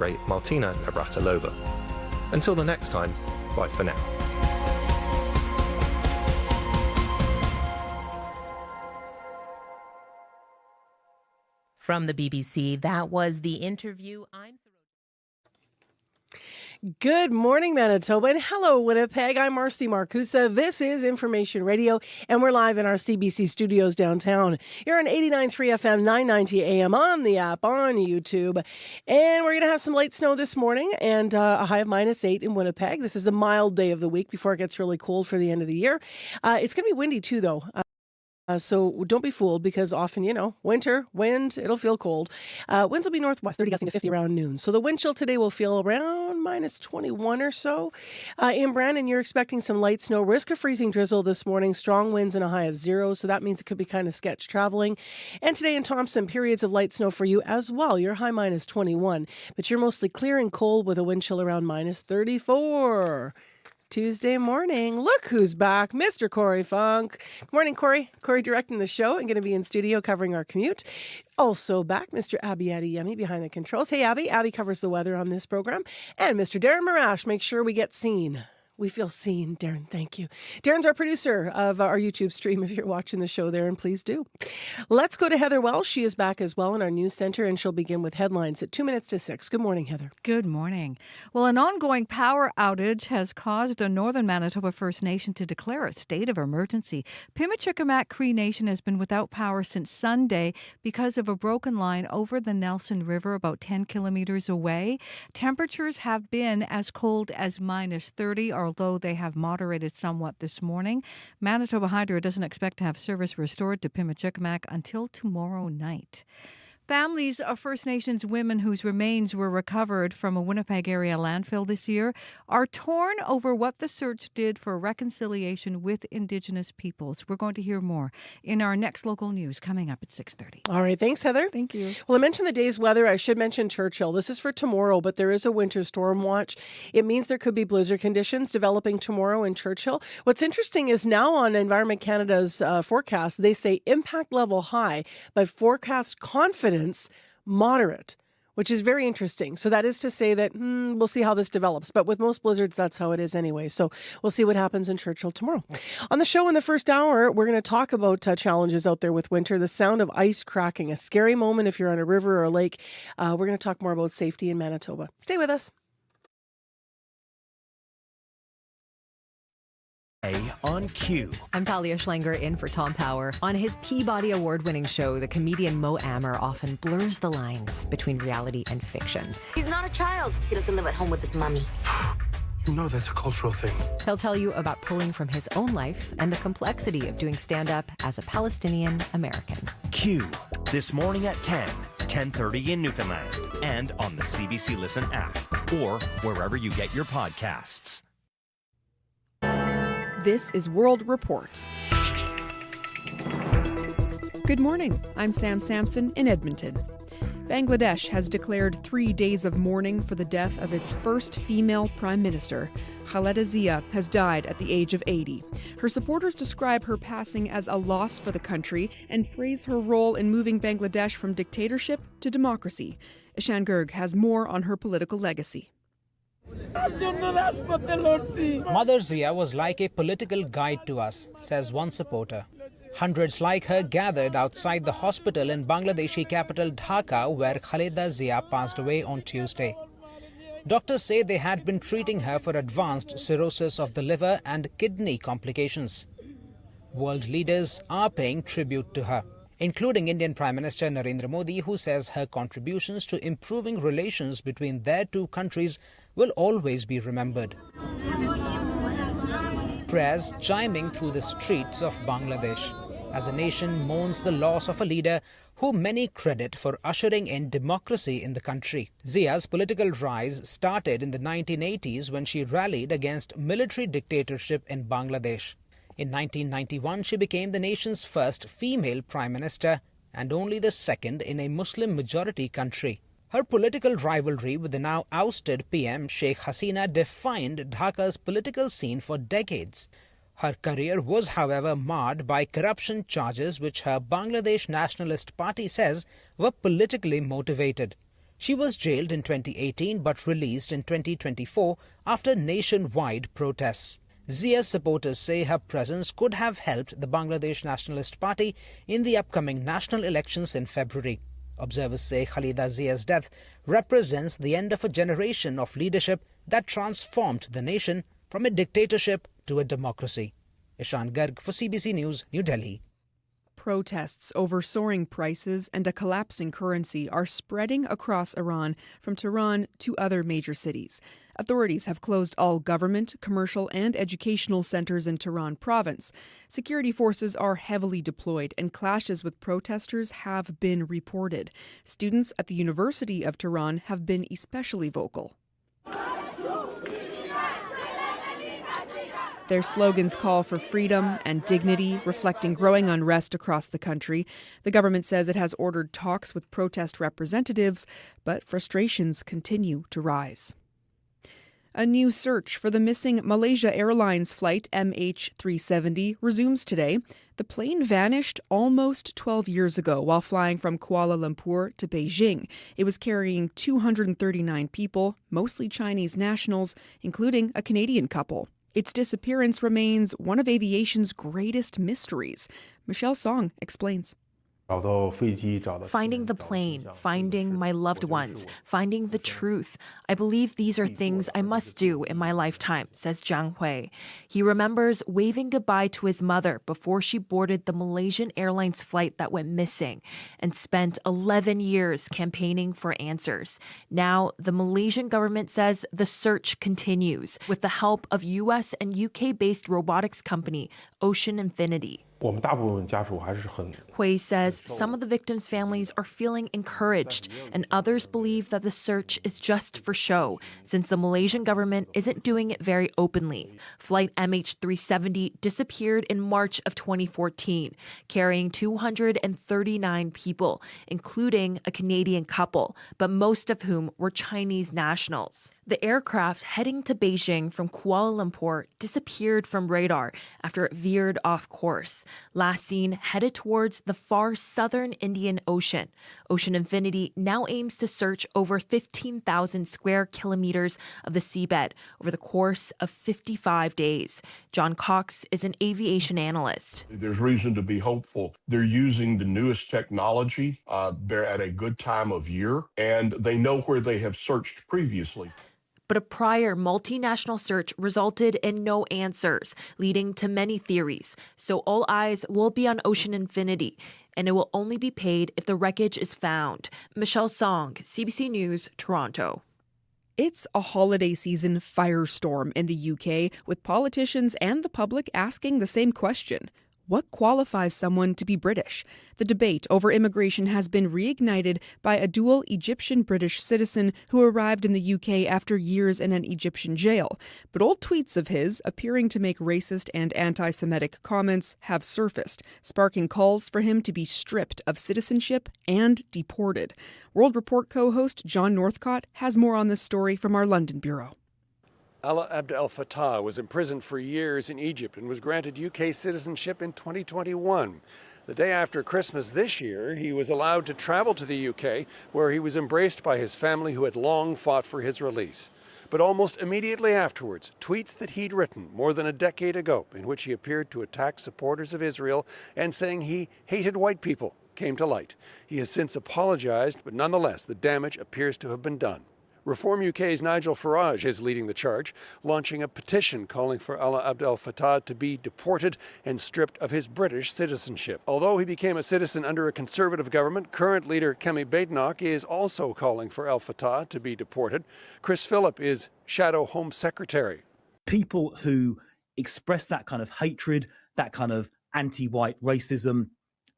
Martina Navratilova. Until the next time, bye for now. From the BBC, that was the interview. Good morning, Manitoba, and hello, Winnipeg. I'm Marcy Marcusa. This is Information Radio, and we're live in our CBC studios downtown. You're on 89.3 FM, 990 AM, on the app, on YouTube. And we're going to have some light snow this morning and a high of -8 in Winnipeg. This is a mild day of the week before it gets really cold for the end of the year. It's going to be windy, too, though. So don't be fooled, because often, winter, wind, it'll feel cold. Winds will be northwest, 30 gusting to 50 around noon. So the wind chill today will feel around -21 or so. In Brandon, you're expecting some light snow, risk of freezing drizzle this morning, strong winds and a high of 0. So that means it could be kind of sketch traveling. And today in Thompson, periods of light snow for you as well. Your high -21, but you're mostly clear and cold with a wind chill around -34. Tuesday morning. Look who's back, Mr. Corey Funk. Good morning, Corey. Corey directing the show and going to be in studio covering our commute. Also back, Mr. Abby Adiyemi behind the controls. Hey, Abby. Abby covers the weather on this program. And Mr. Darren Marash makes sure we get seen. We feel seen, Darren. Thank you. Darren's our producer of our YouTube stream. If you're watching the show there, and please do. Let's go to Heather Wells. She is back as well in our news center, and she'll begin with headlines at 6:02. Good morning, Heather. Good morning. Well, an ongoing power outage has caused a Northern Manitoba First Nation to declare a state of emergency. Pimachikamak Cree Nation has been without power since Sunday because of a broken line over the Nelson River about 10 kilometers away. Temperatures have been as cold as -30, although they have moderated somewhat this morning. Manitoba Hydro doesn't expect to have service restored to Pimachikamak until tomorrow night. Families of First Nations women whose remains were recovered from a Winnipeg area landfill this year are torn over what the search did for reconciliation with Indigenous peoples. We're going to hear more in our next local news coming up at 6:30. All right. Thanks, Heather. Thank you. Well, I mentioned the day's weather. I should mention Churchill. This is for tomorrow, but there is a winter storm watch. It means there could be blizzard conditions developing tomorrow in Churchill. What's interesting is now on Environment Canada's forecast, they say impact level high, but forecast confidence moderate, which is very interesting. So that is to say that we'll see how this develops. But with most blizzards, that's how it is anyway. So we'll see what happens in Churchill tomorrow. On the show in the first hour, we're going to talk about challenges out there with winter, the sound of ice cracking, a scary moment if you're on a river or a lake. We're going to talk more about safety in Manitoba. Stay with us. On Q. I'm Talia Schlenger in for Tom Power. On his Peabody Award-winning show, the comedian Mo Amer often blurs the lines between reality and fiction. He's not a child. He doesn't live at home with his mommy. You know that's a cultural thing. He'll tell you about pulling from his own life and the complexity of doing stand-up as a Palestinian American. Q. This morning at 10:30 in Newfoundland, and on the CBC Listen app, or wherever you get your podcasts. This is World Report. Good morning. I'm Sam Sampson in Edmonton. Bangladesh has declared 3 days of mourning for the death of its first female prime minister. Khaleda Zia has died at the age of 80. Her supporters describe her passing as a loss for the country and praise her role in moving Bangladesh from dictatorship to democracy. Ishan Gerg has more on her political legacy. Mother Zia was like a political guide to us, says one supporter. Hundreds like her gathered outside the hospital in Bangladeshi capital Dhaka, where Khaleda Zia passed away on Tuesday. Doctors say they had been treating her for advanced cirrhosis of the liver and kidney complications. World leaders are paying tribute to her, including Indian Prime Minister Narendra Modi, who says her contributions to improving relations between their two countries will always be remembered. Prayers chiming through the streets of Bangladesh as the nation mourns the loss of a leader who many credit for ushering in democracy in the country. Zia's political rise started in the 1980s when she rallied against military dictatorship in Bangladesh. In 1991, she became the nation's first female prime minister and only the second in a Muslim-majority country. Her political rivalry with the now ousted PM Sheikh Hasina defined Dhaka's political scene for decades. Her career was, however, marred by corruption charges which her Bangladesh Nationalist Party says were politically motivated. She was jailed in 2018 but released in 2024 after nationwide protests. Zia's supporters say her presence could have helped the Bangladesh Nationalist Party in the upcoming national elections in February. Observers say Khalida Zia's death represents the end of a generation of leadership that transformed the nation from a dictatorship to a democracy. Ishan Garg for CBC News, New Delhi. Protests over soaring prices and a collapsing currency are spreading across Iran, from Tehran to other major cities. Authorities have closed all government, commercial, and educational centers in Tehran province. Security forces are heavily deployed, and clashes with protesters have been reported. Students at the University of Tehran have been especially vocal. Their slogans call for freedom and dignity, reflecting growing unrest across the country. The government says it has ordered talks with protest representatives, but frustrations continue to rise. A new search for the missing Malaysia Airlines flight MH370 resumes today. The plane vanished almost 12 years ago while flying from Kuala Lumpur to Beijing. It was carrying 239 people, mostly Chinese nationals, including a Canadian couple. Its disappearance remains one of aviation's greatest mysteries. Michelle Song explains. Finding the plane, finding my loved ones, finding the truth. I believe these are things I must do in my lifetime, says Zhang Hui. He remembers waving goodbye to his mother before she boarded the Malaysian Airlines flight that went missing and spent 11 years campaigning for answers. Now, the Malaysian government says the search continues with the help of US and UK-based robotics company Ocean Infinity. Hui says some of the victims' families are feeling encouraged, and others believe that the search is just for show, since the Malaysian government isn't doing it very openly. Flight MH370 disappeared in March of 2014, carrying 239 people, including a Canadian couple, but most of whom were Chinese nationals. The aircraft heading to Beijing from Kuala Lumpur disappeared from radar after it veered off course. Last seen headed towards the far southern Indian Ocean. Ocean Infinity now aims to search over 15,000 square kilometers of the seabed over the course of 55 days. John Cox is an aviation analyst. There's reason to be hopeful. They're using the newest technology. They're at a good time of year, and they know where they have searched previously. But a prior multinational search resulted in no answers, leading to many theories. So all eyes will be on Ocean Infinity, and it will only be paid if the wreckage is found. Michelle Song, CBC News, Toronto. It's a holiday season firestorm in the UK, with politicians and the public asking the same question. What qualifies someone to be British? The debate over immigration has been reignited by a dual Egyptian-British citizen who arrived in the UK after years in an Egyptian jail. But old tweets of his, appearing to make racist and anti-Semitic comments, have surfaced, sparking calls for him to be stripped of citizenship and deported. World Report co-host John Northcott has more on this story from our London bureau. Alaa Abd El Fattah was imprisoned for years in Egypt and was granted UK citizenship in 2021. The day after Christmas this year, he was allowed to travel to the UK, where he was embraced by his family who had long fought for his release. But almost immediately afterwards, tweets that he'd written more than a decade ago, in which he appeared to attack supporters of Israel and saying he hated white people, came to light. He has since apologized, but nonetheless, the damage appears to have been done. Reform UK's Nigel Farage is leading the charge, launching a petition calling for Alaa Abd El Fattah to be deported and stripped of his British citizenship. Although he became a citizen under a Conservative government, current leader Kemi Badenoch is also calling for El Fattah to be deported. Chris Phillip is Shadow Home Secretary. People who express that kind of hatred, that kind of anti-white racism,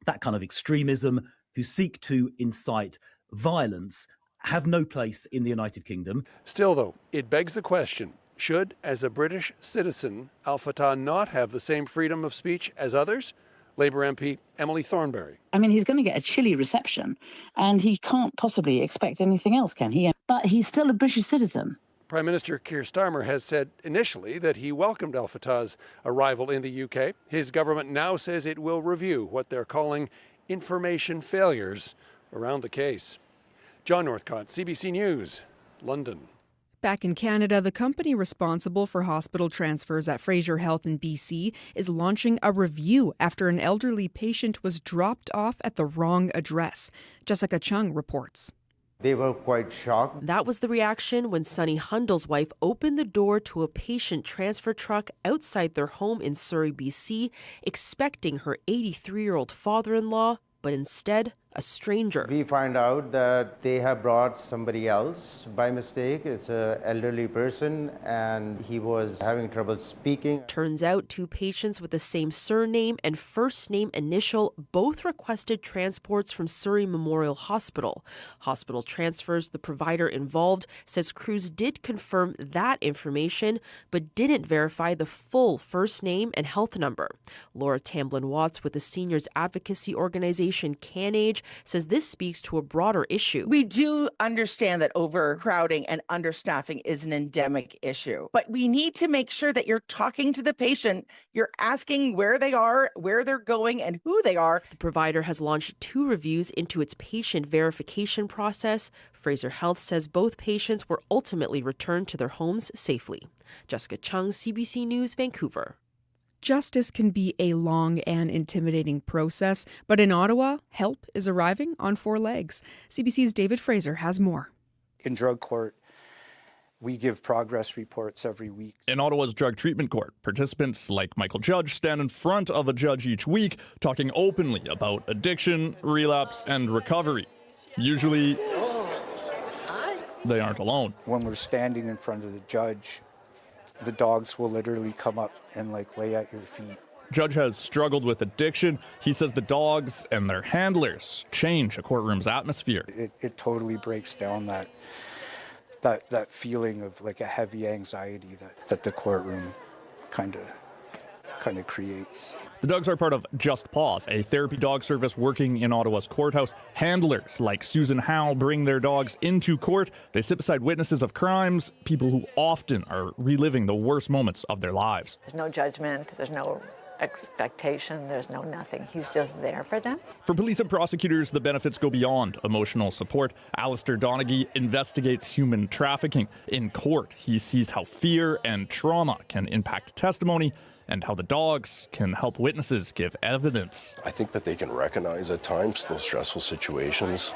that kind of extremism, who seek to incite violence, have no place in the United Kingdom. Still, though, it begs the question, should, as a British citizen, Al Fattah not have the same freedom of speech as others? Labour MP Emily Thornberry. I mean, he's going to get a chilly reception, and he can't possibly expect anything else, can he? But he's still a British citizen. Prime Minister Keir Starmer has said initially that he welcomed Al Fattah's arrival in the UK. His government now says it will review what they're calling information failures around the case. John Northcott, CBC News, London. Back in Canada, the company responsible for hospital transfers at Fraser Health in BC is launching a review after an elderly patient was dropped off at the wrong address. Jessica Chung reports. They were quite shocked. That was the reaction when Sonny Hundel's wife opened the door to a patient transfer truck outside their home in Surrey, BC, expecting her 83-year-old father-in-law, but instead, a stranger. We find out that they have brought somebody else by mistake. It's an elderly person and he was having trouble speaking. Turns out 2 patients with the same surname and first name initial both requested transports from Surrey Memorial Hospital. Hospital Transfers, the provider involved, says crews did confirm that information but didn't verify the full first name and health number. Laura Tamblin-Watts with the seniors advocacy organization CanAge says this speaks to a broader issue. We do understand that overcrowding and understaffing is an endemic issue, but we need to make sure that you're talking to the patient, you're asking where they are, where they're going, and who they are. The provider has launched 2 reviews into its patient verification process. Fraser Health says both patients were ultimately returned to their homes safely. Jessica Chung, CBC News, Vancouver. Justice can be a long and intimidating process, but in Ottawa, help is arriving on 4 legs. CBC's David Fraser has more. In drug court, we give progress reports every week. In Ottawa's drug treatment court, participants like Michael Judge stand in front of a judge each week, talking openly about addiction, relapse, and recovery. Usually, they aren't alone. When we're standing in front of the judge, the dogs will literally come up and lay at your feet. Judge has struggled with addiction. He says the dogs and their handlers change a courtroom's atmosphere. It totally breaks down that feeling of a heavy anxiety that the courtroom kind of creates. The dogs are part of Just Paws, a therapy dog service working in Ottawa's courthouse. Handlers like Susan Howe bring their dogs into court. They sit beside witnesses of crimes, people who often are reliving the worst moments of their lives. There's no judgment, there's no expectation, there's no nothing. He's just there for them. For police and prosecutors, the benefits go beyond emotional support. Alistair Donaghy investigates human trafficking. In court, he sees how fear and trauma can impact testimony and how the dogs can help witnesses give evidence. I think that they can recognize at times those stressful situations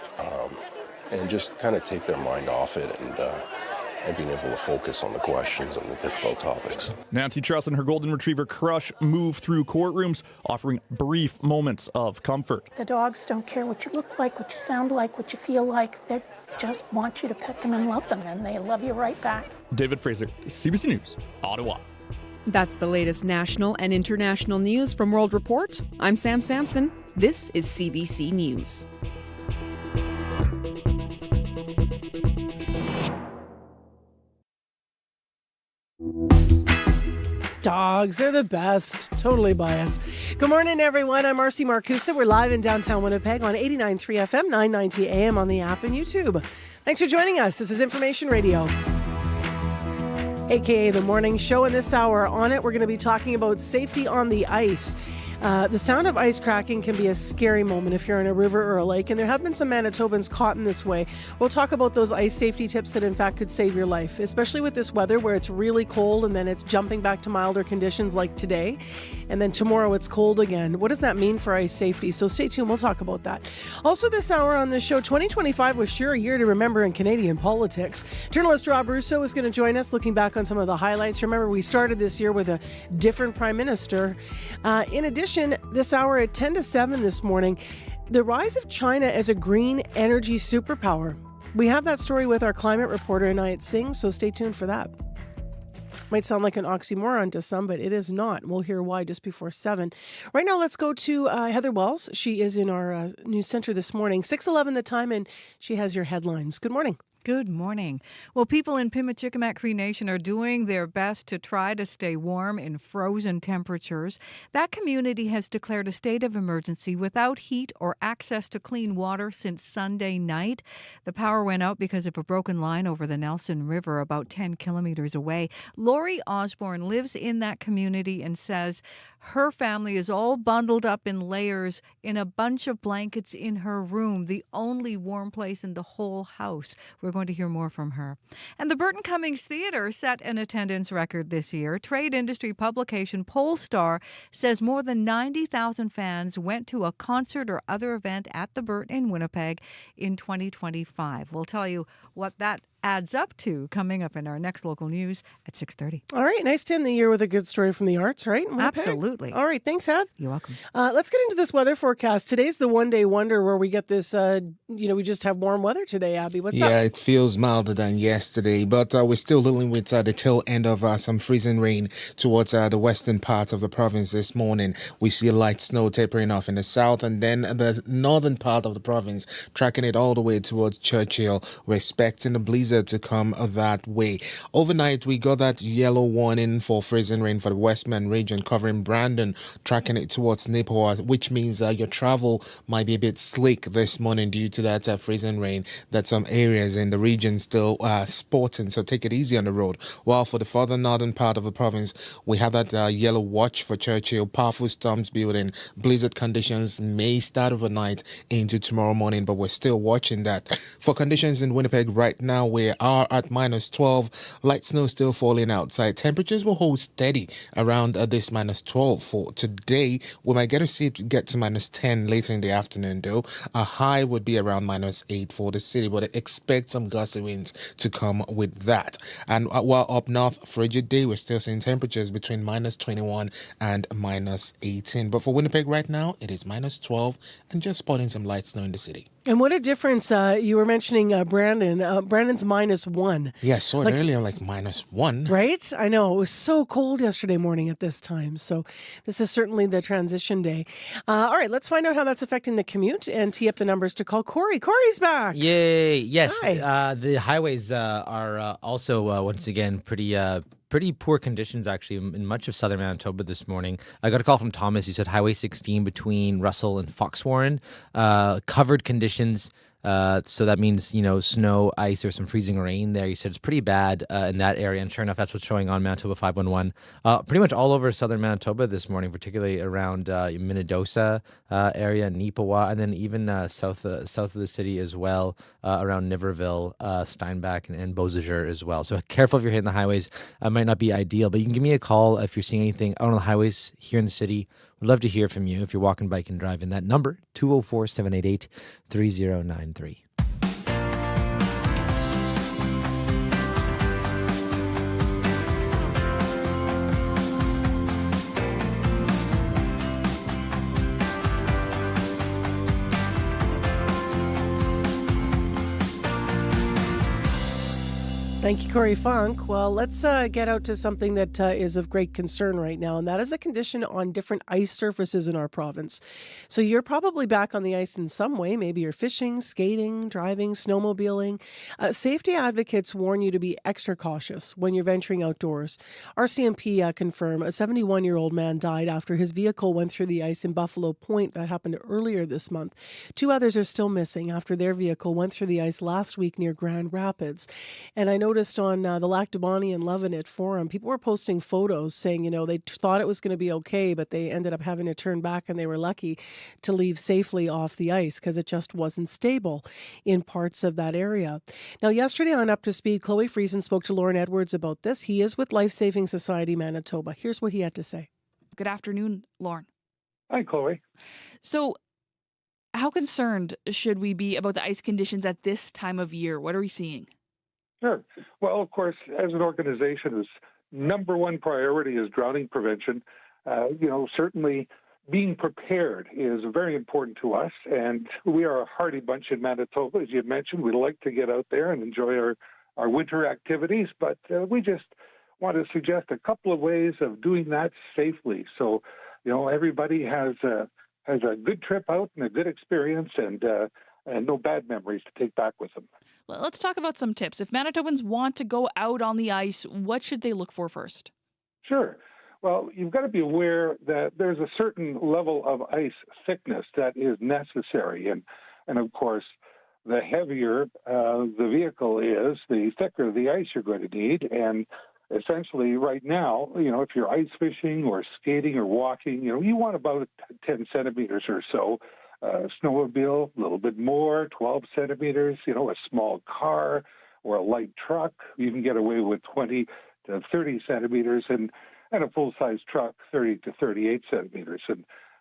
and just kind of take their mind off it and being able to focus on the questions and the difficult topics. Nancy Truss and her golden retriever Crush move through courtrooms, offering brief moments of comfort. The dogs don't care what you look like, what you sound like, what you feel like. They just want you to pet them and love them, and they love you right back. David Fraser, CBC News, Ottawa. That's the latest national and international news from World Report. I'm Sam Sampson. This is CBC News. Dogs, they're the best. Totally biased. Good morning, everyone. I'm Marcy Marcusa. We're live in downtown Winnipeg on 89.3 FM, 990 AM on the app and YouTube. Thanks for joining us. This is Information Radio, aka The Morning Show. In this hour on it, we're going to be talking about safety on the ice. The sound of ice cracking can be a scary moment if you're in a river or a lake, and there have been some Manitobans caught in this way. We'll talk about those ice safety tips that in fact could save your life, especially with this weather where it's really cold and then it's jumping back to milder conditions like today, and then tomorrow it's cold again. What does that mean for ice safety? So stay tuned, we'll talk about that. Also this hour on the show, 2025 was sure a year to remember in Canadian politics. Journalist Rob Russo is going to join us looking back on some of the highlights. Remember, we started this year with a different prime minister. In addition, this hour at 10 to 7 this morning, the rise of China as a green energy superpower. We have that story with our climate reporter, Anayat Singh, so stay tuned for that. Might sound like an oxymoron to some, but it is not. We'll hear why just before 7. Right now, let's go to Heather Wells. She is in our news center this morning. 6:11 the time, and she has your headlines. Good morning. Good morning. Well, people in Pimachikamak Cree Nation are doing their best to try to stay warm in frozen temperatures. That community has declared a state of emergency without heat or access to clean water since Sunday night. The power went out because of a broken line over the Nelson River about 10 kilometers away. Lori Osborne lives in that community and says Her family is all bundled up in layers in a bunch of blankets in her room, the only warm place in the whole house. We're going to hear more from her. And the Burton Cummings Theater set an attendance record this year. Trade industry publication Polestar says more than 90,000 fans went to a concert or other event at the Burton in Winnipeg in 2025. We'll tell you what that adds up to coming up in our next local news at 6:30. All right, nice to end the year with a good story from the arts, right? in Winnipeg? Absolutely. All right, thanks, Heath. You're welcome. Let's get into this weather forecast. Today's the one-day wonder where we get this, we just have warm weather today, Abby. What's up? Yeah, it feels milder than yesterday, but we're still dealing with the tail end of some freezing rain towards the western part of the province this morning. We see light snow tapering off in the south, and then the northern part of the province tracking it all the way towards Churchill. We're expecting a blizzard to come that way. Overnight, we got that yellow warning for freezing rain for the Westman region covering Brandon, tracking it towards Nipawin, which means your travel might be a bit slick this morning due to that freezing rain that some areas in the region still sporting, so take it easy on the road. While for the further northern part of the province, we have that yellow watch for Churchill, powerful storms building, blizzard conditions may start overnight into tomorrow morning, but we're still watching that. For conditions in Winnipeg right now, we are at -12, light snow still falling outside. Temperatures will hold steady around this -12 for today. We might get to see it get to -10 later in the afternoon though. A high would be around -8 for the city, but expect some gusty winds to come with that. And while up north, frigid day, we're still seeing temperatures between -21 and -18. But for Winnipeg right now, it is -12 and just spotting some light snow in the city. And what a difference. You were mentioning Brandon. Brandon's -1. Yeah, I saw it earlier, like -1. Right? I know. It was so cold yesterday morning at this time. So this is certainly the transition day. All right, let's find out how that's affecting the commute and tee up the numbers to call Corey. Corey's back. Yay. Yes. Hi. The highways are also, once again, pretty poor conditions, actually, in much of southern Manitoba this morning. I got a call from Thomas. He said Highway 16 between Russell and Foxwarren, covered conditions. So that means, snow, ice, or some freezing rain there. He said it's pretty bad in that area. And sure enough, that's what's showing on Manitoba 511. Pretty much all over southern Manitoba this morning, particularly around Minnedosa area, Nipawin, and then even south of the city as well, around Niverville, Steinbach, and Beausejour as well. So careful if you're hitting the highways. It might not be ideal, but you can give me a call if you're seeing anything out on the highways here in the city. We'd love to hear from you if you're walking, biking, driving. That number, 204-788-3093. Thank you, Corey Funk. Well, let's get out to something that is of great concern right now, and that is the condition on different ice surfaces in our province. So you're probably back on the ice in some way. Maybe you're fishing, skating, driving, snowmobiling. Safety advocates warn you to be extra cautious when you're venturing outdoors. RCMP confirmed a 71-year-old man died after his vehicle went through the ice in Buffalo Point. That happened earlier this month. 2 others are still missing after their vehicle went through the ice last week near Grand Rapids. And I noticed on the Lac du Bonnet and Lovinit forum, people were posting photos saying, they thought it was going to be okay, but they ended up having to turn back, and they were lucky to leave safely off the ice because it just wasn't stable in parts of that area. Now, yesterday on Up to Speed, Chloe Friesen spoke to Lauren Edwards about this. He is with Life Saving Society Manitoba. Here's what he had to say. Good afternoon, Lauren. Hi, Chloe. So, how concerned should we be about the ice conditions at this time of year? What are we seeing? Sure. Well, of course, as an organization, number one priority is drowning prevention. Certainly being prepared is very important to us, and we are a hardy bunch in Manitoba. As you mentioned, we like to get out there and enjoy our winter activities, but we just want to suggest a couple of ways of doing that safely. So, everybody has a good trip out and a good experience, and no bad memories to take back with them. Let's talk about some tips. If Manitobans want to go out on the ice, what should they look for first? Sure. Well, you've got to be aware that there's a certain level of ice thickness that is necessary. And of course, the heavier the vehicle is, the thicker the ice you're going to need. And essentially right now, if you're ice fishing or skating or walking, you want about 10 centimeters or so. Snowmobile, a little bit more, 12 centimeters, a small car or a light truck, you can get away with 20 to 30 centimeters, and a full-size truck, 30 to 38 centimeters.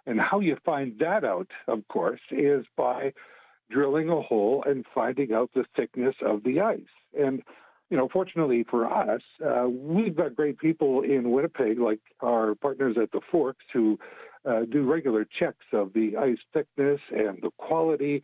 And how you find that out, of course, is by drilling a hole and finding out the thickness of the ice. And, fortunately for us, we've got great people in Winnipeg, like our partners at the Forks, who do regular checks of the ice thickness and the quality.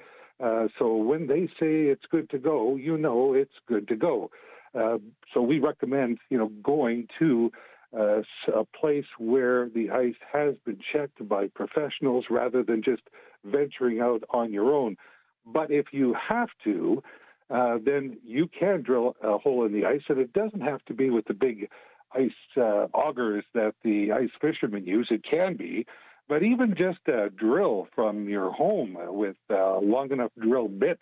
So when they say it's good to go, it's good to go. So we recommend, going to a place where the ice has been checked by professionals rather than just venturing out on your own. But if you have to, then you can drill a hole in the ice, and it doesn't have to be with the big ice augers that the ice fishermen use. It can be, but even just a drill from your home with long enough drill bit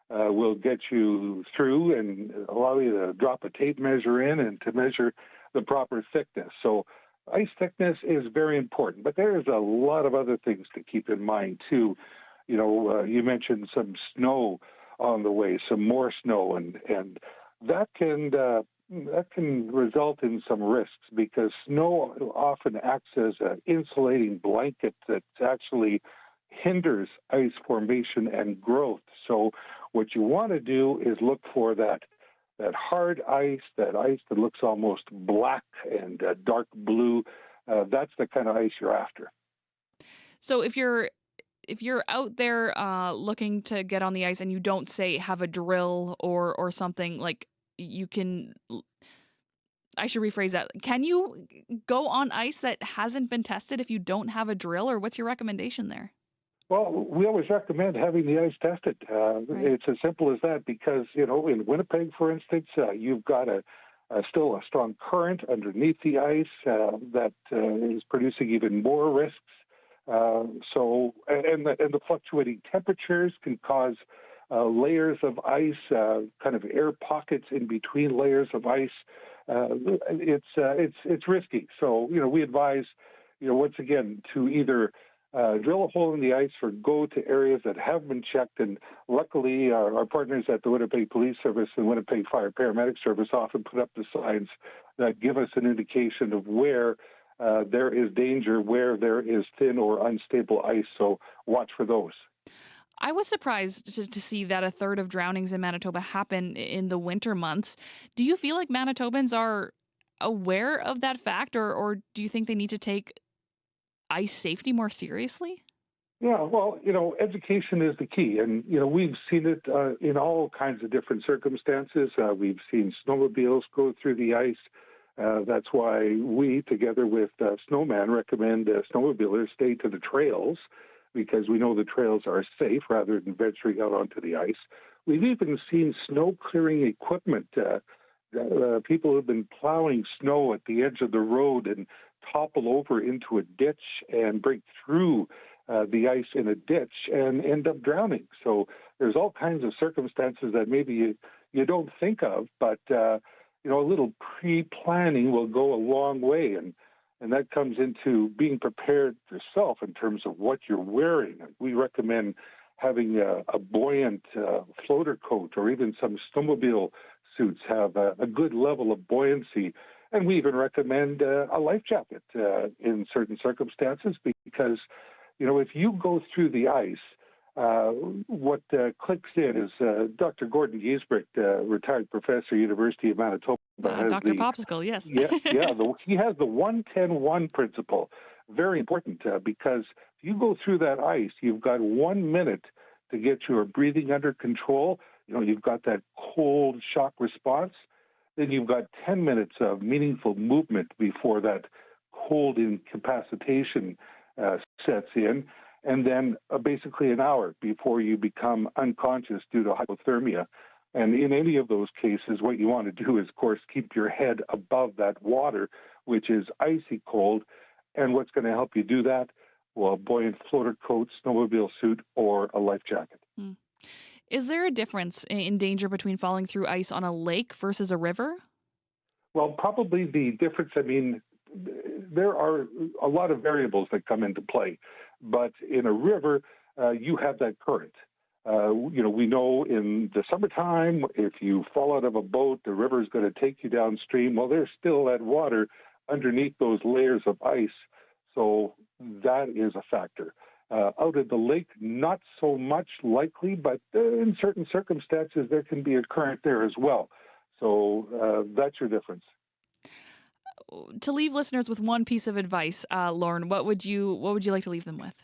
will get you through and allow you to drop a tape measure in and to measure the proper thickness. So ice thickness is very important, but there's a lot of other things to keep in mind too. You mentioned some snow on the way, some more snow, and that can result in some risks because snow often acts as an insulating blanket that actually hinders ice formation and growth. So what you want to do is look for that hard ice, that ice that looks almost black and dark blue. That's the kind of ice you're after. So if you're out there looking to get on the ice and you don't say have a drill or something, like you can, I should rephrase that. Can you go on ice that hasn't been tested if you don't have a drill, or what's your recommendation there? Well, we always recommend having the ice tested. Right. It's as simple as that because, in Winnipeg, for instance, you've got still a strong current underneath the ice that is producing even more risks. And the fluctuating temperatures can cause layers of ice, kind of air pockets in between layers of ice. It's risky. So, we advise, once again, to either drill a hole in the ice or go to areas that have been checked. And luckily, our partners at the Winnipeg Police Service and Winnipeg Fire Paramedic Service often put up the signs that give us an indication of where there is danger, where there is thin or unstable ice. So watch for those. I was surprised to see that a third of drownings in Manitoba happen in the winter months. Do you feel like Manitobans are aware of that fact, or do you think they need to take ice safety more seriously? Yeah, well, education is the key. And, we've seen it in all kinds of different circumstances. We've seen snowmobiles go through the ice. That's why we, together with Snowman, recommend snowmobilers stay to the trails because we know the trails are safe rather than venturing out onto the ice. We've even seen snow clearing equipment. People have been plowing snow at the edge of the road and topple over into a ditch and break through the ice in a ditch and end up drowning. So there's all kinds of circumstances that maybe you don't think of, but a little pre-planning will go a long way, and that comes into being prepared yourself in terms of what you're wearing. We recommend having a buoyant floater coat, or even some snowmobile suits have a good level of buoyancy. And we even recommend a life jacket in certain circumstances because, if you go through the ice, what clicks in is Dr. Gordon Giesbrecht, retired professor, University of Manitoba. Dr. Popsicle, yes. He has the 1-10-1 principle. Very important because if you go through that ice, you've got 1 minute to get your breathing under control. You've got that cold shock response. Then you've got 10 minutes of meaningful movement before that cold incapacitation sets in, and then basically an hour before you become unconscious due to hypothermia. And in any of those cases, what you want to do is, of course, keep your head above that water, which is icy cold. And what's going to help you do that? Well, a buoyant floater coat, snowmobile suit, or a life jacket. Is there a difference in danger between falling through ice on a lake versus a river? Well, probably the difference, I mean, there are a lot of variables that come into play, but in a river, you have that current. We know in the summertime, if you fall out of a boat, the river is going to take you downstream. Well, there's still that water underneath those layers of ice, so that is a factor. Out of the lake, not so much likely, but in certain circumstances, there can be a current there as well. So that's your difference. To leave listeners with one piece of advice, Lauren, what would you like to leave them with?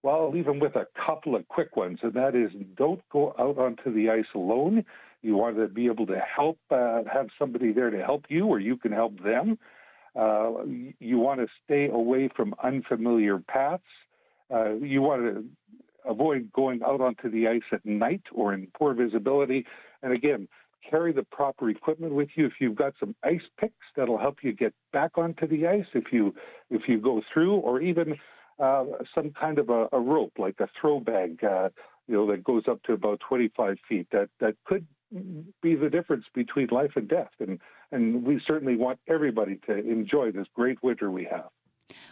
Well, I'll leave them with a couple of quick ones, and that is don't go out onto the ice alone. You want to be able to help, have somebody there to help you, or you can help them. You want to stay away from unfamiliar paths. You want to avoid going out onto the ice at night or in poor visibility. And again, carry the proper equipment with you. If you've got some ice picks, that'll help you get back onto the ice if you go through, or even some kind of a rope, like a throw bag, that goes up to about 25 feet. That could be the difference between life and death. And we certainly want everybody to enjoy this great winter we have.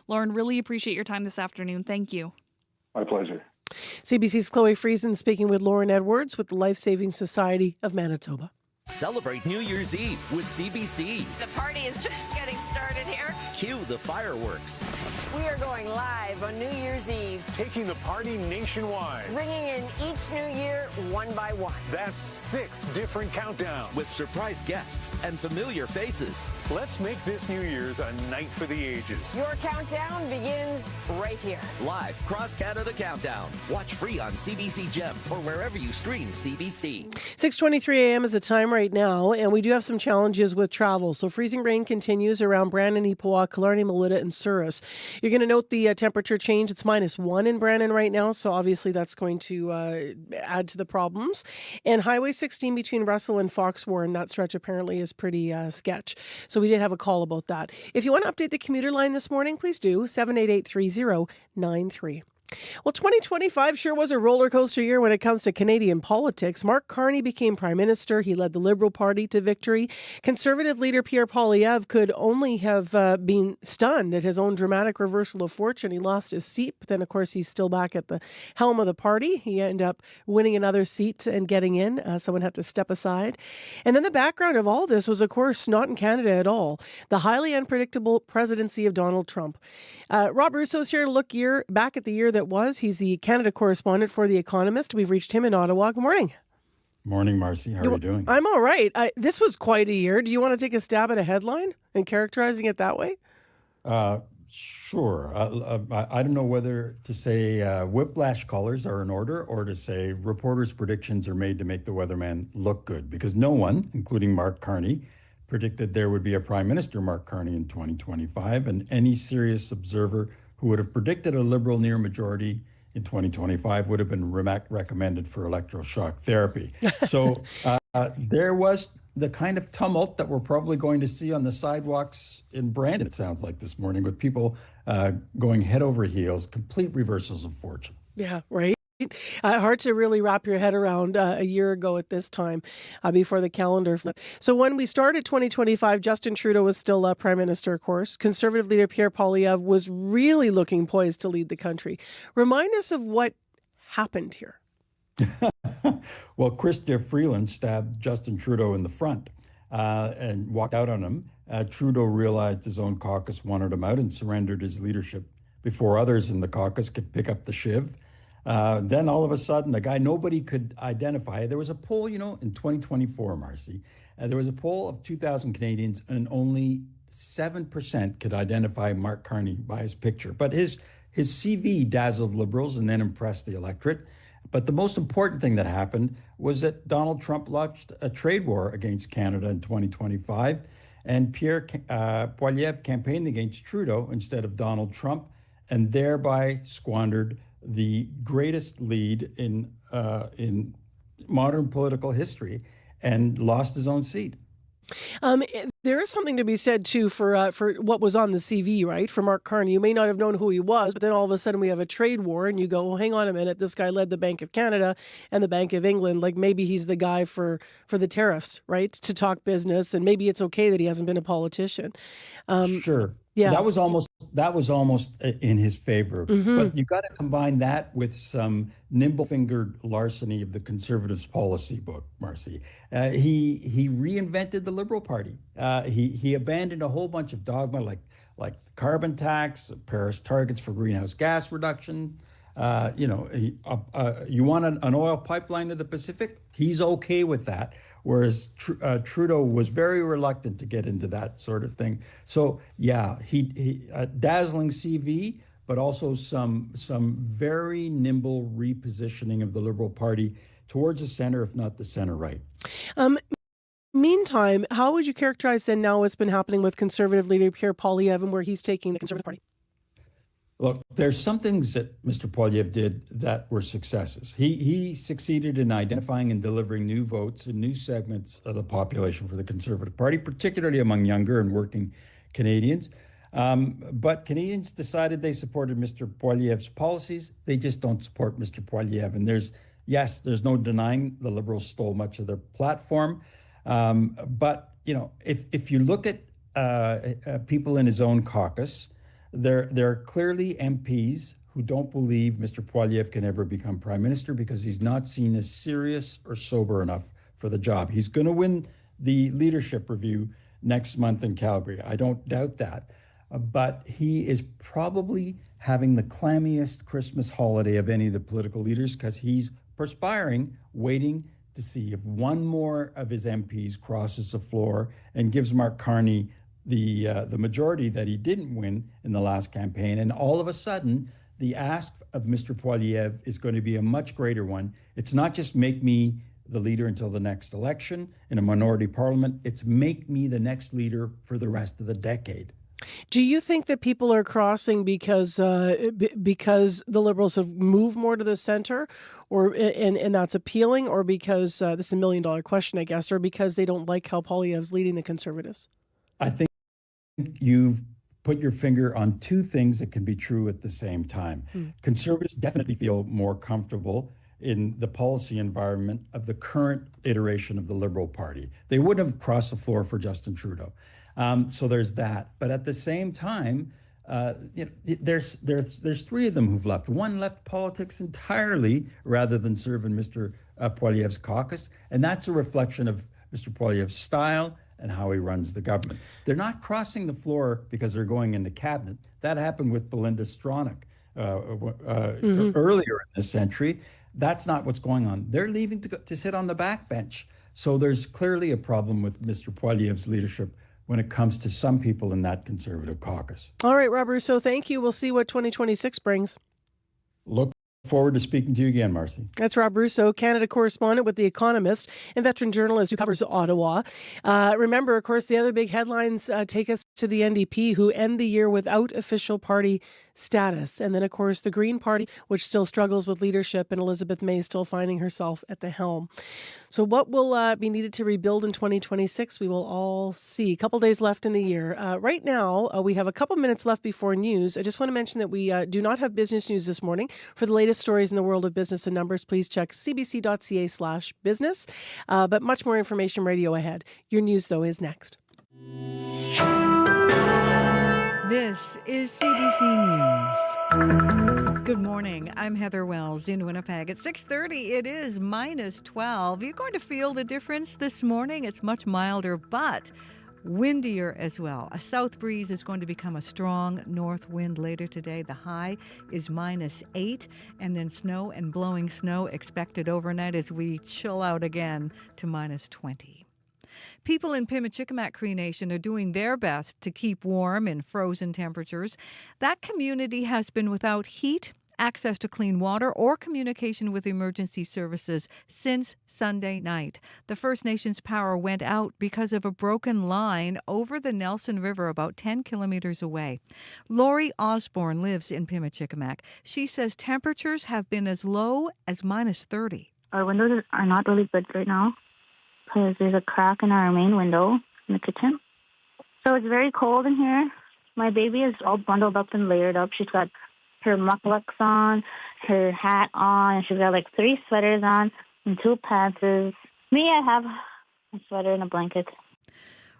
Lauren, really appreciate your time this afternoon. Thank you. My pleasure. CBC's Chloe Friesen speaking with Lauren Edwards with the Life Saving Society of Manitoba. Celebrate New Year's Eve with CBC. The party is just getting started here. Cue the fireworks. We are going live on New Year's Eve, taking the party nationwide, bringing in each new year one by one. That's 6 different countdowns with surprise guests and familiar faces. Let's make this New Year's a night for the ages. Your countdown begins right here. Live Cross Canada Countdown. Watch free on CBC Gem or wherever you stream CBC. 6:23 a.m. is the time right now, and we do have some challenges with travel. So freezing rain continues around Brandon, Ipawa, Killarney, Melita, and Souris. You're going to note the temperature change. It's -1 in Brandon right now, so obviously that's going to add to the problems. And Highway 16 between Russell and Foxwarren, that stretch apparently is pretty sketch. So we did have a call about that. If you want to update the commuter line this morning, please do 788-3093. Well, 2025 sure was a roller coaster year when it comes to Canadian politics. Mark Carney became Prime Minister. He led the Liberal Party to victory. Conservative leader Pierre Poilievre could only have been stunned at his own dramatic reversal of fortune. He lost his seat, but then, of course, he's still back at the helm of the party. He ended up winning another seat and getting in. Someone had to step aside. And then the background of all this was, of course, not in Canada at all. The highly unpredictable presidency of Donald Trump. Rob Russo's here to look back at the year that was. He's the Canada correspondent for The Economist. We've reached him in Ottawa. Good morning. Morning, Marcy. How are you doing? I'm all right. This was quite a year. Do you want to take a stab at a headline and characterizing it that way? Sure. I don't know whether to say whiplash colors are in order or to say reporters' predictions are made to make the weatherman look good, because no one, including Mark Carney, predicted there would be a Prime Minister, Mark Carney, in 2025, and any serious observer who would have predicted a Liberal near majority in 2025 would have been recommended for electroshock therapy. So there was the kind of tumult that we're probably going to see on the sidewalks in Brandon, it sounds like this morning, with people going head over heels, complete reversals of fortune. Yeah, right. Hard to really wrap your head around a year ago at this time before the calendar flipped. So when we started 2025, Justin Trudeau was still Prime Minister, of course. Conservative leader Pierre Poilievre was really looking poised to lead the country. Remind us of what happened here. Well, Chrystia Freeland stabbed Justin Trudeau in the front and walked out on him. Trudeau realized his own caucus wanted him out and surrendered his leadership before others in the caucus could pick up the shiv. Then all of a sudden, a guy nobody could identify. There was a poll, in 2024, Marcy. There was a poll of 2,000 Canadians, and only 7% could identify Mark Carney by his picture. But his CV dazzled Liberals and then impressed the electorate. But the most important thing that happened was that Donald Trump launched a trade war against Canada in 2025, and Pierre Poilievre campaigned against Trudeau instead of Donald Trump, and thereby squandered the greatest lead in modern political history and lost his own seat. There is something to be said too for what was on the CV, right? For Mark Carney, you may not have known who he was, but then all of a sudden we have a trade war, and you go, well, hang on a minute, this guy led the Bank of Canada and the Bank of England. Like maybe he's the guy for the tariffs, right? To talk business, and maybe it's okay that he hasn't been a politician. Sure. Yeah. That was almost in his favor. Mhm. But you got to combine that with some nimble-fingered larceny of the Conservatives' policy book, Marcy. He reinvented the Liberal Party. He abandoned a whole bunch of dogma like carbon tax, Paris targets for greenhouse gas reduction. You want an oil pipeline to the Pacific? He's okay with that. Whereas Trudeau was very reluctant to get into that sort of thing. So yeah, he dazzling CV, but also some very nimble repositioning of the Liberal Party towards the center, if not the center right. Meantime, how would you characterize then now what's been happening with Conservative leader Pierre Poilievre and where he's taking the Conservative Party? Look, there's some things that Mr. Poilievre did that were successes. He succeeded in identifying and delivering new votes in new segments of the population for the Conservative Party, particularly among younger and working Canadians. But Canadians decided they supported Mr. Poilievre's policies. They just don't support Mr. Poilievre. And there's no denying the Liberals stole much of their platform. But, if you look at people in his own caucus, there are clearly MPs who don't believe Mr. Poilievre can ever become prime minister because he's not seen as serious or sober enough for the job. He's going to win the leadership review next month in Calgary. I don't doubt that. But he is probably having the clammiest Christmas holiday of any of the political leaders because he's perspiring, waiting to see if one more of his MPs crosses the floor and gives Mark Carney the majority that he didn't win in the last campaign. And all of a sudden, the ask of Mr. Poilievre is going to be a much greater one. It's not just make me the leader until the next election in a minority parliament. It's make me the next leader for the rest of the decade. Do you think that people are crossing because the Liberals have moved more to the center, and that's appealing, or because this is $1 million question, I guess, or because they don't like how Poilievre's leading the Conservatives? I think you've put your finger on two things that can be true at the same time. Conservatives definitely feel more comfortable in the policy environment of the current iteration of the Liberal Party. They wouldn't have crossed the floor for Justin Trudeau. So there's that. But at the same time, there's three of them who've left. One left politics entirely rather than serve in Mr. Poilievre's caucus. And that's a reflection of Mr. Poilievre's style and how he runs the government. They're not crossing the floor because they're going into cabinet. That happened with Belinda Stronach earlier in this century. That's not what's going on. They're leaving to sit on the backbench. So there's clearly a problem with Mr. Poilievre's leadership when it comes to some people in that Conservative caucus. All right, Rob Russo, thank you. We'll see what 2026 brings. Look forward to speaking to you again, Marcy. That's Rob Russo, Canada correspondent with The Economist and veteran journalist who covers Ottawa. Remember, of course, the other big headlines take us to the NDP, who end the year without official party status. And then, of course, the Green Party, which still struggles with leadership, and Elizabeth May still finding herself at the helm. So what will be needed to rebuild in 2026, we will all see. A couple days left in the year. Right now, we have a couple minutes left before news. I just want to mention that we do not have business news this morning. For the latest stories in the world of business and numbers, please check cbc.ca/business. But much more information radio ahead. Your news, though, is next. This is CBC News. Good morning. I'm Heather Wells in Winnipeg. At 6:30, it is -12. You're going to feel the difference this morning. It's much milder, but windier as well. A south breeze is going to become a strong north wind later today. The high is -8, and then snow and blowing snow expected overnight as we chill out again to -20. People in Pimachikamak Cree Nation are doing their best to keep warm in frozen temperatures. That community has been without heat, access to clean water, or communication with emergency services since Sunday night. The First Nations power went out because of a broken line over the Nelson River about 10 kilometers away. Lori Osborne lives in Pimachikamak. She says temperatures have been as low as -30. Our windows are not really good right now, because there's a crack in our main window in the kitchen. So it's very cold in here. My baby is all bundled up and layered up. She's got her mucklucks on, her hat on, and she's got like 3 sweaters on and 2 pantses. Me, I have a sweater and a blanket.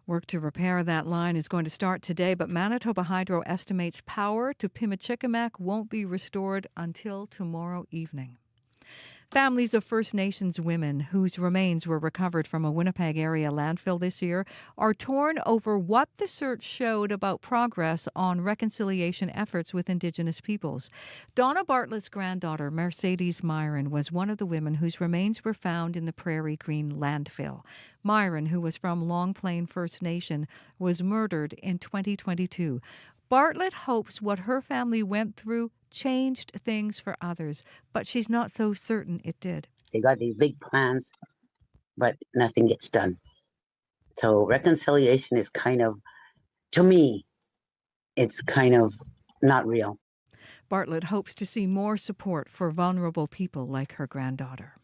Work to repair that line is going to start today, but Manitoba Hydro estimates power to Pimachikamak won't be restored until tomorrow evening. Families of First Nations women whose remains were recovered from a Winnipeg area landfill this year are torn over what the search showed about progress on reconciliation efforts with Indigenous peoples. Donna Bartlett's granddaughter, Mercedes Myron, was one of the women whose remains were found in the Prairie Green landfill. Myron, who was from Long Plain First Nation, was murdered in 2022. Bartlett hopes what her family went through changed things for others, but she's not so certain it did. They got these big plans, but nothing gets done. So reconciliation is kind of, to me, it's kind of not real. Bartlett hopes to see more support for vulnerable people like her granddaughter.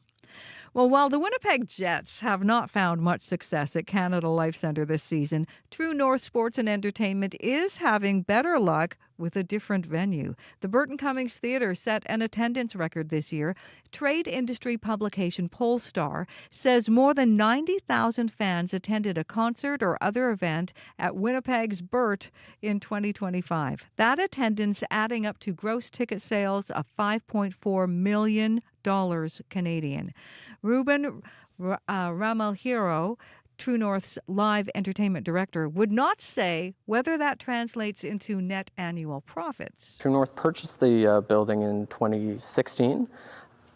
Well, while the Winnipeg Jets have not found much success at Canada Life Centre this season, True North Sports and Entertainment is having better luck with a different venue. The Burton Cummings Theater set an attendance record this year. Trade industry publication Polestar says more than 90,000 fans attended a concert or other event at Winnipeg's Burt in 2025. That attendance adding up to gross ticket sales of $5.4 million Canadian. Ruben Ramalhiro, True North's live entertainment director, would not say whether that translates into net annual profits. True North purchased the building in 2016.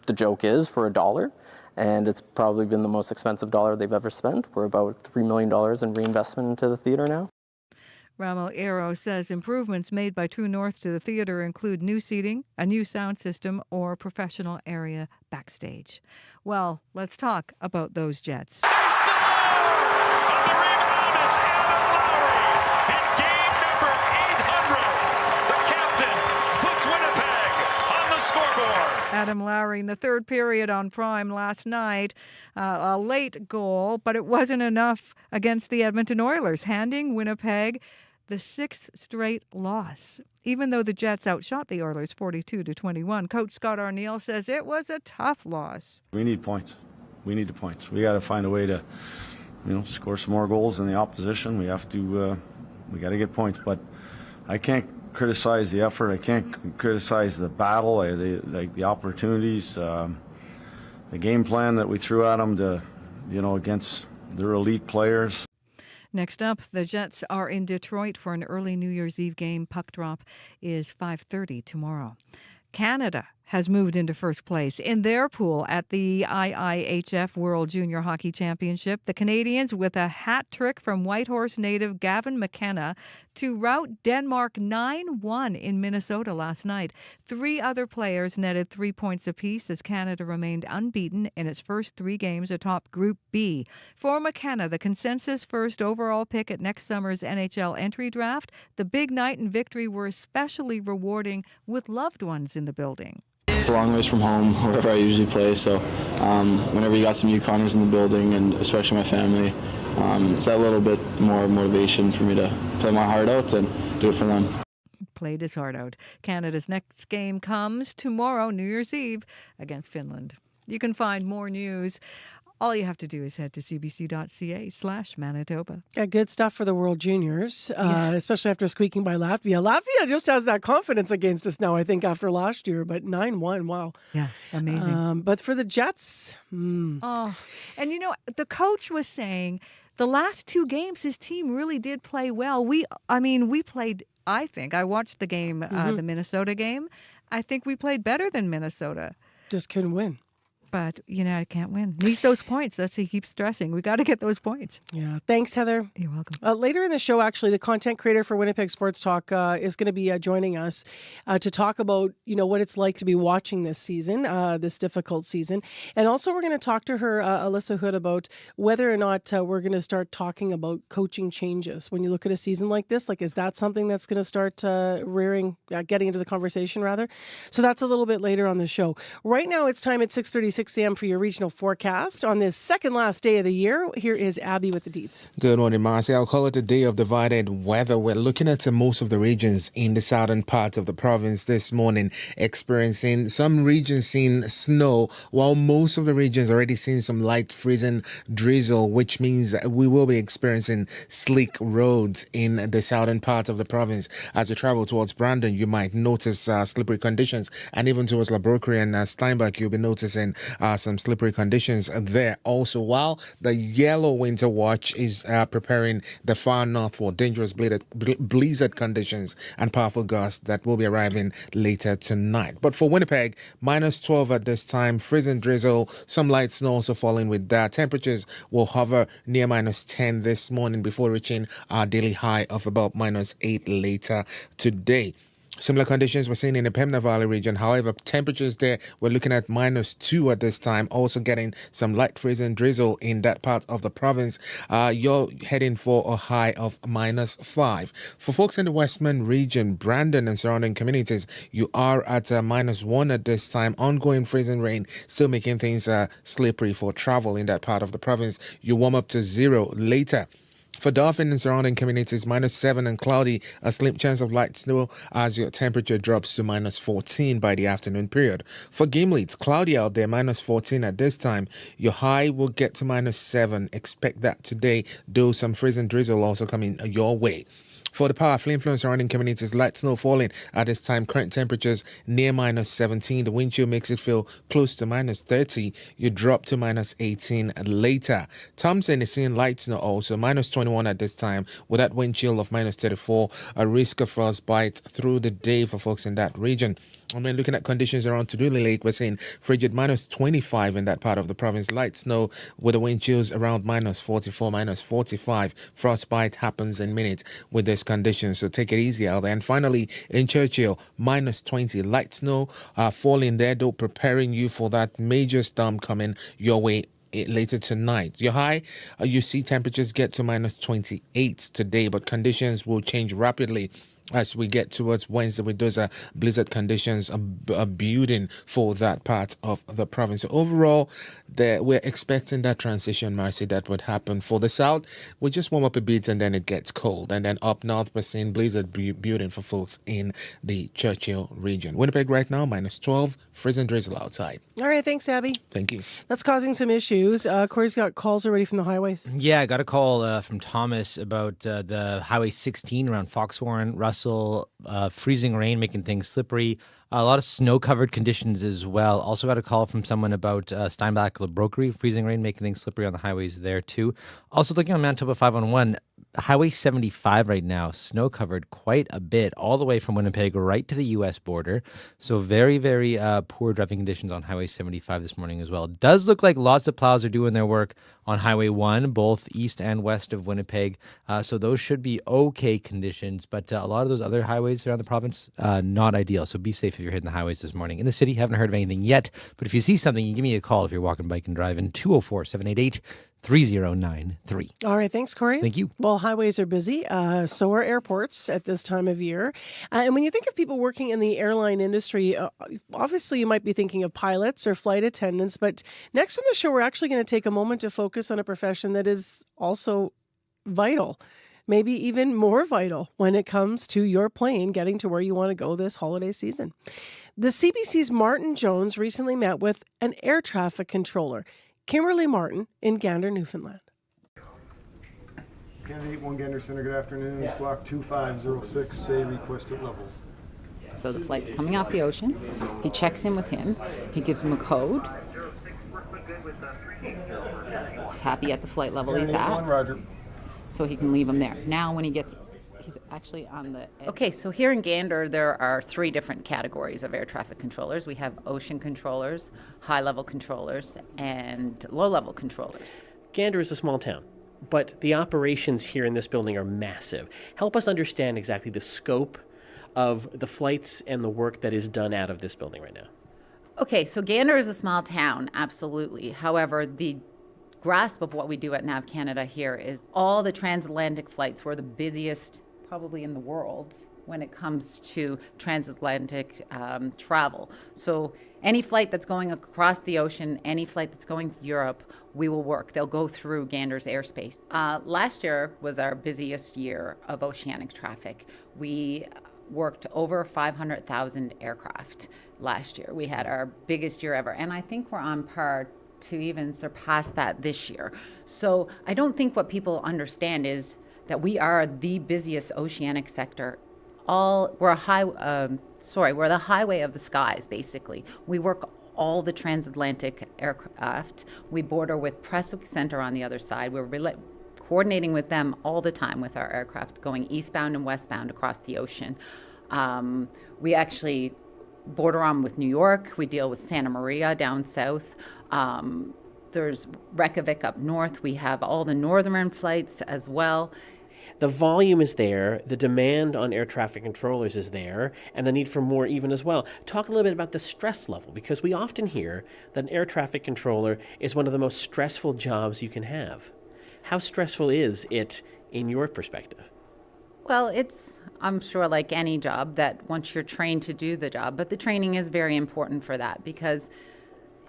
The joke is for $1, and it's probably been the most expensive dollar they've ever spent. We're about $3 million in reinvestment into the theater now. Ramal Aero says improvements made by True North to the theater include new seating, a new sound system, or professional area backstage. Well, let's talk about those Jets. Adam Lowry in the third period on Prime last night. A late goal, but it wasn't enough against the Edmonton Oilers, handing Winnipeg the 6th straight loss. Even though the Jets outshot the Oilers 42-21, Coach Scott Arniel says it was a tough loss. We need points. We need the points. We got to find a way to, score some more goals than the opposition. We have to. We got to get points, but I can't criticize the effort. I can't criticize the battle, the opportunities, the game plan that we threw at them to, against their elite players. Next up, the Jets are in Detroit for an early New Year's Eve game. Puck drop is 5:30 tomorrow. Canada has moved into first place in their pool at the IIHF World Junior Hockey Championship. The Canadians, with a hat trick from Whitehorse native Gavin McKenna, to rout Denmark 9-1 in Minnesota last night. 3 other players netted 3 points apiece as Canada remained unbeaten in its first 3 games atop Group B. For McKenna, the consensus first overall pick at next summer's NHL entry draft, the big night and victory were especially rewarding with loved ones in the building. It's a long ways from home, wherever I usually play, so whenever you got some Yukoners in the building, and especially my family, it's that little bit more motivation for me to play my heart out and do it for them. Played his heart out. Canada's next game comes tomorrow, New Year's Eve, against Finland. You can find more news. All you have to do is head to cbc.ca/Manitoba. Yeah, good stuff for the World Juniors, especially after squeaking by Latvia. Latvia just has that confidence against us now, I think, after last year, but 9-1, wow. Yeah, amazing. But for the Jets... Oh, and the coach was saying the last 2 games, his team really did play well. We played, I think, I watched the game, the Minnesota game. I think we played better than Minnesota. Just couldn't win. But, I can't win. Needs those points. That's he keeps stressing. We got to get those points. Yeah. Thanks, Heather. You're welcome. Later in the show, actually, the content creator for Winnipeg Sports Talk is going to be joining us to talk about, what it's like to be watching this season, this difficult season. And also we're going to talk to her, Alyssa Hood, about whether or not we're going to start talking about coaching changes. When you look at a season like this, is that something that's going to start getting into the conversation, rather? So that's a little bit later on the show. Right now, it's time at 6:36 6 a.m. for your regional forecast. On this second last day of the year, here is Abby with the deets. Good morning, Marcy. I'll call it a day of divided weather. We're looking at most of the regions in the southern part of the province this morning, experiencing some regions seeing snow, while most of the regions already seeing some light freezing drizzle, which means we will be experiencing slick roads in the southern part of the province. As we travel towards Brandon, you might notice slippery conditions, and even towards Labroquerie and Steinbach, you'll be noticing some slippery conditions there also, while the yellow winter watch is preparing the far north for dangerous blizzard conditions and powerful gusts that will be arriving later tonight. But for Winnipeg, -12 at this time, freezing drizzle, some light snow also falling with that. Temperatures will hover near -10 this morning before reaching our daily high of about -8 later today. Similar conditions we're seeing in the Pemna Valley region. However, temperatures there, we're looking at -2 at this time, also getting some light freezing drizzle in that part of the province. You're heading for a high of -5. For folks in the Westman region, Brandon and surrounding communities, you are at -1 at this time. Ongoing freezing rain still making things slippery for travel in that part of the province. You warm up to 0 later. For Dauphin and surrounding communities, -7 and cloudy, a slim chance of light snow as your temperature drops to -14 by the afternoon period. For Gimli, it's cloudy out there, -14 at this time. Your high will get to -7. Expect that today, though some freezing drizzle also coming your way. For the powerful influence surrounding communities, light snow falling at this time. Current temperatures near -17. The wind chill makes it feel close to -30. You drop to -18 later. Thompson is seeing light snow also, -21 at this time, with that wind chill of -34. A risk of frostbite through the day for folks in that region. I mean, looking at conditions around Tuduli Lake, we're seeing frigid -25 in that part of the province. Light snow with the wind chills around -44, -45. Frostbite happens in minutes with this condition, so take it easy out there. And finally, in Churchill, -20. Light snow falling there, though preparing you for that major storm coming your way later tonight. Your high, you see temperatures get to -28 today, but conditions will change rapidly as we get towards Wednesday with those blizzard conditions building for that part of the province. So overall, we're expecting that transition, Marcy, that would happen. For the south, we just warm up a bit and then it gets cold. And then up north, we're seeing blizzard building for folks in the Churchill region. Winnipeg right now, -12, freezing drizzle outside. All right, thanks, Abby. Thank you. That's causing some issues. Corey's got calls already from the highways. Yeah, I got a call from Thomas about the Highway 16 around Foxwarren, Russell, freezing rain making things slippery. A lot of snow-covered conditions as well. Also got a call from someone about Steinbach, Labroquerie, freezing rain making things slippery on the highways there too. Also looking on Manitoba 511, Highway 75 right now, snow-covered quite a bit, all the way from Winnipeg right to the U.S. border. So very, very poor driving conditions on Highway 75 this morning as well. It does look like lots of plows are doing their work on Highway 1, both east and west of Winnipeg. So those should be okay conditions, but a lot of those other highways around the province, not ideal. So be safe if you're hitting the highways this morning. In the city, haven't heard of anything yet, but if you see something, you give me a call if you're walking, biking, driving, 204-788-3093. All right, thanks, Corey. Thank you. Well, highways are busy, so are airports at this time of year. And when you think of people working in the airline industry, obviously you might be thinking of pilots or flight attendants, but next on the show, we're actually going to take a moment to focus on a profession that is also vital, maybe even more vital when it comes to your plane getting to where you want to go this holiday season. The CBC's Martin Jones recently met with an air traffic controller, Kimberly Martin, in Gander, Newfoundland. Candidate 1 Gander Center, good afternoon. It's block 2506, say requested level. So the flight's coming off the ocean. He checks in with him. He gives him a code. He's happy at the flight level he's at. Roger. So he can leave him there. Now when he gets, he's actually on the edge. Okay, so here in Gander, there are 3 different categories of air traffic controllers. We have ocean controllers, high-level controllers, and low-level controllers. Gander is a small town, but the operations here in this building are massive. Help us understand exactly the scope of the flights and the work that is done out of this building right now. Okay, so Gander is a small town, absolutely. However, the grasp of what we do at NAV Canada here is all the transatlantic flights. We're the busiest probably in the world when it comes to transatlantic travel. So any flight that's going across the ocean, any flight that's going to Europe, we will work. They'll go through Gander's airspace. Last year was our busiest year of oceanic traffic. We worked over 500,000 aircraft last year. We had our biggest year ever, and I think we're on par to even surpass that this year. So I don't think what people understand is that we are the busiest oceanic sector. We're the highway of the skies, basically. We work all the transatlantic aircraft. We border with Prestwick Center on the other side. We're coordinating with them all the time with our aircraft going eastbound and westbound across the ocean. We actually border on with New York. We deal with Santa Maria down south. There's Reykjavik up north. We have all the northern flights as well. The volume is there, the demand on air traffic controllers is there, and the need for more even as well. Talk a little bit about the stress level, because we often hear that an air traffic controller is one of the most stressful jobs you can have. How stressful is it in your perspective? Well, I'm sure, like any job, that once you're trained to do the job, but the training is very important for that, because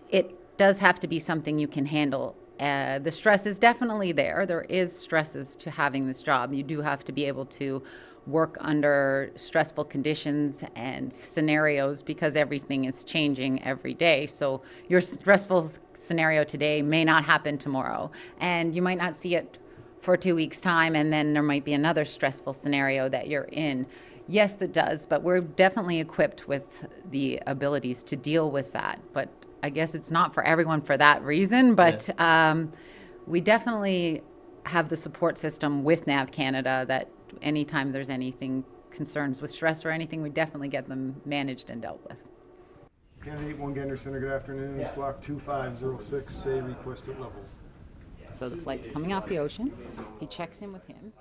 it does have to be something you can handle. The stress is definitely there. There is stresses to having this job. You do have to be able to work under stressful conditions and scenarios, because everything is changing every day. So your stressful scenario today may not happen tomorrow, and you might not see it for 2 weeks' time, and then there might be another stressful scenario that you're in. Yes, it does, but we're definitely equipped with the abilities to deal with that. But I guess it's not for everyone for that reason, but we definitely have the support system with NAV Canada that anytime there's anything concerns with stress or anything, we definitely get them managed and dealt with. Candidate 1 Gander Center, good afternoon. It's block 2506, say requested level. So the flight's coming off the ocean. He checks in with him.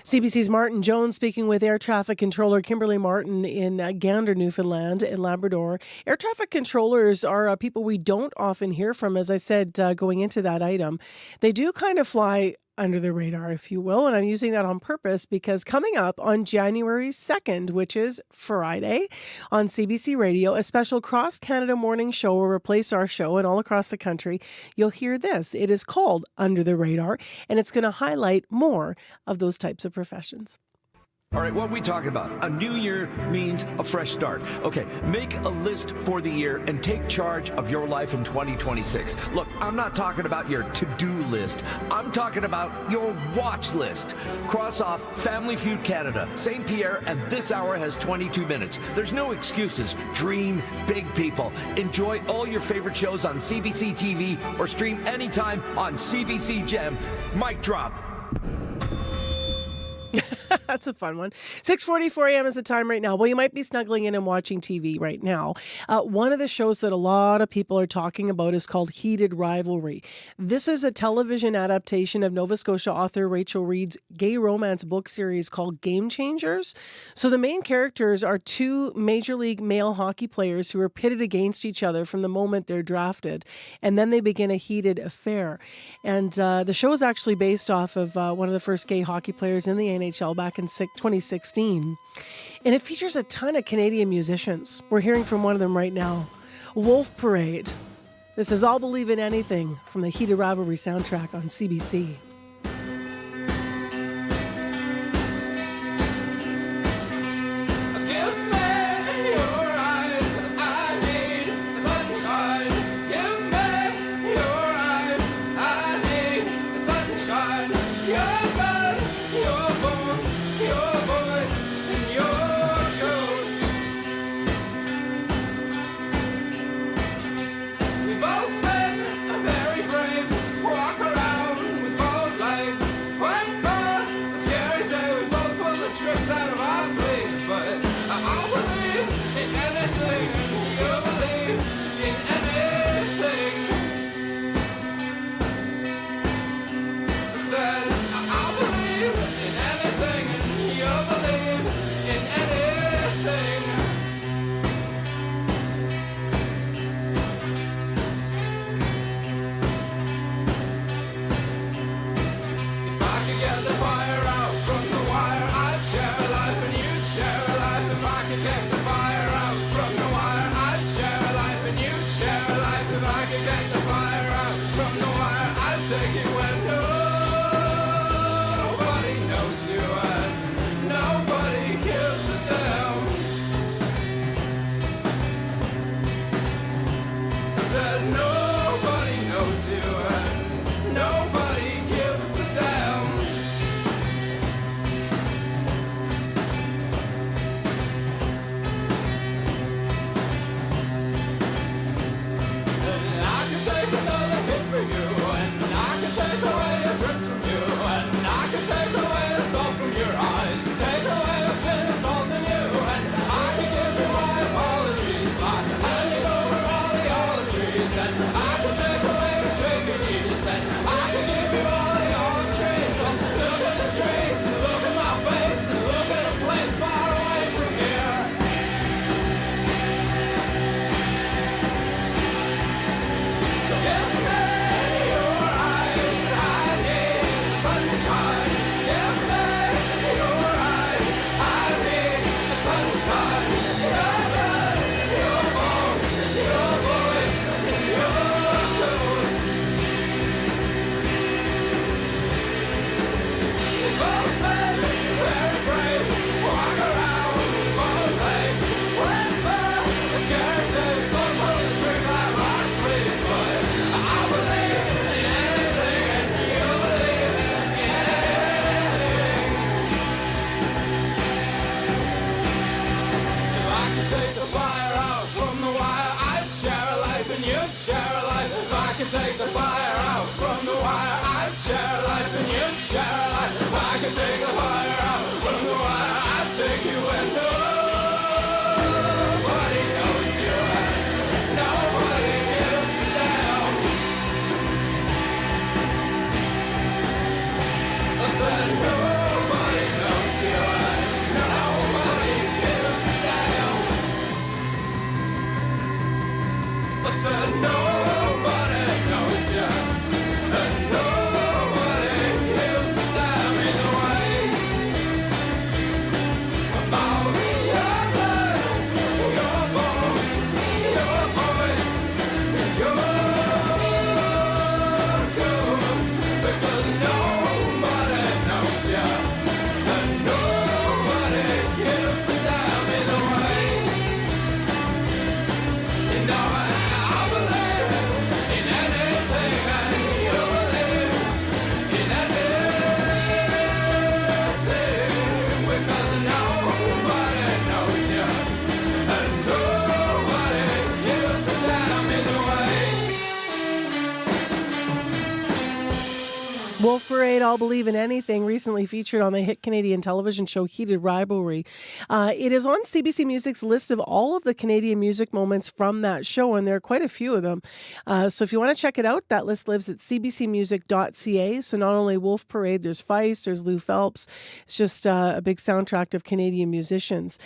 CBC's Martin Jones speaking with Air Traffic Controller Kimberly Martin in Gander, Newfoundland and Labrador. Air traffic controllers are people we don't often hear from, as I said, going into that item. They do kind of fly under the radar, if you will, and I'm using that on purpose because coming up on January 2nd, which is Friday, on CBC Radio, a special cross-Canada morning show will replace our show, and all across the country, you'll hear this. It is called Under the Radar, and it's going to highlight more of those types of professions. All right, what are we talking about? A new year means a fresh start. Okay, make a list for the year and take charge of your life in 2026. Look, I'm not talking about your to-do list. I'm talking about your watch list. Cross off Family Feud Canada, St. Pierre, and this hour has 22 minutes. There's no excuses. Dream big, people. Enjoy all your favorite shows on CBC TV or stream anytime on CBC Gem. Mic drop. That's a fun one. 6:44 a.m. is the time right now. Well, you might be snuggling in and watching TV right now. One of the shows that a lot of people are talking about is called Heated Rivalry. This is a television adaptation of Nova Scotia author Rachel Reid's gay romance book series called Game Changers. So the main characters are two Major League male hockey players who are pitted against each other from the moment they're drafted, and then they begin a heated affair. And the show is actually based off of one of the first gay hockey players in the NHL back in 2016. And it features a ton of Canadian musicians. We're hearing from one of them right now, Wolf Parade. This is All Believe in Anything from the Heated Rivalry soundtrack on CBC. Both men are very brave, walk around with both Wolf Parade, I'll Believe in Anything, recently featured on the hit Canadian television show Heated Rivalry. It is on CBC Music's list of all of the Canadian music moments from that show, and there are quite a few of them. So if you want to check it out, that list lives at cbcmusic.ca. So not only Wolf Parade, there's Feist, there's Lou Phelps. It's just a big soundtrack of Canadian musicians.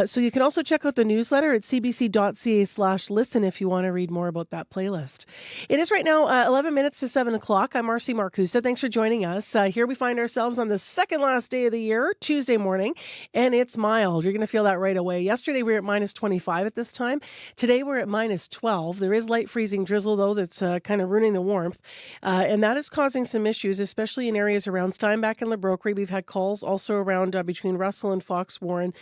So you can also check out the newsletter at cbc.ca/listen if you want to read more about that playlist. It is right now 11 minutes to 7 o'clock. I'm Marcy Marcusa. Thanks for joining us. Here we find ourselves on the second last day of the year, Tuesday morning, and it's mild. You're going to feel that right away. Yesterday we were at minus 25 at this time. Today we're at minus 12. There is light freezing drizzle, though, that's kind of ruining the warmth, and that is causing some issues, especially in areas around Steinbach and LaBroquerie. We've had calls also around between Russell and Fox Warren.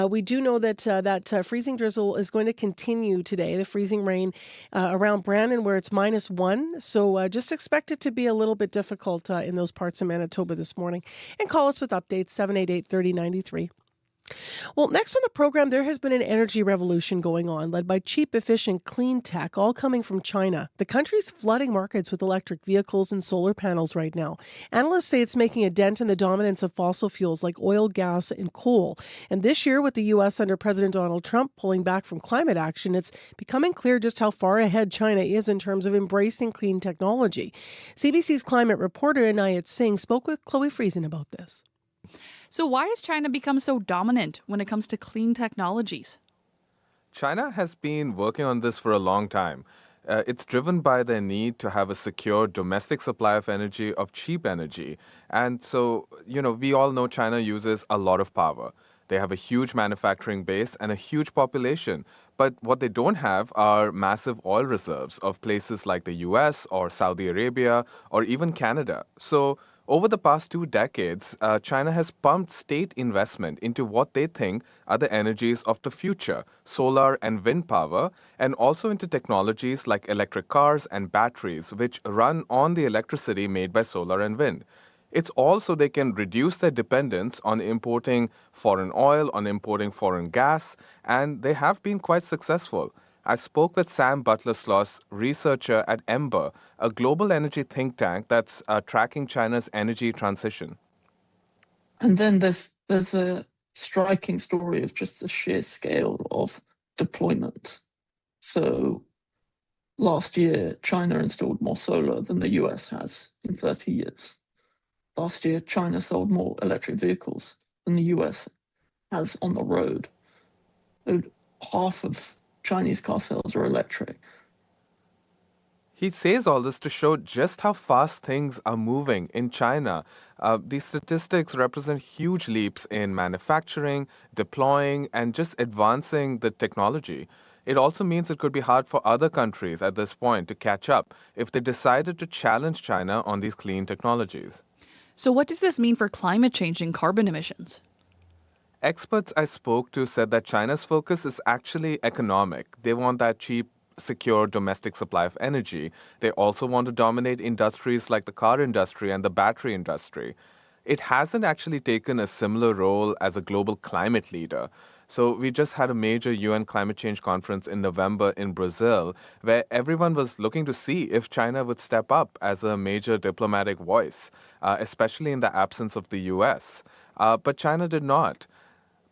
We do know that that freezing drizzle is going to continue today, the freezing rain around Brandon, where it's minus 1. So just expect it to be a little bit difficult in those parts of Manitoba this morning. And call us with updates, 788-3093. Well, next on the program, there has been an energy revolution going on, led by cheap, efficient, clean tech, all coming from China. The country's flooding markets with electric vehicles and solar panels right now. Analysts say it's making a dent in the dominance of fossil fuels like oil, gas, and coal. And this year, with the U.S. under President Donald Trump pulling back from climate action, it's becoming clear just how far ahead China is in terms of embracing clean technology. CBC's climate reporter Inayat Singh spoke with Chloe Friesen about this. So why has China become so dominant when it comes to clean technologies? China has been working on this for a long time. It's driven by their need to have a secure domestic supply of energy, of cheap energy. And so, we all know China uses a lot of power. They have a huge manufacturing base and a huge population. But what they don't have are massive oil reserves of places like the US or Saudi Arabia or even Canada. So over the past 2 decades, China has pumped state investment into what they think are the energies of the future, solar and wind power, and also into technologies like electric cars and batteries, which run on the electricity made by solar and wind. It's also they can reduce their dependence on importing foreign oil, on importing foreign gas, and they have been quite successful. I spoke with Sam Butler-Sloss, researcher at Ember, a global energy think tank that's tracking China's energy transition. And then there's a striking story of just the sheer scale of deployment. So last year, China installed more solar than the US has in 30 years. Last year, China sold more electric vehicles than the US has on the road. So half of Chinese car sales are electric. He says all this to show just how fast things are moving in China. These statistics represent huge leaps in manufacturing, deploying, and just advancing the technology. It also means it could be hard for other countries at this point to catch up if they decided to challenge China on these clean technologies. So what does this mean for climate change and carbon emissions? Experts I spoke to said that China's focus is actually economic. They want that cheap, secure domestic supply of energy. They also want to dominate industries like the car industry and the battery industry. It hasn't actually taken a similar role as a global climate leader. So we just had a major UN climate change conference in November in Brazil, where everyone was looking to see if China would step up as a major diplomatic voice, especially in the absence of the US. But China did not.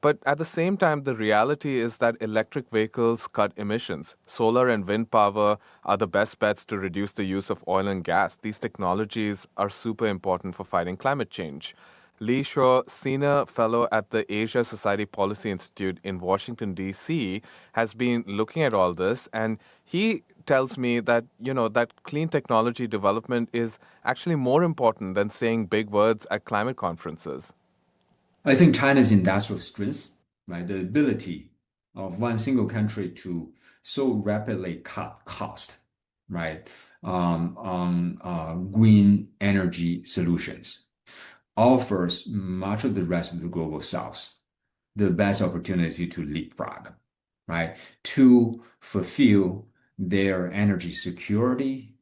But at the same time, the reality is that electric vehicles cut emissions. Solar and wind power are the best bets to reduce the use of oil and gas. These technologies are super important for fighting climate change. Lee Shaw, Senior Fellow at the Asia Society Policy Institute in Washington, D.C., has been looking at all this, and he tells me that, that clean technology development is actually more important than saying big words at climate conferences. I think China's industrial strength, right, the ability of one single country to so rapidly cut cost, right, on green energy solutions, offers much of the rest of the global south the best opportunity to leapfrog, right, to fulfill their energy security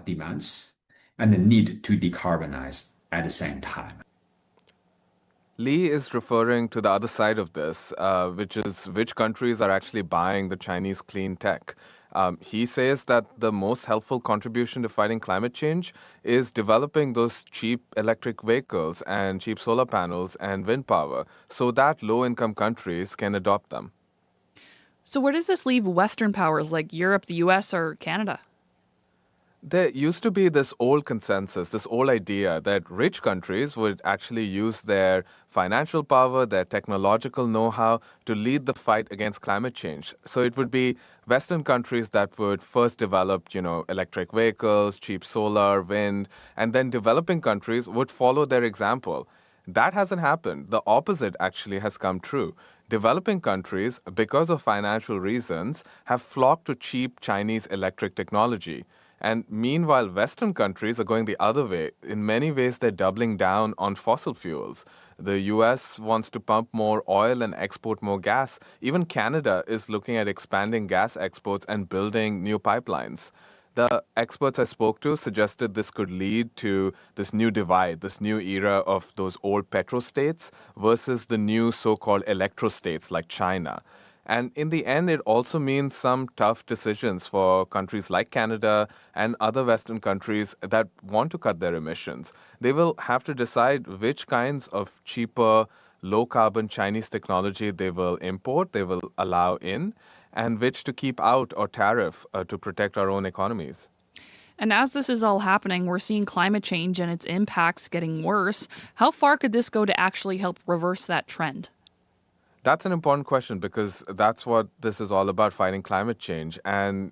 demands and the need to decarbonize at the same time. Lee is referring to the other side of this, which is which countries are actually buying the Chinese clean tech. He says that the most helpful contribution to fighting climate change is developing those cheap electric vehicles and cheap solar panels and wind power so that low-income countries can adopt them. So where does this leave Western powers like Europe, the US, or Canada? There used to be this old consensus, this old idea that rich countries would actually use their financial power, their technological know-how to lead the fight against climate change. So it would be Western countries that would first develop, electric vehicles, cheap solar, wind, and then developing countries would follow their example. That hasn't happened. The opposite actually has come true. Developing countries, because of financial reasons, have flocked to cheap Chinese electric technology. And meanwhile, Western countries are going the other way. In many ways, they're doubling down on fossil fuels. The US wants to pump more oil and export more gas. Even Canada is looking at expanding gas exports and building new pipelines. The experts I spoke to suggested this could lead to this new divide, this new era of those old petrostates versus the new so-called electrostates like China. And in the end, it also means some tough decisions for countries like Canada and other Western countries that want to cut their emissions. They will have to decide which kinds of cheaper, low-carbon Chinese technology they will import, they will allow in, and which to keep out or tariff to protect our own economies. And as this is all happening, we're seeing climate change and its impacts getting worse. How far could this go to actually help reverse that trend? That's an important question because that's what this is all about, fighting climate change. And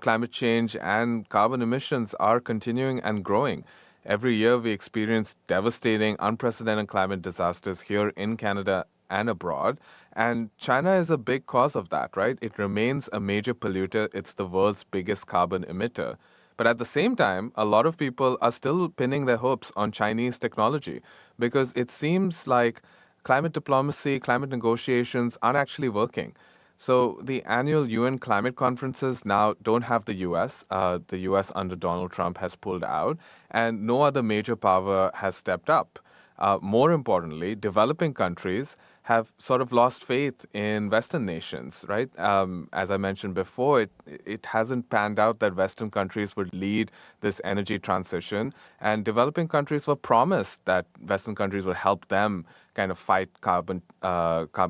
climate change and carbon emissions are continuing and growing. Every year we experience devastating, unprecedented climate disasters here in Canada and abroad. And China is a big cause of that, right? It remains a major polluter. It's the world's biggest carbon emitter. But at the same time, a lot of people are still pinning their hopes on Chinese technology because it seems like climate diplomacy, climate negotiations aren't actually working. So the annual UN climate conferences now don't have the US. The US under Donald Trump has pulled out, and no other major power has stepped up. More importantly, developing countries have sort of lost faith in Western nations, right? As I mentioned before, it hasn't panned out that Western countries would lead this energy transition, and developing countries were promised that Western countries would help them kind of fight carbon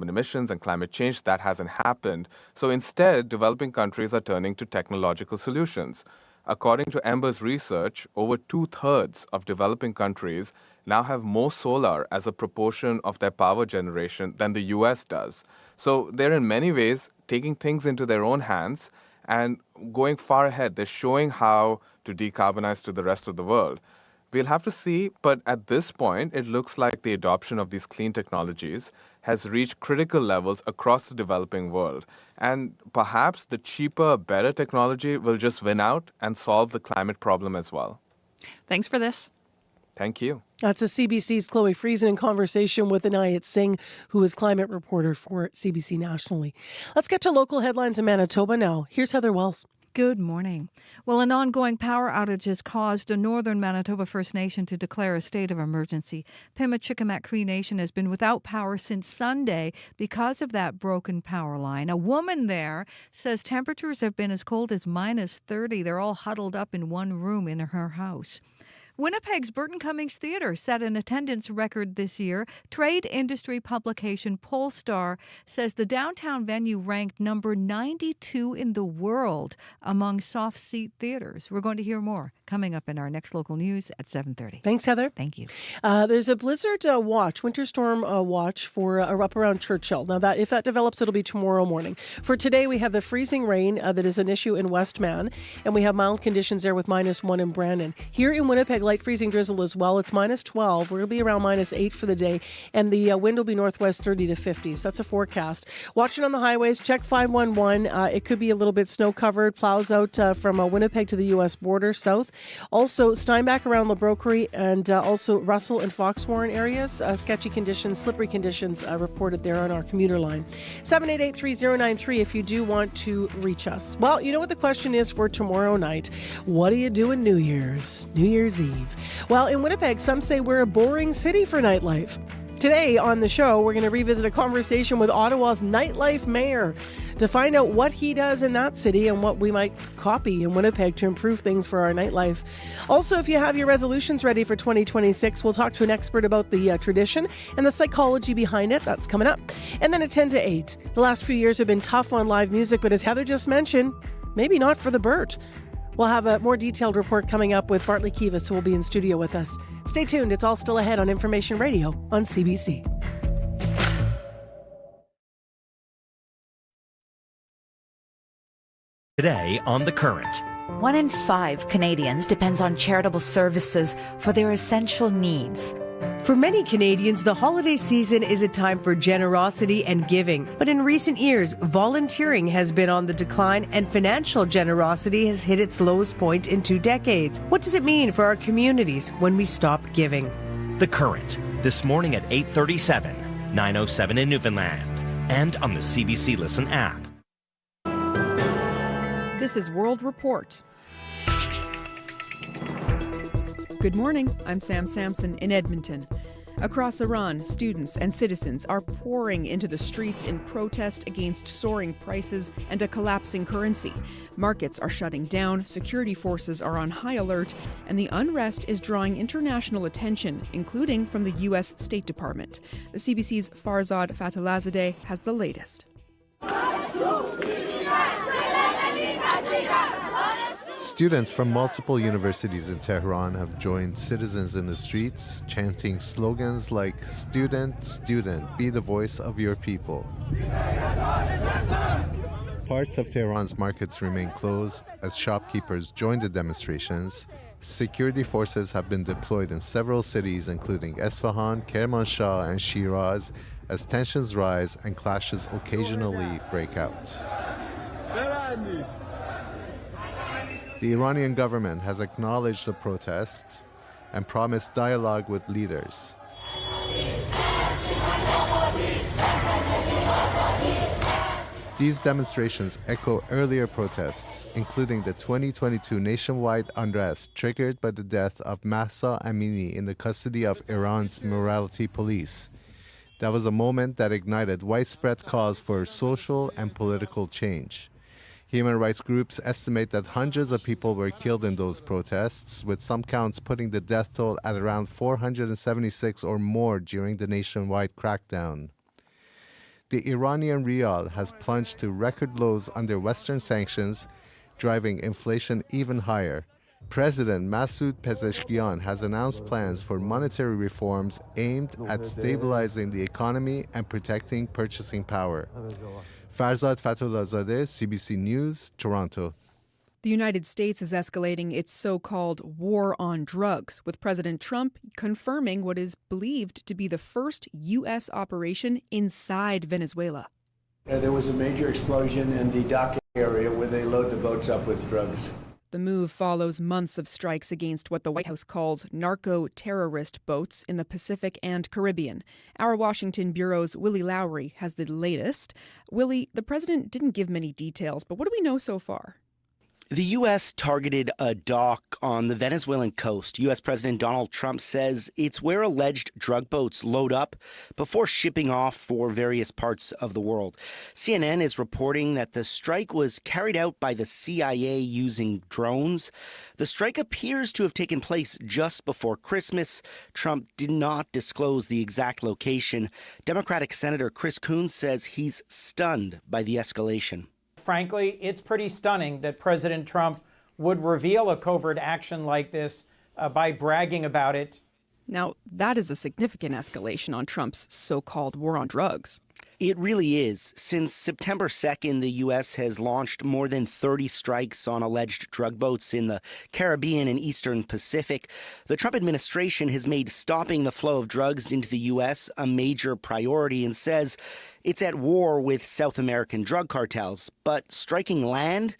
emissions and climate change. That hasn't happened. So instead, developing countries are turning to technological solutions. According to Ember's research, over 2/3 of developing countries now have more solar as a proportion of their power generation than the US does. So they're in many ways taking things into their own hands and going far ahead. They're showing how to decarbonize to the rest of the world. We'll have to see, but at this point, it looks like the adoption of these clean technologies has reached critical levels across the developing world. And perhaps the cheaper, better technology will just win out and solve the climate problem as well. Thanks for this. Thank you. That's a CBC's Chloe Friesen in conversation with Anayat Singh, who is climate reporter for CBC nationally. Let's get to local headlines in Manitoba now. Here's Heather Wells. Good morning. Well, an ongoing power outage has caused a northern Manitoba First Nation to declare a state of emergency. Pimachikamak Cree Nation has been without power since Sunday because of that broken power line. A woman there says temperatures have been as cold as minus 30. They're all huddled up in one room in her house. Winnipeg's Burton Cummings Theater set an attendance record this year. Trade industry publication Polestar says the downtown venue ranked number 92 in the world among soft seat theaters. We're going to hear more coming up in our next local news at 7:30. Thanks, Heather. Thank you. There's a blizzard watch, winter storm watch for up around Churchill. Now, that if that develops, it'll be tomorrow morning. For today, we have the freezing rain that is an issue in Westman, and we have mild conditions there with -1 in Brandon. Here in Winnipeg, light freezing drizzle as well. It's -12. We're going to be around -8 for the day, and the wind will be northwest 30 to 50. So that's a forecast. Watching on the highways, check 511. It could be a little bit snow covered. Plows out from Winnipeg to the U.S. border south. Also, Steinbach around LaBroquerie and also Russell and Foxwarren areas. Sketchy conditions, slippery conditions reported there on our commuter line. 788-3093 if you do want to reach us. Well, you know what the question is for tomorrow night. What are you doing New Year's Eve? Well, in Winnipeg, some say we're a boring city for nightlife. Today on the show, we're going to revisit a conversation with Ottawa's Nightlife mayor to find out what he does in that city and what we might copy in Winnipeg to improve things for our nightlife. Also, if you have your resolutions ready for 2026, we'll talk to an expert about the tradition and the psychology behind it. That's coming up. And then at 10 to 8. The last few years have been tough on live music, but as Heather just mentioned, maybe not for the Burt. We'll have a more detailed report coming up with Bartley Kivas, who will be in studio with us. Stay tuned. It's all still ahead on Information Radio on CBC. Today on The Current. 1 in 5 Canadians depends on charitable services for their essential needs. For many Canadians, the holiday season is a time for generosity and giving. But in recent years, volunteering has been on the decline and financial generosity has hit its lowest point in 2 decades. What does it mean for our communities when we stop giving? The Current, this morning at 8:37, 9:07 in Newfoundland, and on the CBC Listen app. This is World Report. Good morning, I'm Sam Sampson in Edmonton. Across Iran, students and citizens are pouring into the streets in protest against soaring prices and a collapsing currency. Markets are shutting down, security forces are on high alert, and the unrest is drawing international attention, including from the U.S. State Department. The CBC's Farzad Fatulazadeh has the latest. Students from multiple universities in Tehran have joined citizens in the streets, chanting slogans like "Student, student, be the voice of your people." Parts of Tehran's markets remain closed as shopkeepers join the demonstrations. Security forces have been deployed in several cities, including Esfahan, Kermanshah, and Shiraz, as tensions rise and clashes occasionally break out. The Iranian government has acknowledged the protests and promised dialogue with leaders. These demonstrations echo earlier protests, including the 2022 nationwide unrest triggered by the death of Mahsa Amini in the custody of Iran's morality police. That was a moment that ignited widespread calls for social and political change. Human rights groups estimate that hundreds of people were killed in those protests, with some counts putting the death toll at around 476 or more during the nationwide crackdown. The Iranian rial has plunged to record lows under Western sanctions, driving inflation even higher. President Masoud Pezeshkian has announced plans for monetary reforms aimed at stabilizing the economy and protecting purchasing power. Farzad Fatulazadeh, CBC News, Toronto. The United States is escalating its so-called war on drugs, with President Trump confirming what is believed to be the first U.S. operation inside Venezuela. There was a major explosion in the dock area where they load the boats up with drugs. The move follows months of strikes against what the White House calls narco-terrorist boats in the Pacific and Caribbean. Our Washington Bureau's Willie Lowry has the latest. Willie, the president didn't give many details, but what do we know so far? The U.S. targeted a dock on the Venezuelan coast. U.S. President Donald Trump says it's where alleged drug boats load up before shipping off for various parts of the world. CNN is reporting that the strike was carried out by the CIA using drones. The strike appears to have taken place just before Christmas. Trump did not disclose the exact location. Democratic Senator Chris Coons says he's stunned by the escalation. Frankly, it's pretty stunning that President Trump would reveal a covert action like this by bragging about it. Now, that is a significant escalation on Trump's so-called war on drugs. It really is. Since September 2nd, the U.S. has launched more than 30 strikes on alleged drug boats in the Caribbean and Eastern Pacific. The Trump administration has made stopping the flow of drugs into the U.S. a major priority and says it's at war with South American drug cartels. But striking land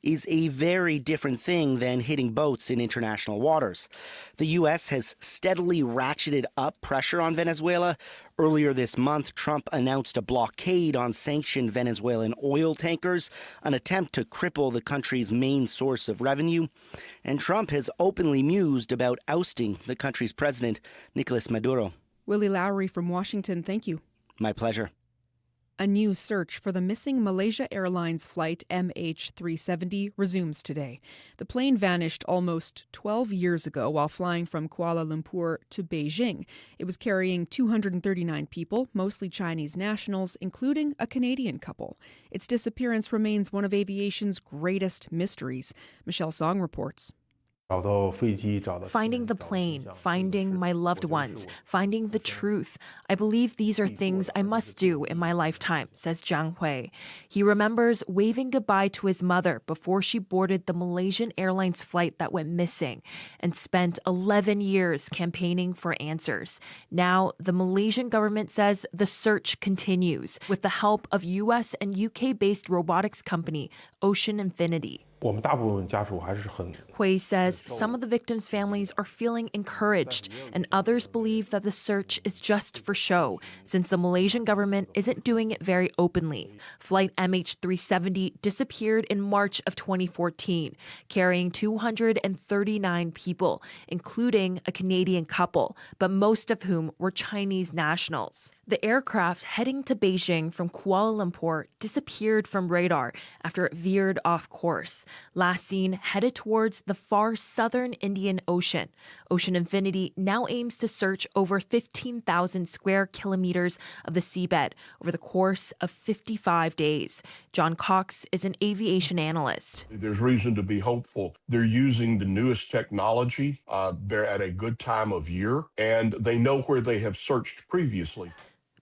is a very different thing than hitting boats in international waters. The U.S. has steadily ratcheted up pressure on Venezuela. Earlier this month, Trump announced a blockade on sanctioned Venezuelan oil tankers, an attempt to cripple the country's main source of revenue. And Trump has openly mused about ousting the country's president, Nicolas Maduro. Willie Lowry from Washington, thank you. My pleasure. A new search for the missing Malaysia Airlines flight MH370 resumes today. The plane vanished almost 12 years ago while flying from Kuala Lumpur to Beijing. It was carrying 239 people, mostly Chinese nationals, including a Canadian couple. Its disappearance remains one of aviation's greatest mysteries. Michelle Song reports. Finding the plane, finding my loved ones, finding the truth. I believe these are things I must do in my lifetime, says Zhang Hui. He remembers waving goodbye to his mother before she boarded the Malaysian Airlines flight that went missing and spent 11 years campaigning for answers. Now, the Malaysian government says the search continues with the help of US and UK-based robotics company Ocean Infinity. Hui says some of the victims' families are feeling encouraged, and others believe that the search is just for show, since the Malaysian government isn't doing it very openly. Flight MH370 disappeared in March of 2014, carrying 239 people, including a Canadian couple, but most of whom were Chinese nationals. The aircraft heading to Beijing from Kuala Lumpur disappeared from radar after it veered off course. Last seen headed towards the far southern Indian Ocean. Ocean Infinity now aims to search over 15,000 square kilometers of the seabed over the course of 55 days. John Cox is an aviation analyst. There's reason to be hopeful. They're using the newest technology. They're at a good time of year, and they know where they have searched previously.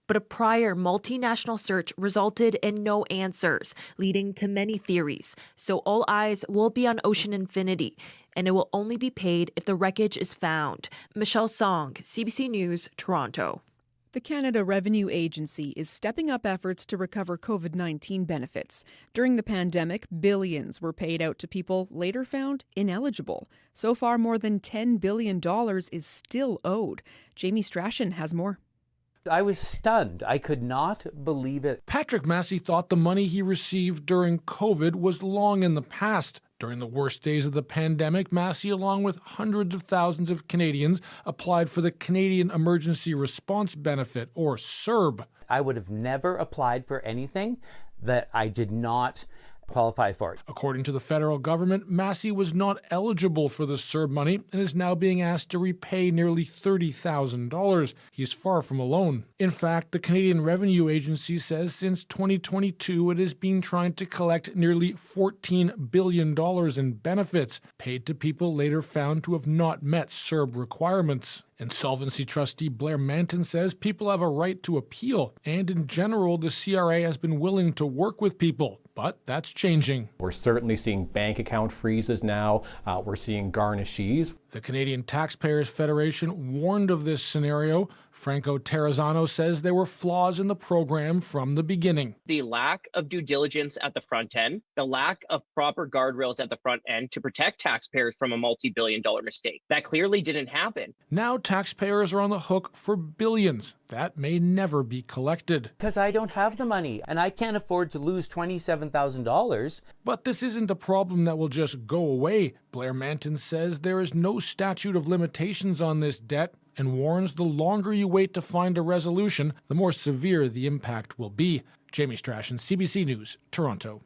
But a prior multinational search resulted in no answers, leading to many theories. So all eyes will be on Ocean Infinity, and it will only be paid if the wreckage is found. Michelle Song, CBC News, Toronto. The Canada Revenue Agency is stepping up efforts to recover COVID-19 benefits. During the pandemic, billions were paid out to people later found ineligible. So far, more than $10 billion is still owed. Jamie Strachan has more. I was stunned. I could not believe it. Patrick Massey thought the money he received during COVID was long in the past. During the worst days of the pandemic, Massey, along with hundreds of thousands of Canadians, applied for the Canadian Emergency Response Benefit, or CERB. I would have never applied for anything that I did not qualify for. According to the federal government, Massey was not eligible for the CERB money and is now being asked to repay nearly $30,000. He's far from alone. In fact, the Canadian Revenue Agency says since 2022 it has been trying to collect nearly $14 billion in benefits paid to people later found to have not met CERB requirements. Insolvency trustee Blair Manton says people have a right to appeal, and in general, the CRA has been willing to work with people. But that's changing. We're certainly seeing bank account freezes now. We're seeing garnishees. The Canadian Taxpayers Federation warned of this scenario. Franco Terrazzano says there were flaws in the program from the beginning. The lack of due diligence at the front end, the lack of proper guardrails at the front end to protect taxpayers from a multi-billion-dollar mistake. That clearly didn't happen. Now taxpayers are on the hook for billions that may never be collected. Because I don't have the money, and I can't afford to lose $27,000. But this isn't a problem that will just go away. Blair Manton says there is no statute of limitations on this debt and warns the longer you wait to find a resolution, the more severe the impact will be. Jamie Strachan, CBC News, Toronto.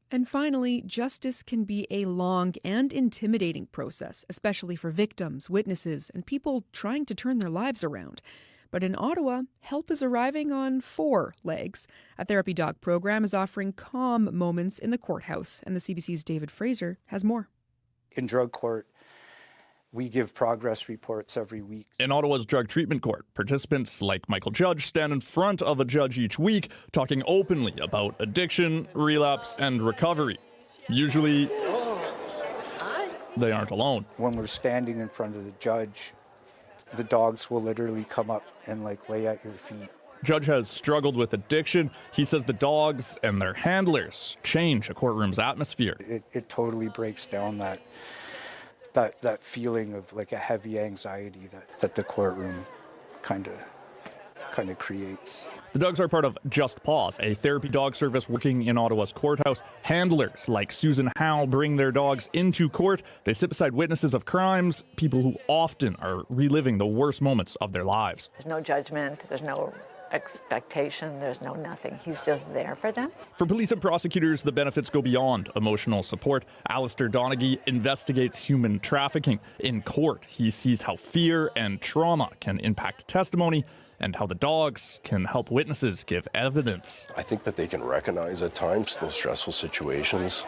And finally, justice can be a long and intimidating process, especially for victims, witnesses, and people trying to turn their lives around. But in Ottawa, help is arriving on 4 legs. A therapy dog program is offering calm moments in the courthouse, and the CBC's David Fraser has more. In drug court, we give progress reports every week. In Ottawa's drug treatment court, participants like Michael Judge stand in front of a judge each week, talking openly about addiction, relapse, and recovery. Usually, they aren't alone. When we're standing in front of the judge, the dogs will literally come up and lay at your feet. Judge has struggled with addiction. He says the dogs and their handlers change a courtroom's atmosphere. It totally breaks down that feeling of a heavy anxiety that the courtroom kind of creates. The dogs are part of Just Paws, a therapy dog service working in Ottawa's courthouse. Handlers like Susan Howe bring their dogs into court. They sit beside witnesses of crimes, people who often are reliving the worst moments of their lives. There's no judgment, there's no expectation, there's no nothing. He's just there for them. For police and prosecutors, the benefits go beyond emotional support. Alistair Donaghy investigates human trafficking. In court, he sees how fear and trauma can impact testimony and how the dogs can help witnesses give evidence. I think that they can recognize at times those stressful situations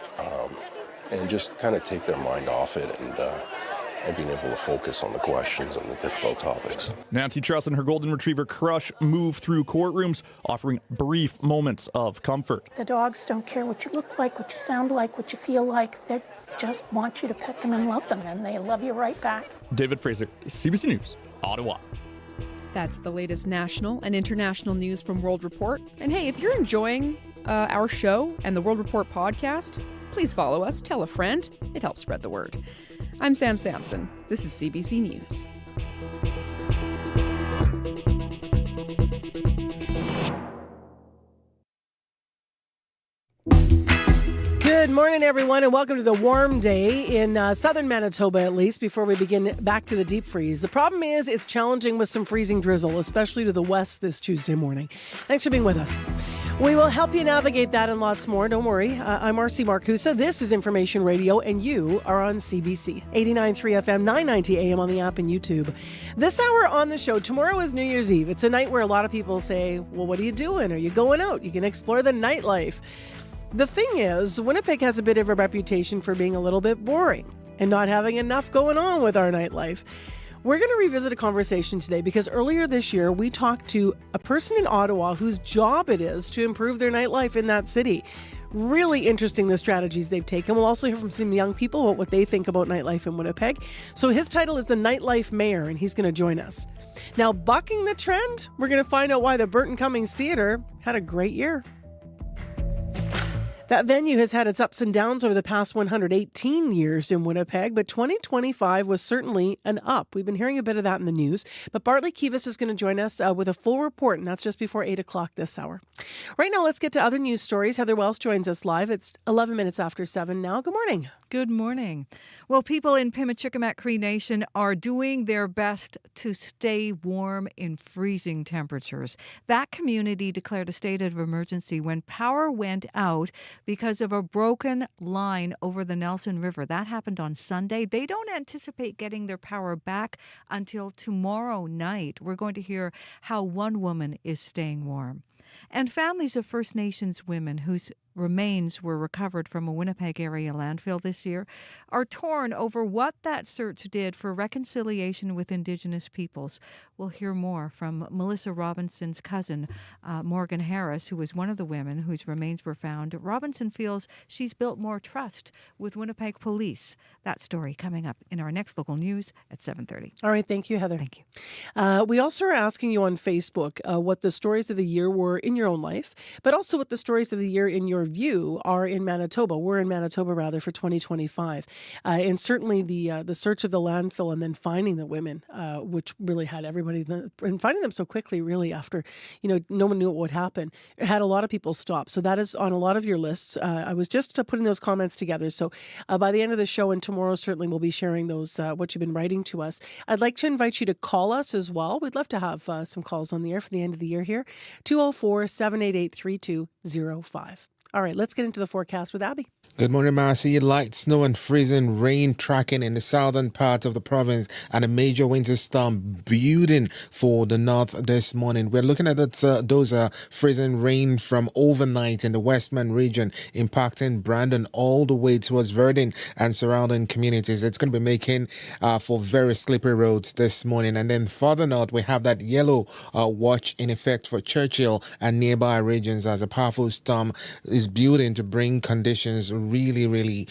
and just kind of take their mind off it and being able to focus on the questions and the difficult topics. Nancy Truss and her golden retriever Crush move through courtrooms, offering brief moments of comfort. The dogs don't care what you look like, what you sound like, what you feel like. They just want you to pet them and love them, and they love you right back. David Fraser, CBC News, Ottawa. That's the latest national and international news from World Report. And hey, if you're enjoying our show and the World Report podcast, please follow us, tell a friend. It helps spread the word. I'm Sam Sampson. This is CBC News. Good morning, everyone, and welcome to the warm day in southern Manitoba, at least, before we begin back to the deep freeze. The problem is it's challenging with some freezing drizzle, especially to the west this Tuesday morning. Thanks for being with us. We will help you navigate that and lots more. Don't worry. I'm Marcy Marcusa. This is Information Radio, and you are on CBC. 89.3 FM, 990 AM on the app and YouTube. This hour on the show, tomorrow is New Year's Eve. It's a night where a lot of people say, well, what are you doing? Are you going out? You can explore the nightlife. The thing is, Winnipeg has a bit of a reputation for being a little bit boring and not having enough going on with our nightlife. We're going to revisit a conversation today because earlier this year, we talked to a person in Ottawa whose job it is to improve their nightlife in that city. Really interesting, the strategies they've taken. We'll also hear from some young people about what they think about nightlife in Winnipeg. So his title is the Nightlife Mayor, and he's going to join us. Now, bucking the trend, we're going to find out why the Burton Cummings Theater had a great year. That venue has had its ups and downs over the past 118 years in Winnipeg, but 2025 was certainly an up. We've been hearing a bit of that in the news, but Bartley Kivas is going to join us with a full report, and that's just before 8 o'clock this hour. Right now, let's get to other news stories. Heather Wells joins us live. It's 11 minutes after 7 now. Good morning. Good morning. Well, people in Pimachikamak Cree Nation are doing their best to stay warm in freezing temperatures. That community declared a state of emergency when power went out because of a broken line over the Nelson River. That happened on Sunday. They don't anticipate getting their power back until tomorrow night. We're going to hear how one woman is staying warm. And families of First Nations women whose remains were recovered from a Winnipeg area landfill this year, are torn over what that search did for reconciliation with Indigenous peoples. We'll hear more from Melissa Robinson's cousin, Morgan Harris, who was one of the women whose remains were found. Robinson feels she's built more trust with Winnipeg police. That story coming up in our next local news at 7:30. All right. Thank you, Heather. Thank you. We also are asking you on Facebook what the stories of the year were in your own life, but also what the stories of the year in your view are in Manitoba. We're in Manitoba, rather, for 2025. And certainly the search of the landfill and then finding the women, which really had everybody, and finding them so quickly, really, after, no one knew what would happen. It had a lot of people stop. So that is on a lot of your lists. I was just putting those comments together. So by the end of the show and tomorrow, certainly we'll be sharing those, what you've been writing to us. I'd like to invite you to call us as well. We'd love to have some calls on the air for the end of the year here. 204-788-3205. All right, let's get into the forecast with Abby. Good morning, Marcy. Light snow and freezing rain tracking in the southern part of the province and a major winter storm building for the north this morning. We're looking at those freezing rain from overnight in the Westman region, impacting Brandon all the way towards Verdun and surrounding communities. It's going to be making for very slippery roads this morning. And then further north, we have that yellow watch in effect for Churchill and nearby regions as a powerful storm is building to bring conditions really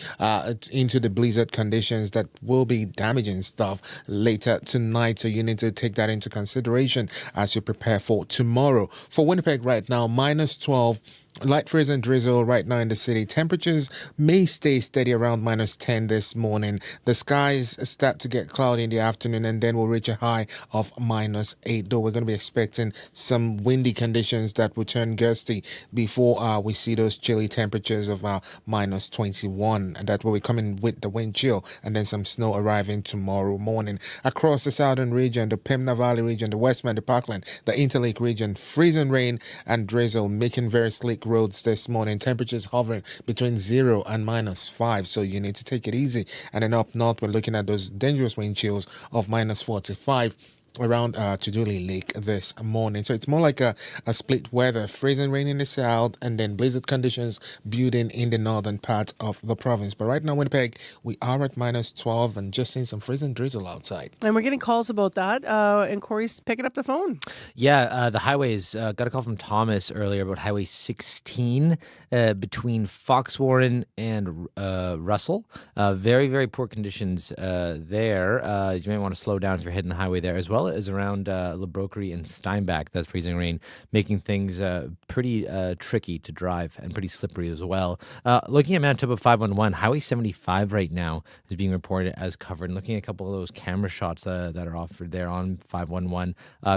into the blizzard conditions that will be damaging stuff later tonight. So you need to take that into consideration as you prepare for tomorrow. For Winnipeg right now, -12. Light freezing drizzle right now in the city. Temperatures may stay steady around -10 this morning. The skies start to get cloudy in the afternoon and then we'll reach a high of -8, though we're going to be expecting some windy conditions that will turn gusty before we see those chilly temperatures of -21. And that will be coming with the wind chill and then some snow arriving tomorrow morning. Across the southern region, the Pimna Valley region, the Westman, the Parkland, the Interlake region, freezing rain and drizzle making very slick roads this morning. Temperatures hovering between 0 and -5, so you need to take it easy. And then up north, we're looking at those dangerous wind chills of -45 around Tuduli Lake this morning. So it's more like a split weather, freezing rain in the south and then blizzard conditions building in the northern part of the province. But right now, Winnipeg, we are at -12 and just seeing some freezing drizzle outside. And we're getting calls about that, and Corey's picking up the phone. Yeah, the highways, got a call from Thomas earlier about Highway 16 between Foxwarren and Russell. Very, very poor conditions there. You may want to slow down if you're hitting the highway there, as well as around La Broquerie and Steinbach. That's freezing rain, making things pretty tricky to drive and pretty slippery as well. Looking at Manitoba 511, Highway 75 right now is being reported as covered. And looking at a couple of those camera shots that are offered there on 511,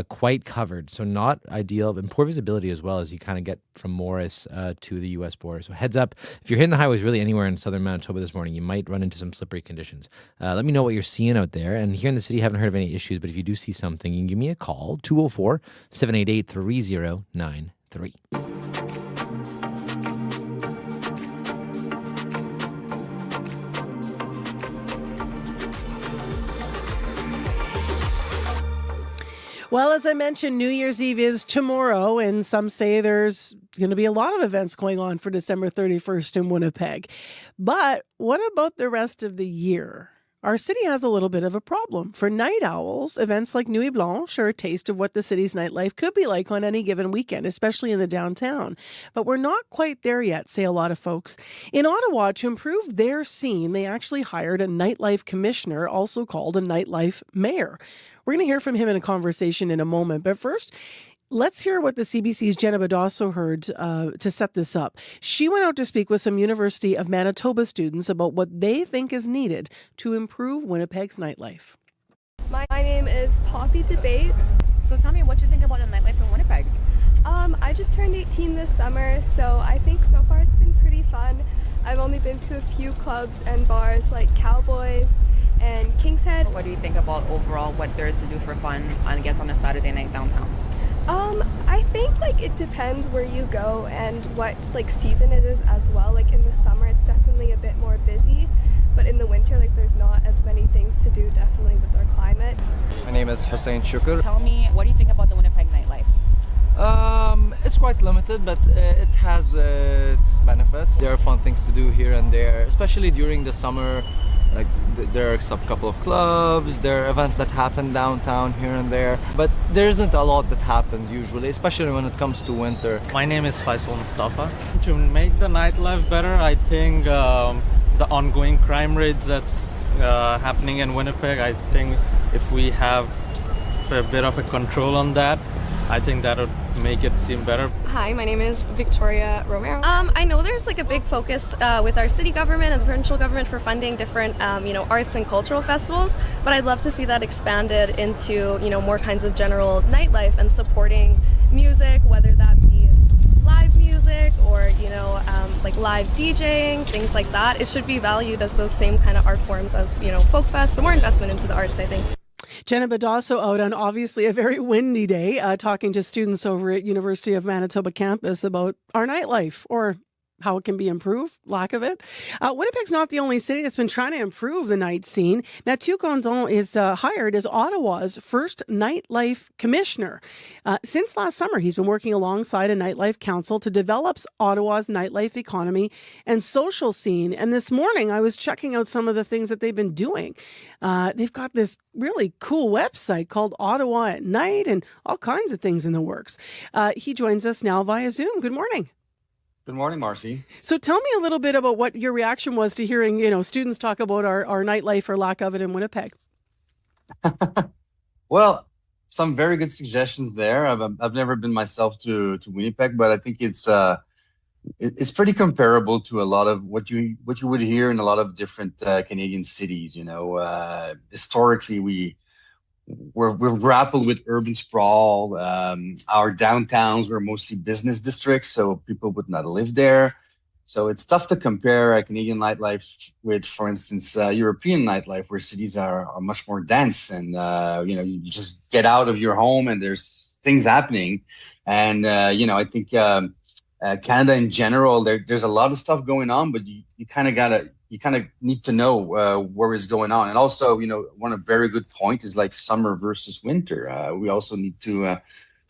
quite covered. So not ideal, and poor visibility as well as you kind of get from Morris to the U.S. border. So heads up, if you're hitting the highways really anywhere in southern Manitoba this morning, you might run into some slippery conditions. Let me know what you're seeing out there. And here in the city, I haven't heard of any issues, but if you do see something, you can give me a call, 204-788-3093. Well, as I mentioned, New Year's Eve is tomorrow, and some say there's going to be a lot of events going on for December 31st in Winnipeg. But what about the rest of the year? Our city has a little bit of a problem. For night owls, events like Nuit Blanche are a taste of what the city's nightlife could be like on any given weekend, especially in the downtown. But we're not quite there yet, say a lot of folks. In Ottawa, to improve their scene, they actually hired a nightlife commissioner, also called a nightlife mayor. We're going to hear from him in a conversation in a moment. But first, let's hear what the CBC's Jenna Badasso heard to set this up. She went out to speak with some University of Manitoba students about what they think is needed to improve Winnipeg's nightlife. My name is Poppy Debates. So tell me what you think about the nightlife in Winnipeg. I just turned 18 this summer, so I think so far it's been pretty fun. I've only been to a few clubs and bars like Cowboys and King's Head. What do you think about overall what there is to do for fun, I guess, on a Saturday night downtown? I think it depends where you go and what season it is as well. In the summer it's definitely a bit more busy, but in the winter there's not as many things to do, definitely with our climate. My name is Hussein Shukur. Tell me, what do you think about the Winnipeg nightlife? It's quite limited, but it has its benefits. There are fun things to do here and there, especially during the summer. Like there are a couple of clubs, there are events that happen downtown here and there, but there isn't a lot that happens usually, especially when it comes to winter. My name is Faisal Mustafa. To make the nightlife better, I think the ongoing crime rates that's happening in Winnipeg, I think if we have a bit of a control on that, I think that would make it seem better. Hi, my name is Victoria Romero. I know there's like a big focus with our city government and the provincial government for funding different, arts and cultural festivals, but I'd love to see that expanded into, more kinds of general nightlife and supporting music, whether that be live music or, like live DJing, things like that. It should be valued as those same kind of art forms as, folk fest. So more investment into the arts, I think. Jenna Badasso out on obviously a very windy day, talking to students over at University of Manitoba campus about our nightlife, or how it can be improved, lack of it. Winnipeg's not the only city that's been trying to improve the night scene. Mathieu Gondon is hired as Ottawa's first nightlife commissioner. Since last summer, he's been working alongside a nightlife council to develop Ottawa's nightlife economy and social scene. And this morning, I was checking out some of the things that they've been doing. They've got this really cool website called Ottawa at Night and all kinds of things in the works. He joins us now via Zoom. Good morning. Good morning, Marcy. So tell me a little bit about what your reaction was to hearing, students talk about our nightlife or lack of it in Winnipeg. Well, some very good suggestions there. I've never been myself to Winnipeg, but I think it's pretty comparable to a lot of what you would hear in a lot of different Canadian cities. Historically, we're grappled with urban sprawl. Our downtowns were mostly business districts, so people would not live there. So it's tough to compare a Canadian nightlife with, for instance, European nightlife, where cities are much more dense, and you just get out of your home and there's things happening. And I think Canada in general, there's a lot of stuff going on, but you kind of need to know where is going on. And also, one very good point is like summer versus winter. We also need to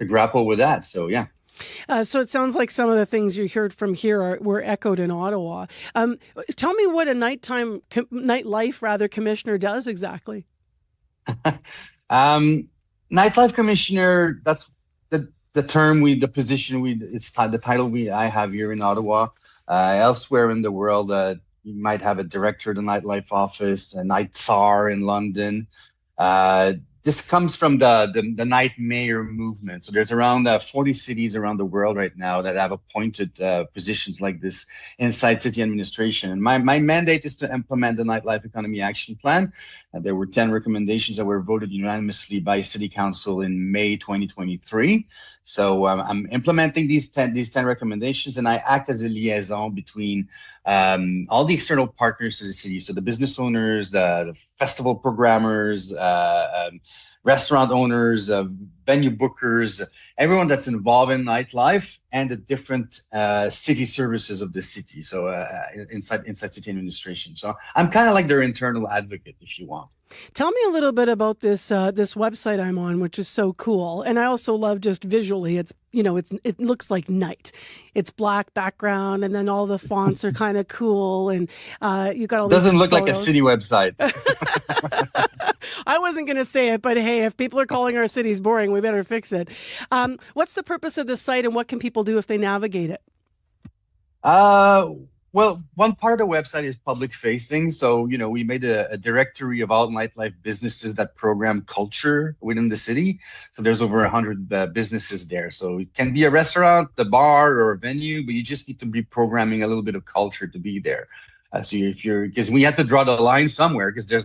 grapple with that. So, yeah. So it sounds like some of the things you heard from here were echoed in Ottawa. Tell me what a nightlife commissioner does exactly. Nightlife commissioner, that's the term the title I have here in Ottawa. Elsewhere in the world, you might have a director of the nightlife office, a night czar in London. This comes from the night mayor movement. So there's around 40 cities around the world right now that have appointed positions like this inside city administration. And my mandate is to implement the Nightlife Economy Action Plan. There were 10 recommendations that were voted unanimously by City Council in May 2023. So I'm implementing these 10 recommendations, and I act as a liaison between all the external partners to the city. So the business owners, the festival programmers, restaurant owners, venue bookers, everyone that's involved in nightlife, and the different city services of the city. So inside city administration. So I'm kind of like their internal advocate, if you want. Tell me a little bit about this website I'm on, which is so cool. And I also love just visually, it looks like night. It's black background, and then all the fonts are kind of cool, and you got all these Doesn't look photos. like a city website. I wasn't going to say it, but hey, if people are calling our cities boring, we better fix it. What's the purpose of this site, and what can people do if they navigate it? Well, one part of the website is public facing. So, we made a directory of all nightlife businesses that program culture within the city. So there's over 100 businesses there. So it can be a restaurant, a bar, or a venue, but you just need to be programming a little bit of culture to be there. Because we had to draw the line somewhere, because there's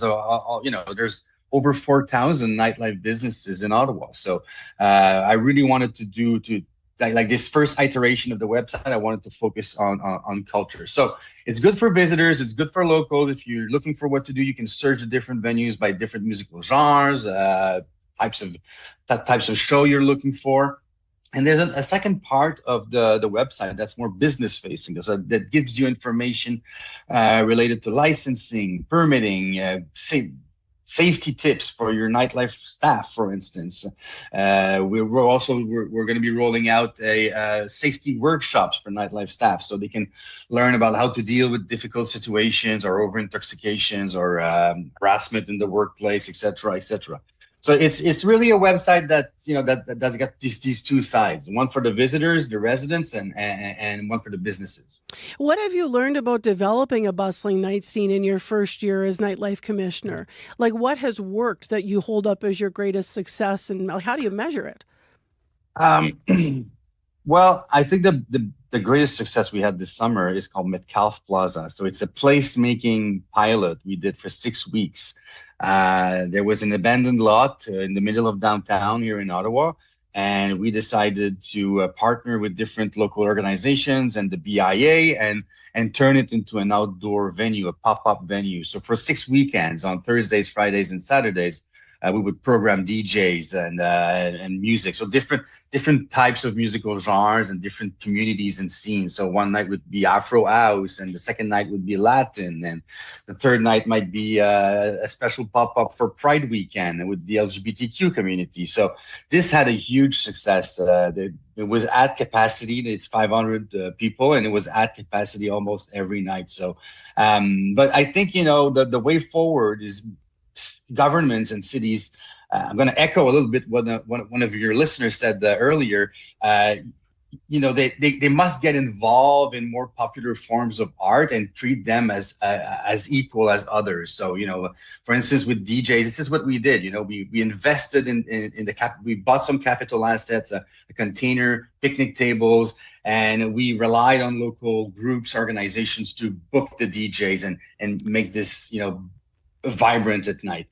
there's over 4,000 nightlife businesses in Ottawa. So I really wanted to like this first iteration of the website, I wanted to focus on culture. So it's good for visitors. It's good for locals. If you're looking for what to do, you can search the different venues by different musical genres, types of show you're looking for. And there's a second part of the website that's more business facing. So that gives you information related to licensing, permitting, safety tips for your nightlife staff, for instance. We're going to be rolling out a safety workshops for nightlife staff, so they can learn about how to deal with difficult situations or over intoxications or harassment in the workplace, etc., etc. So it's really a website that's got these two sides: one for the visitors, the residents, and one for the businesses. What have you learned about developing a bustling night scene in your first year as nightlife commissioner? Like, what has worked that you hold up as your greatest success, and how do you measure it? Well, I think the greatest success we had this summer is called Metcalfe Plaza. So it's a placemaking pilot we did for 6 weeks. There was an abandoned lot in the middle of downtown here in Ottawa, and we decided to partner with different local organizations and the BIA and turn it into an outdoor venue, a pop-up venue. So for 6 weekends, on Thursdays, Fridays, and Saturdays, we would program DJs and music. So different types of musical genres and different communities and scenes. So one night would be Afro House, and the second night would be Latin, and the third night might be a special pop-up for Pride Weekend with the LGBTQ community. So this had a huge success. It was at capacity. It's 500 people, and it was at capacity almost every night. So, but I think, the way forward is governments and cities. I'm going to echo a little bit what one of your listeners said earlier. They must get involved in more popular forms of art and treat them as equal as others. So, for instance, with DJs, this is what we did. We invested in we bought some capital assets, a container, picnic tables, and we relied on local groups, organizations to book the DJs and make this, vibrant at night.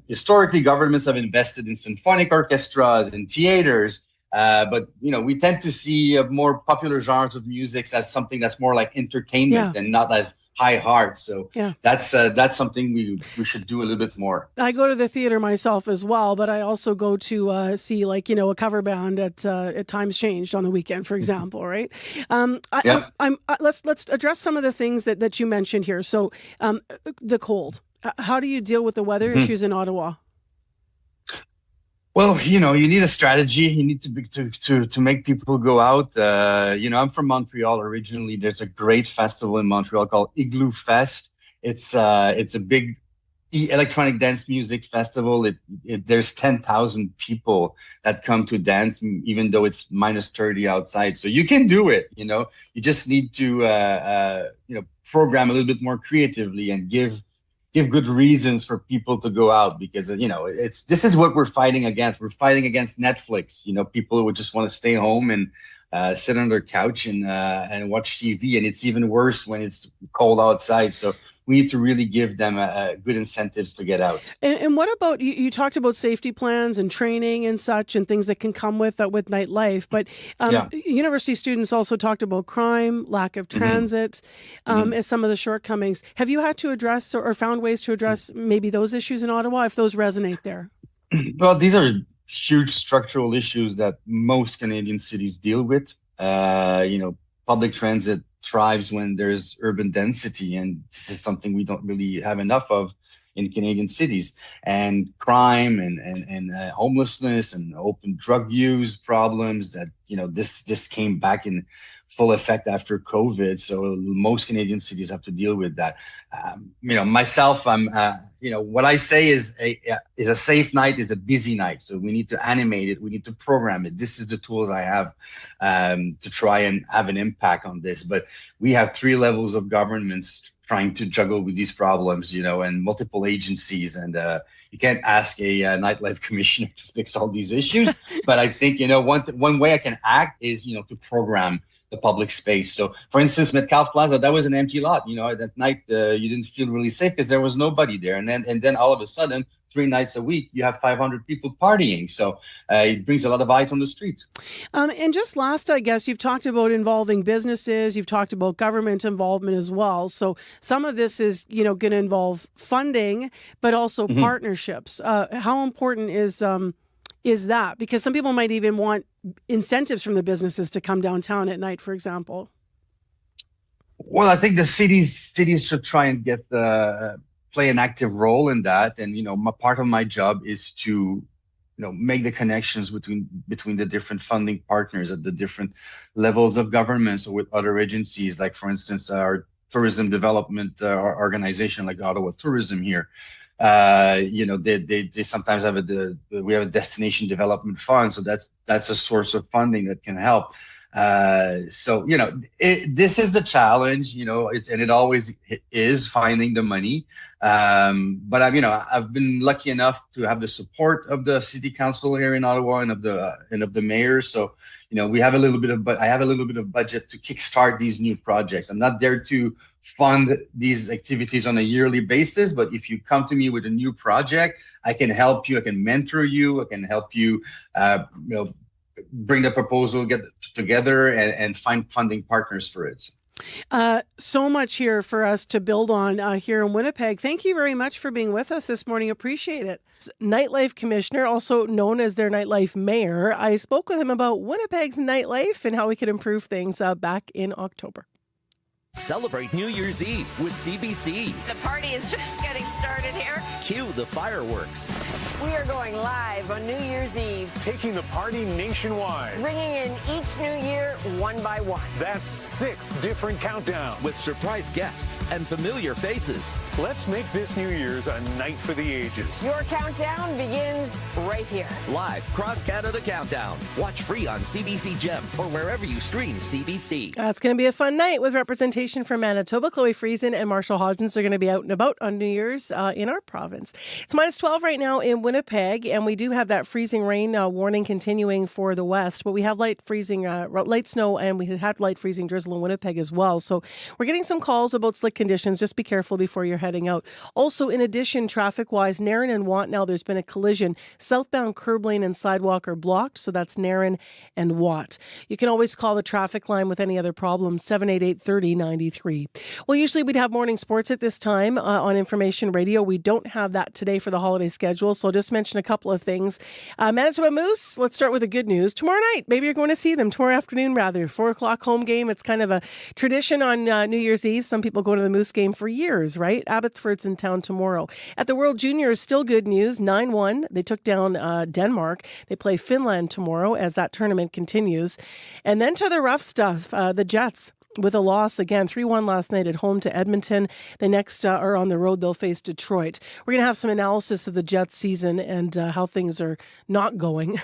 Historically, governments have invested in symphonic orchestras and theaters, but we tend to see more popular genres of music as something that's more like entertainment and not as high heart. So that's something we should do a little bit more. I go to the theater myself as well, but I also go to see a cover band at Times Changed on the weekend, for example, right? Let's address some of the things that you mentioned here. So the cold. How do you deal with the weather issues in Ottawa? Well, you need a strategy. You need to make people go out. I'm from Montreal originally. There's a great festival in Montreal called Igloo Fest. It's a big electronic dance music festival. There's 10,000 people that come to dance, even though it's -30 outside. So you can do it. You just need to program a little bit more creatively and give good reasons for people to go out, because this is what we're fighting against. We're fighting against Netflix. People who would just want to stay home and sit on their couch and watch TV, and it's even worse when it's cold outside. So we need to really give them good incentives to get out. And what about, you talked about safety plans and training and such and things that can come with nightlife, but university students also talked about crime, lack of transit, as some of the shortcomings. Have you had to address or found ways to address maybe those issues in Ottawa, if those resonate there? Well, these are huge structural issues that most Canadian cities deal with. Public transit thrives when there's urban density, and this is something we don't really have enough of in Canadian cities. And crime and homelessness and open drug use problems that this came back in full effect after COVID. So most Canadian cities have to deal with that. Myself, I'm what I say is a safe night is a busy night. So we need to animate it. We need to program it. This is the tools I have to try and have an impact on this. But we have 3 levels of governments trying to juggle with these problems, and multiple agencies. And you can't ask a nightlife commissioner to fix all these issues. But I think, one way I can act is, to program the public space. So, for instance, Metcalfe Plaza, that was an empty lot. That night you didn't feel really safe because there was nobody there. And then all of a sudden, 3 nights a week, you have 500 people partying. So it brings a lot of eyes on the street. And just last, I guess, you've talked about involving businesses. You've talked about government involvement as well. So some of this is, going to involve funding, but also partnerships. How important is that? Because some people might even want incentives from the businesses to come downtown at night, for example. Well, I think the cities should try and get play an active role in that. And, part of my job is to, make the connections between the different funding partners at the different levels of government. So with other agencies, like, for instance, our tourism development organization, like Ottawa Tourism here. They sometimes have we have a destination development fund. So that's a source of funding that can help. This is the challenge, it always is finding the money. But I've been lucky enough to have the support of the city council here in Ottawa and of the mayor. So, I have a little bit of budget to kickstart these new projects. I'm not there to fund these activities on a yearly basis, but if you come to me with a new project, I can help you. I can mentor you. I can help you, bring the proposal, get together, and find funding partners for it. So much here for us to build on here in Winnipeg. Thank you very much for being with us this morning. Appreciate it. Nightlife Commissioner, also known as their Nightlife Mayor. I spoke with him about Winnipeg's nightlife and how we could improve things back in October. Celebrate New Year's Eve with CBC. The party is just getting started here. Cue the fireworks. We are going live on New Year's Eve. Taking the party nationwide. Bringing in each new year one by one. That's 6 different countdowns. With surprise guests and familiar faces. Let's make this New Year's a night for the ages. Your countdown begins right here. Live Cross Canada Countdown. Watch free on CBC Gem or wherever you stream CBC. It's going to be a fun night with representation from Manitoba. Chloe Friesen and Marshall Hodgins are going to be out and about on New Year's in our province. It's minus 12 right now in Winnipeg, and we do have that freezing rain warning continuing for the west, but we have light snow, and we had light freezing drizzle in Winnipeg as well. So we're getting some calls about slick conditions. Just be careful before you're heading out. Also, in addition, traffic-wise, Nairn and Watt, now there's been a collision. Southbound curb lane and sidewalk are blocked, so that's Nairn and Watt. You can always call the traffic line with any other problems, 788-30-93. Well, usually we'd have morning sports at this time on Information Radio. We don't have that today for the holiday schedule, so I'll just mention a couple of things. Manitoba Moose, let's start with the good news. Tomorrow night, maybe you're going to see them. Tomorrow afternoon, rather. 4 o'clock home game. It's kind of a tradition on New Year's Eve. Some people go to the Moose game for years, right? Abbotsford's in town tomorrow. At the World Juniors, still good news. 9-1. They took down Denmark. They play Finland tomorrow as that tournament continues. And then to the rough stuff, the Jets. With a loss again, 3-1 last night at home to Edmonton. They next are on the road. They'll face Detroit. We're going to have some analysis of the Jets season and how things are not going.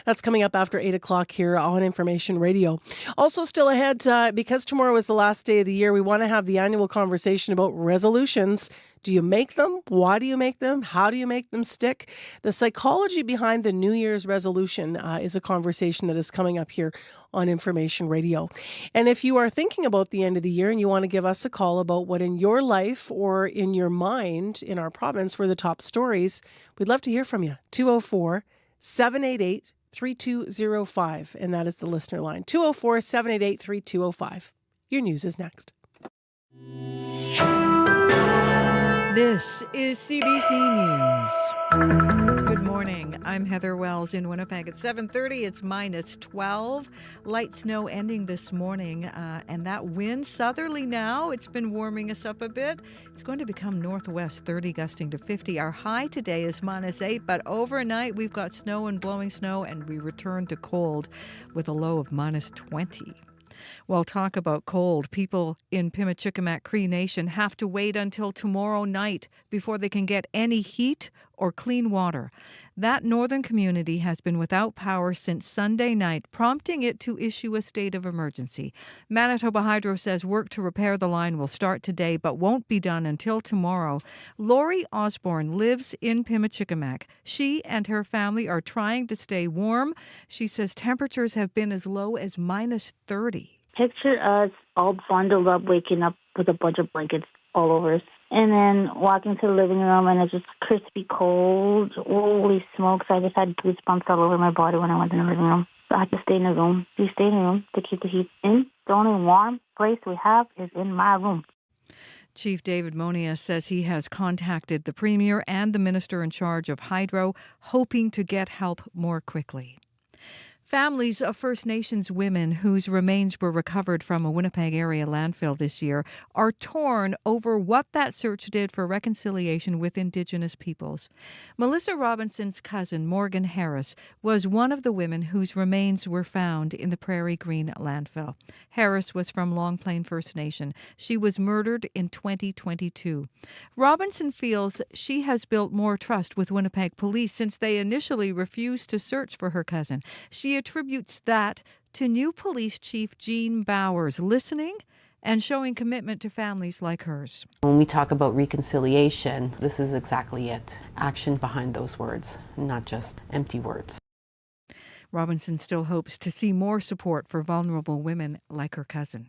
That's coming up after 8 o'clock here on Information Radio. Also still ahead, because tomorrow is the last day of the year, we want to have the annual conversation about resolutions. Do you make them? Why do you make them? How do you make them stick? The psychology behind the New Year's resolution is a conversation that is coming up here on Information Radio. And if you are thinking about the end of the year and you want to give us a call about what in your life or in your mind in our province were the top stories, we'd love to hear from you. 204-788-3205. And that is the listener line. 204-788-3205. Your news is next. This is CBC News. Good morning. I'm Heather Wells in Winnipeg at 7:30. It's minus 12. Light snow ending this morning, and that wind southerly now. It's been warming us up a bit. It's going to become northwest 30, gusting to 50. Our high today is minus 8, but overnight we've got snow and blowing snow, and we return to cold with a low of minus 20. Well, talk about cold. People in Pimachikamak Cree Nation have to wait until tomorrow night before they can get any heat or clean water. That northern community has been without power since Sunday night, prompting it to issue a state of emergency. Manitoba Hydro says work to repair the line will start today but won't be done until tomorrow. Lori Osborne lives in Pimachikamak. She and her family are trying to stay warm. She says temperatures have been as low as minus 30. Picture us all bundled up, waking up with a bunch of blankets all over us. And then walking to the living room, and it's just crispy cold. Holy smokes, I just had goosebumps all over my body when I went in the living room. So I had to stay in the room. You stay in the room to keep the heat in. The only warm place we have is in my room. Chief David Monia says he has contacted the Premier and the Minister in charge of Hydro, hoping to get help more quickly. Families of First Nations women whose remains were recovered from a Winnipeg area landfill this year are torn over what that search did for reconciliation with Indigenous peoples. Melissa Robinson's cousin, Morgan Harris, was one of the women whose remains were found in the Prairie Green landfill. Harris was from Long Plain First Nation. She was murdered in 2022. Robinson feels she has built more trust with Winnipeg police since they initially refused to search for her cousin. She attributes that to new police chief Jean Bowers listening and showing commitment to families like hers. When we talk about reconciliation, this is exactly it. Action behind those words, not just empty words. Robinson still hopes to see more support for vulnerable women like her cousin.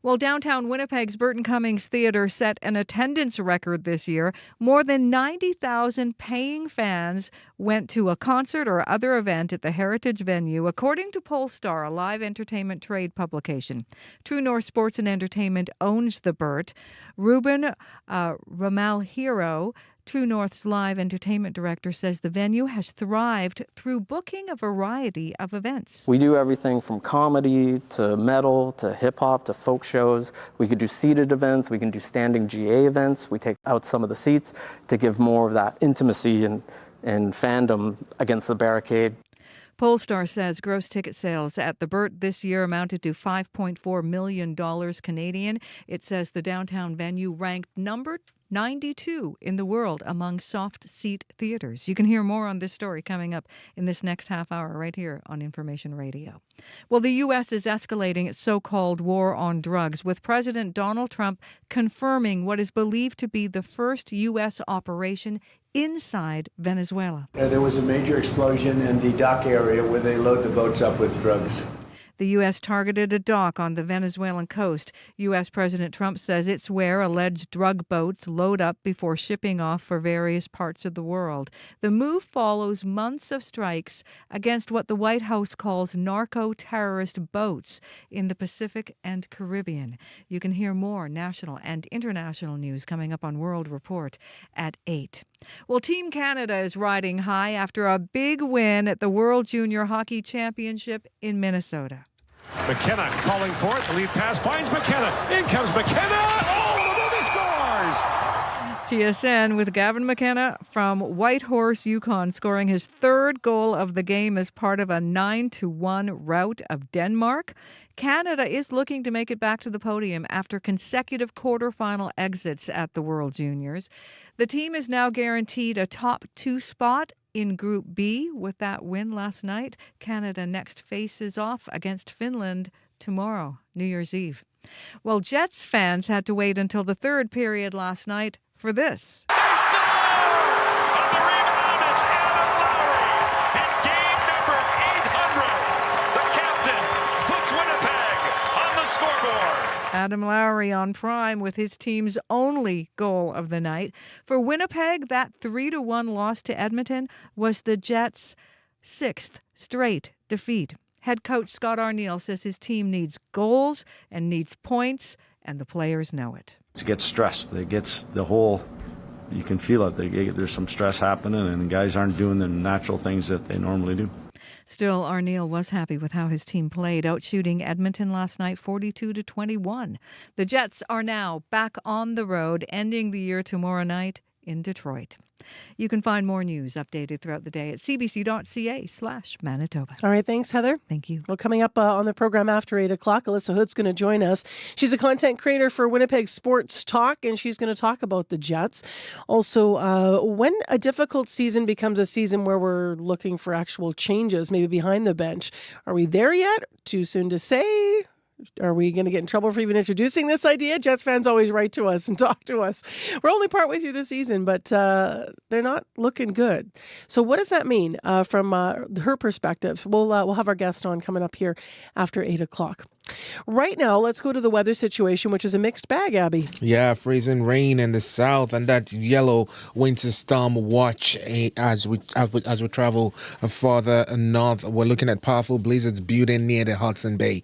Well, downtown Winnipeg's Burton Cummings Theater set an attendance record this year. More than 90,000 paying fans went to a concert or other event at the Heritage venue, according to Polestar, a live entertainment trade publication. True North Sports and Entertainment owns the Burt. Ruben Ramalhiro, True North's live entertainment director, says the venue has thrived through booking a variety of events. We do everything from comedy to metal to hip hop to folk shows. We could do seated events. We can do standing GA events. We take out some of the seats to give more of that intimacy and fandom against the barricade. Polestar says gross ticket sales at the Burt this year amounted to $5.4 million Canadian. It says the downtown venue ranked number 92 in the world among soft seat theaters. You can hear more on this story coming up in this next half hour right here on Information Radio. Well, the U.S. is escalating its so-called war on drugs, with President Donald Trump confirming what is believed to be the first U.S. operation inside Venezuela. There was a major explosion in the dock area where they load the boats up with drugs. The U.S. targeted a dock on the Venezuelan coast. U.S. President Trump says it's where alleged drug boats load up before shipping off for various parts of the world. The move follows months of strikes against what the White House calls narco-terrorist boats in the Pacific and Caribbean. You can hear more national and international news coming up on World Report at 8. Well, Team Canada is riding high after a big win at the World Junior Hockey Championship in Minnesota. McKenna calling for it. The lead pass finds McKenna. In comes McKenna. Oh, the movie scores! TSN with Gavin McKenna from Whitehorse, Yukon, scoring his third goal of the game as part of a 9-1 rout of Denmark. Canada is looking to make it back to the podium after consecutive quarterfinal exits at the World Juniors. The team is now guaranteed a top 2 spot in Group B with that win last night. Canada next faces off against Finland tomorrow, New Year's Eve. Well, Jets fans had to wait until the third period last night for this. They score! On the rebound, it's Adam Lowry. In game number 800, the captain puts Winnipeg on the scoreboard. Adam Lowry on prime with his team's only goal of the night. For Winnipeg, that 3-1 loss to Edmonton was the Jets' 6th straight defeat. Head coach Scott Arniel says his team needs goals and needs points, and the players know it. It gets stressed. It gets the whole, you can feel it. There's some stress happening, and guys aren't doing the natural things that they normally do. Still, Arniel was happy with how his team played, outshooting Edmonton last night 42-21. The Jets are now back on the road, ending the year tomorrow night in Detroit. You can find more news updated throughout the day at cbc.ca/Manitoba. All right, thanks, Heather. Thank you. Well, coming up on the program after 8 o'clock, Alyssa Hood's going to join us. She's a content creator for Winnipeg Sports Talk, and she's going to talk about the Jets. Also, when a difficult season becomes a season where we're looking for actual changes, maybe behind the bench. Are we there yet? Too soon to say? Are we going to get in trouble for even introducing this idea? Jets fans always write to us and talk to us. We're only partway through the season, but they're not looking good. So what does that mean from her perspective? We'll have our guest on coming up here after 8 o'clock. Right now, let's go to the weather situation, which is a mixed bag, Abby. Yeah, freezing rain in the south, and that yellow winter storm watch as we travel further north. We're looking at powerful blizzards building near the Hudson Bay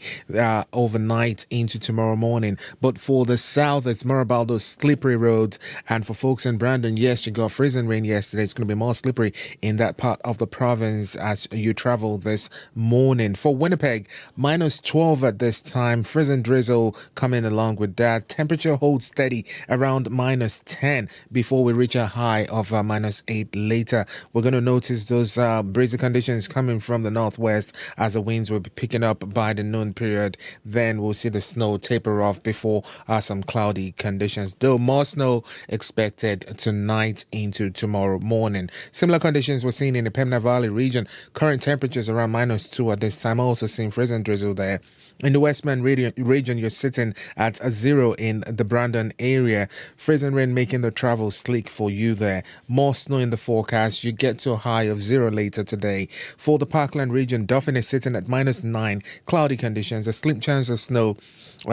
overnight into tomorrow morning. But for the south, it's more about those slippery roads. And for folks in Brandon, yes, you got freezing rain yesterday. It's going to be more slippery in that part of the province as you travel this morning. For Winnipeg, minus 12 at this time. Freezing drizzle coming along with that. Temperature holds steady around minus 10 before we reach a high of minus 8 later. We're going to notice those breezy conditions coming from the northwest as the winds will be picking up by the noon period. Then we'll see the snow taper off before some cloudy conditions, though more snow expected tonight into tomorrow morning. Similar conditions we're seeing in the Pemna Valley region. Current temperatures around minus 2 at this time. Also seeing freezing drizzle there. In the Westman region, you're sitting at 0 in the Brandon area. Freezing rain making the travel sleek for you there. More snow in the forecast. You get to a high of 0 later today. For the Parkland region, Dauphin is sitting at minus 9. Cloudy conditions, a slim chance of snow.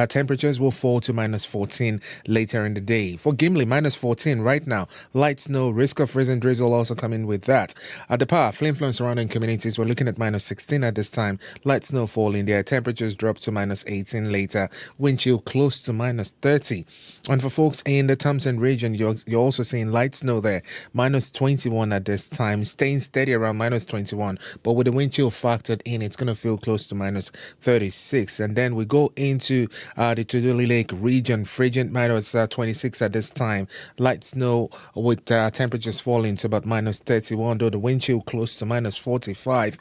Temperatures will fall to minus 14 later in the day. For Gimli, minus 14 right now. Light snow, risk of freezing drizzle also coming with that. At the Par, Flin-Flon surrounding communities, we're looking at minus 16 at this time. Light snow falling there. Temperatures drop to minus 18 later. Wind chill close to minus 30. And for folks in the Thompson region, you're also seeing light snow there. Minus 21 at this time. Staying steady around minus 21. But with the wind chill factored in, it's going to feel close to minus 36. And then we go into the Tuduli Lake region. Frigid minus 26 at this time. Light snow with temperatures falling to about minus 31, though the wind chill close to minus 45,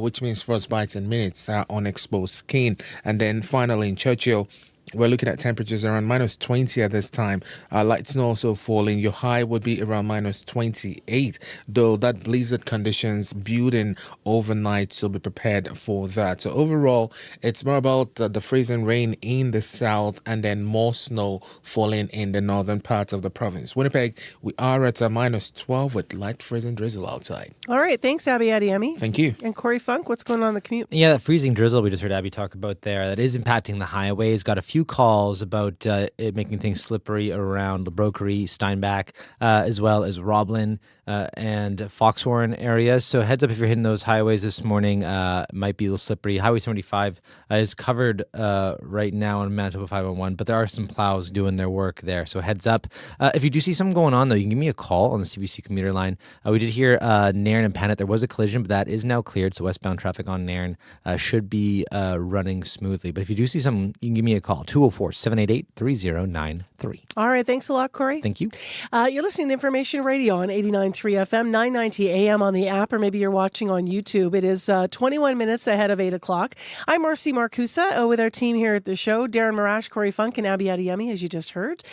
which means frostbite in minutes on exposed skin. And then finally in Churchill, we're looking at temperatures around minus 20 at this time. Light snow also falling. Your high would be around minus 28, though that blizzard conditions building overnight, so be prepared for that. So overall, it's more about the freezing rain in the south and then more snow falling in the northern parts of the province. Winnipeg, we are at a minus 12 with light freezing drizzle outside. All right. Thanks, Abby Adiemi. Thank you. And Corey Funk, what's going on in the commute? Yeah, that freezing drizzle we just heard Abby talk about there, that is impacting the highways. Got a few calls about it making things slippery around Brokery, Steinbach, as well as Roblin and Foxwarren areas. So heads up if you're hitting those highways this morning. Might be a little slippery. Highway 75 is covered right now on Manitoba 501, but there are some plows doing their work there. So heads up. If you do see something going on, though, you can give me a call on the CBC commuter line. We did hear Nairn and Panet. There was a collision, but that is now cleared. So westbound traffic on Nairn should be running smoothly. But if you do see something, you can give me a call. 204-788-3093. All right. Thanks a lot, Corey. Thank you. You're listening to Information Radio on 89.3 FM, 990 AM on the app, or maybe you're watching on YouTube. It is 21 minutes ahead of 8 o'clock. I'm Marcy Marcusa with our team here at the show. Darren Marash, Corey Funk, and Abby Adiemi, as you just heard,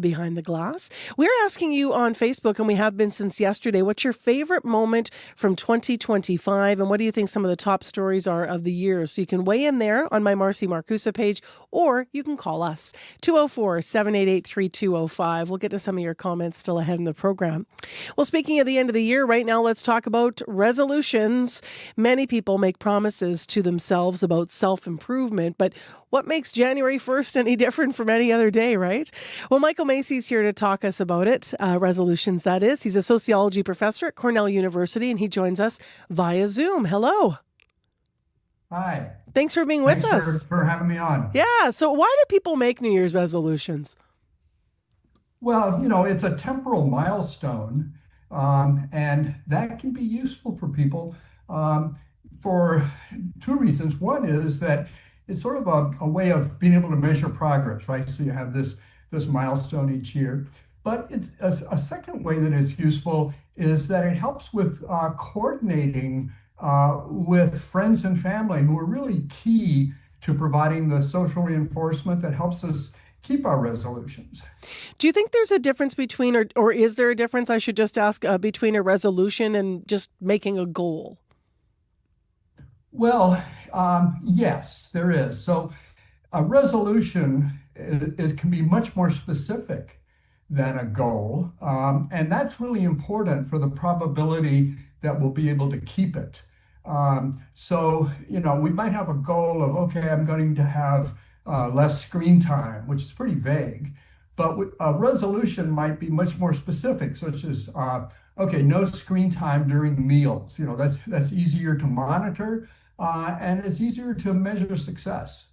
behind the glass. We're asking you on Facebook, and we have been since yesterday, what's your favorite moment from 2025, and what do you think some of the top stories are of the year? So you can weigh in there on my Marcy Marcusa page, or you can call us, 204-788-3205. We'll get to some of your comments still ahead in the program. Well, speaking of the end of the year, right now, let's talk about resolutions. Many people make promises to themselves about self-improvement, but what makes January 1st any different from any other day, right? Well, Michael Macy's here to talk us about it, resolutions that is. He's a sociology professor at Cornell University, and he joins us via Zoom. Hello. Hi. Thanks for being with us. Thanks for having me on. Yeah. So why do people make New Year's resolutions? Well, it's a temporal milestone, and that can be useful for people for two reasons. One is that it's sort of a way of being able to measure progress, right? So you have this milestone each year. But it's a second way that it's useful is that it helps with coordinating with friends and family who are really key to providing the social reinforcement that helps us keep our resolutions. Do you think there's a difference between, or is there a difference, I should just ask, between a resolution and just making a goal? Well, yes, there is. So a resolution can be much more specific than a goal. And that's really important for the probability that we'll be able to keep it. So, we might have a goal of, okay, I'm going to have less screen time, which is pretty vague. But a resolution might be much more specific, such as, okay, no screen time during meals. That's easier to monitor, and it's easier to measure success.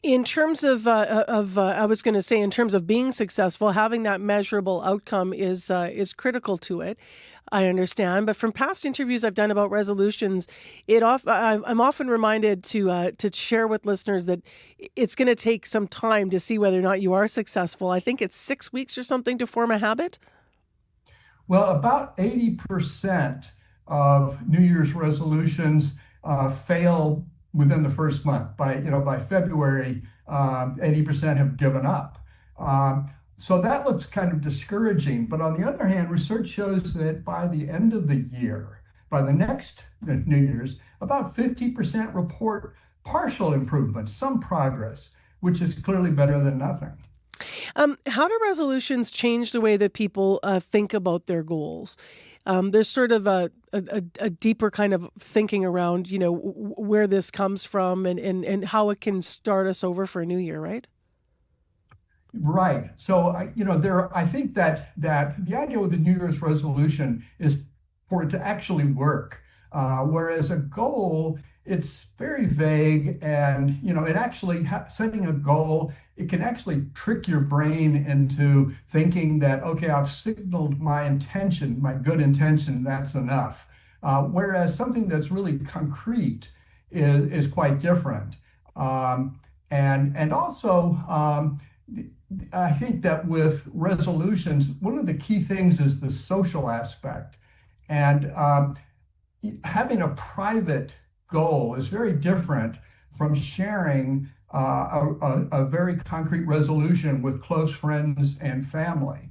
In terms of I was going to say, in terms of being successful, having that measurable outcome is critical to it. I understand, but from past interviews I've done about resolutions, I'm often reminded to share with listeners that it's going to take some time to see whether or not you are successful. I think it's 6 weeks or something to form a habit. Well, about 80% of New Year's resolutions fail within the first month. By February, 80% have given up. So that looks kind of discouraging. But on the other hand, research shows that by the end of the year, by the next New Year's, about 50% report partial improvement, some progress, which is clearly better than nothing. How do resolutions change the way that people think about their goals? There's sort of a deeper kind of thinking around, where this comes from and how it can start us over for a new year, right? Right. So, I think that the idea with the New Year's resolution is for it to actually work. Whereas a goal, it's very vague, and, it actually, setting a goal, it can actually trick your brain into thinking that, okay, I've signaled my intention, my good intention, that's enough. Whereas something that's really concrete is quite different. And also, I think that with resolutions, one of the key things is the social aspect. And having a private goal is very different from sharing a very concrete resolution with close friends and family.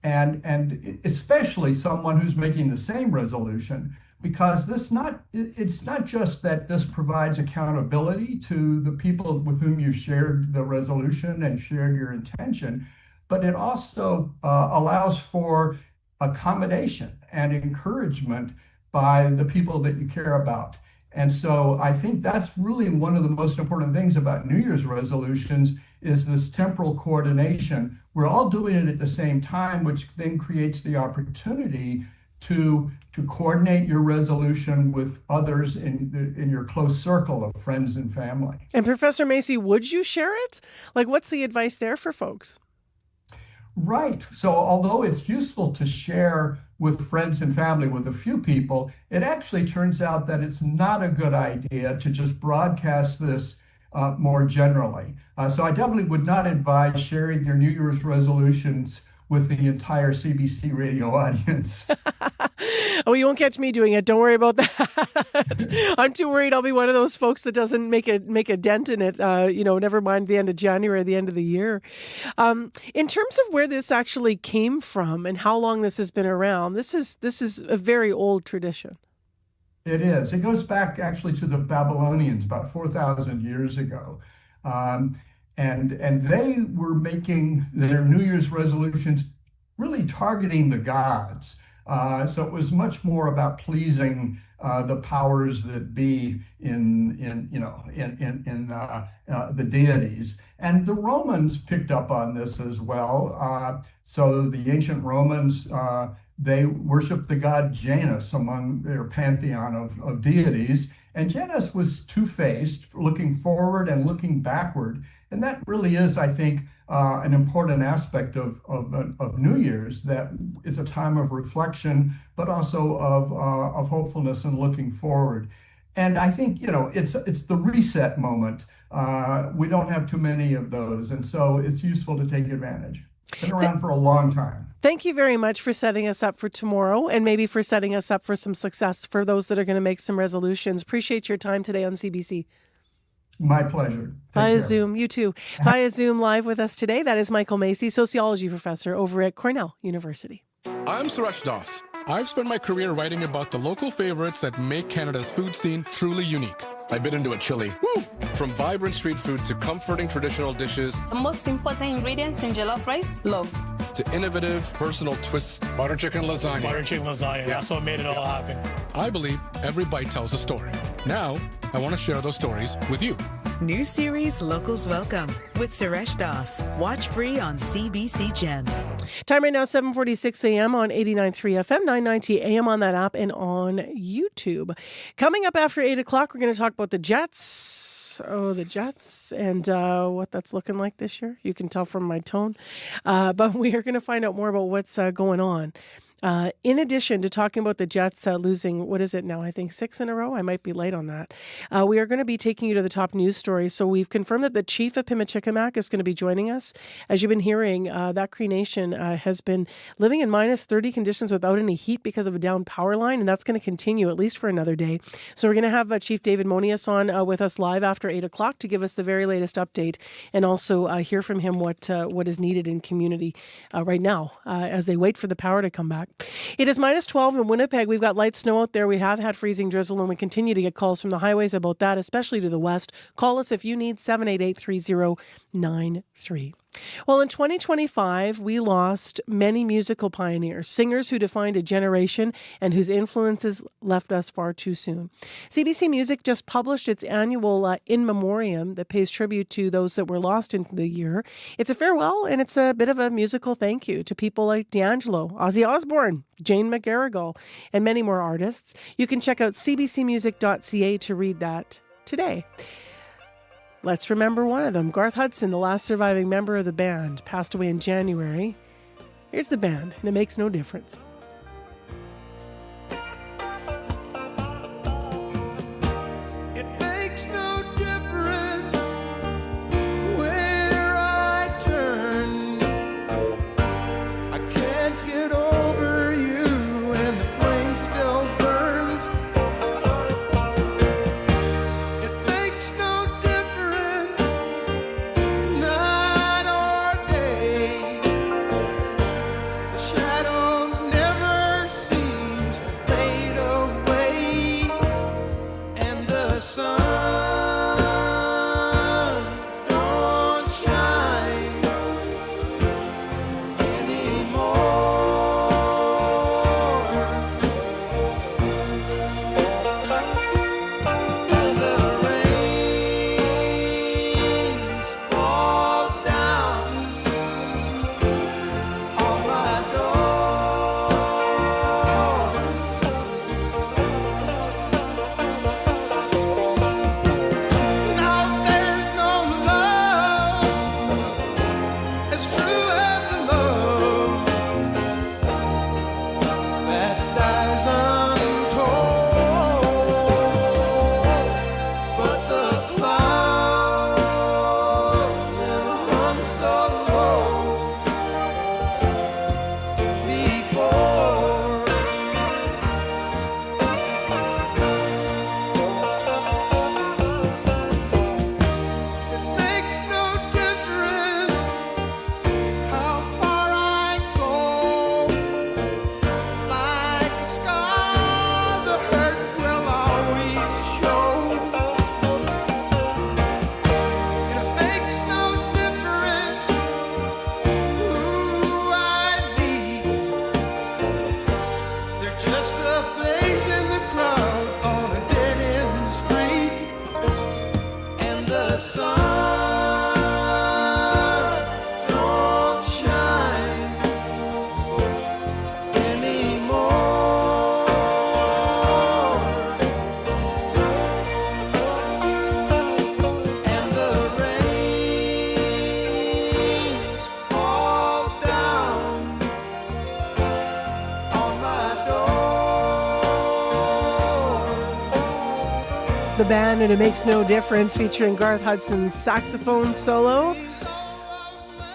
And especially someone who's making the same resolution, because it's not just that this provides accountability to the people with whom you shared the resolution and shared your intention, but it also allows for accommodation and encouragement by the people that you care about. And so I think that's really one of the most important things about New Year's resolutions is this temporal coordination. We're all doing it at the same time, which then creates the opportunity to coordinate your resolution with others in your close circle of friends and family. And Professor Macy, would you share it? What's the advice there for folks? Right. So although it's useful to share with friends and family, with a few people, it actually turns out that it's not a good idea to just broadcast this more generally. So I definitely would not advise sharing your New Year's resolutions with the entire CBC radio audience. Oh, you won't catch me doing it. Don't worry about that. I'm too worried I'll be one of those folks that doesn't make a dent in it. Never mind the end of January, the end of the year. In terms of where this actually came from and how long this has been around, this is a very old tradition. It is. It goes back actually to the Babylonians about 4,000 years ago. And they were making their New Year's resolutions really targeting the gods. So it was much more about pleasing the powers that be in the deities. And the Romans picked up on this as well. So the ancient Romans, they worshiped the god Janus among their pantheon of deities. And Janus was two-faced, looking forward and looking backward. And that really is, I think, an important aspect of New Year's, that it's a time of reflection, but also of hopefulness and looking forward. And I think, it's the reset moment. We don't have too many of those, and so it's useful to take advantage. Been around for a long time. Thank you very much for setting us up for tomorrow, and maybe for setting us up for some success for those that are going to make some resolutions. Appreciate your time today on CBC. My pleasure. Via Zoom, you too. Via Zoom live with us today, that is Michael Macy, sociology professor over at Cornell University. I'm Suresh Das. I've spent my career writing about the local favorites that make Canada's food scene truly unique. I bit into a chili. Woo! From vibrant street food to comforting traditional dishes. The most important ingredients in jollof rice, love. to innovative, personal twists. Butter chicken lasagna. Butter chicken lasagna. That's what made it all happen. I believe every bite tells a story. Now, I want to share those stories with you. New series Locals Welcome with Suresh Das. Watch free on CBC Gem. Time right now, 7:46 a.m. on 89.3 FM, 990 a.m. on that app and on YouTube. Coming up after 8 o'clock, we're going to talk about the Jets. Oh, the Jets and what that's looking like this year. You can tell from my tone. But we are going to find out more about what's going on. In addition to talking about the Jets losing, what is it now? I think 6 in a row. I might be late on that. We are going to be taking you to the top news stories. So we've confirmed that the chief of Pimachikamak is going to be joining us. As you've been hearing, that Cree Nation has been living in minus 30 conditions without any heat because of a down power line, and that's going to continue at least for another day. So we're going to have Chief David Monius on with us live after 8 o'clock to give us the very latest update and also hear from him what is needed in community right now as they wait for the power to come back. It is minus 12 in Winnipeg. We've got light snow out there. We have had freezing drizzle, and we continue to get calls from the highways about that, especially to the west. Call us if you need 788-3093. Well, in 2025, we lost many musical pioneers, singers who defined a generation and whose influences left us far too soon. CBC Music just published its annual In Memoriam that pays tribute to those that were lost in the year. It's a farewell, and it's a bit of a musical thank you to people like D'Angelo, Ozzy Osbourne, Jane McGarrigle, and many more artists. You can check out cbcmusic.ca to read that today. Let's remember one of them. Garth Hudson, the last surviving member of the band, passed away in January. Here's the band, and it makes no difference. It makes no difference where I turn. I can't get over you, and the flame still burns. It makes no difference, night or day. The shadow never seems to fade away, and the sun don't shine anymore. And the rains fall down on my door. Now there's no love as true as the love that dies untold. But the clouds never hung so low before. It makes no difference how far I go. Like a scar, the hurt will always show. And it makes no difference who I meet. They're just a face in the crowd on a dead-end street. And the sun don't shine anymore. And the rains fall down on my door. The band, and it makes no difference, featuring Garth Hudson's saxophone solo,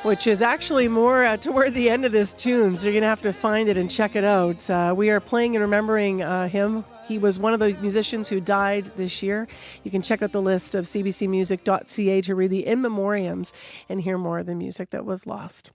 which is actually more toward the end of this tune, so you're going to have to find it and check it out. We are playing and remembering him He was one of the musicians who died this year. You can check out the list of cbcmusic.ca to read the in memoriams and hear more of the music that was lost.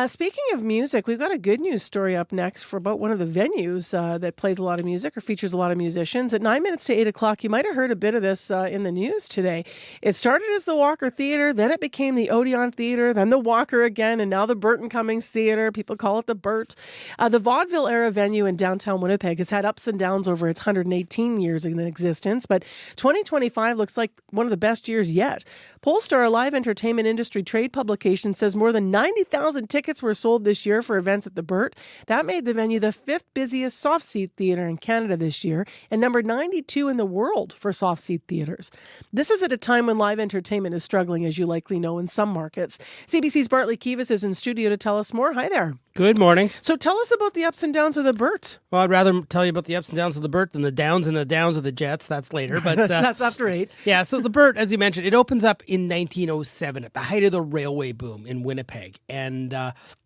Speaking of music, we've got a good news story up next for about one of the venues that plays a lot of music or features a lot of musicians. At 9 minutes to 8 o'clock, you might have heard a bit of this in the news today. It started as the Walker Theater, then it became the Odeon Theater, then the Walker again, and now the Burton Cummings Theater. People call it the Burt. The vaudeville-era venue in downtown Winnipeg has had ups and downs over its 118 years in existence, but 2025 looks like one of the best years yet. Pollstar, a live entertainment industry trade publication, says more than 90,000 tickets were sold this year for events at the Burt. That made the venue the 5th busiest soft-seat theater in Canada this year and number 92 in the world for soft-seat theaters. This is at a time when live entertainment is struggling, as you likely know, in some markets. CBC's Bartley Kivas is in studio to tell us more. Hi there. Good morning. So tell us about the ups and downs of the Burt. Well, I'd rather tell you about the ups and downs of the Burt than the downs and the downs of the Jets. That's later. But that's after 8. Yeah, so the Burt, as you mentioned, it opens up in 1907 at the height of the railway boom in Winnipeg. And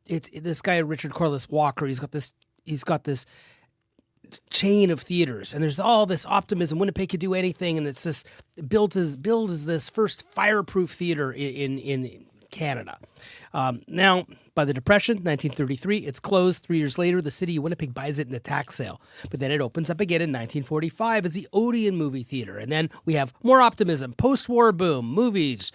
it's this guy, Richard Corliss Walker, he's got this chain of theaters, and there's all this optimism. Winnipeg could do anything, and it's this built as this first fireproof theater in Canada. Now, by the Depression, 1933, it's closed. 3 years later, the city of Winnipeg buys it in a tax sale. But then it opens up again in 1945 as the Odeon Movie Theater. And then we have more optimism, post-war boom, movies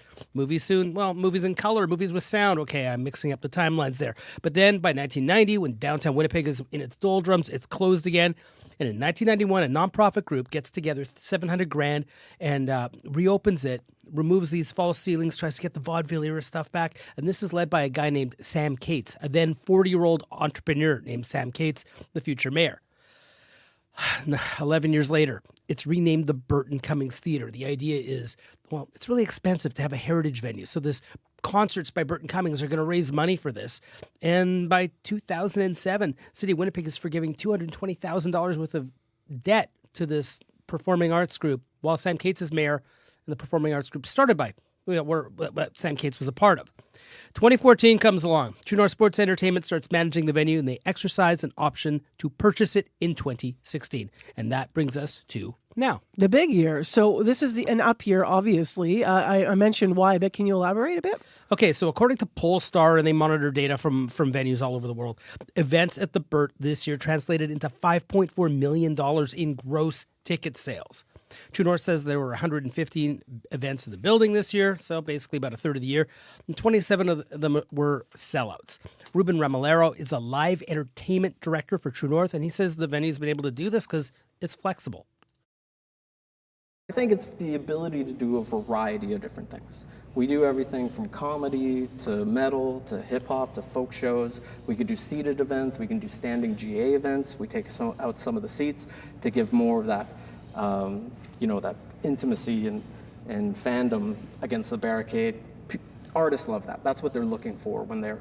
soon, well, movies in color, movies with sound. Okay, I'm mixing up the timelines there. But then by 1990, when downtown Winnipeg is in its doldrums, it's closed again. And in 1991, a nonprofit group gets together $700,000 and reopens it, removes these false ceilings, tries to get the vaudeville era stuff back. And this is led by a guy named Sam Cates, a then 40-year-old entrepreneur named Sam Cates, the future mayor. 11 years later, it's renamed the Burton Cummings Theater. The idea is, well, it's really expensive to have a heritage venue. So this concerts by Burton Cummings are going to raise money for this. And by 2007, City of Winnipeg is forgiving $220,000 worth of debt to this performing arts group, while Sam Cates is mayor and the performing arts group started by, what Sam Cates was a part of. 2014 comes along. True North Sports Entertainment starts managing the venue, and they exercise an option to purchase it in 2016. And that brings us to now. The big year. So this is an up year, obviously. I mentioned why, but can you elaborate a bit? Okay, so according to Pollstar, and they monitor data from venues all over the world, events at the Burt this year translated into $5.4 million in gross ticket sales. True North says there were 115 events in the building this year, so basically about a third of the year, and 27 of them were sellouts. Ruben Ramilero is a live entertainment director for True North, and he says the venue's been able to do this because it's flexible. I think it's the ability to do a variety of different things. We do everything from comedy to metal to hip hop to folk shows. We could do seated events. We can do standing GA events. We take out some of the seats to give more of that, that intimacy and fandom against the barricade. Artists love that. That's what they're looking for when they're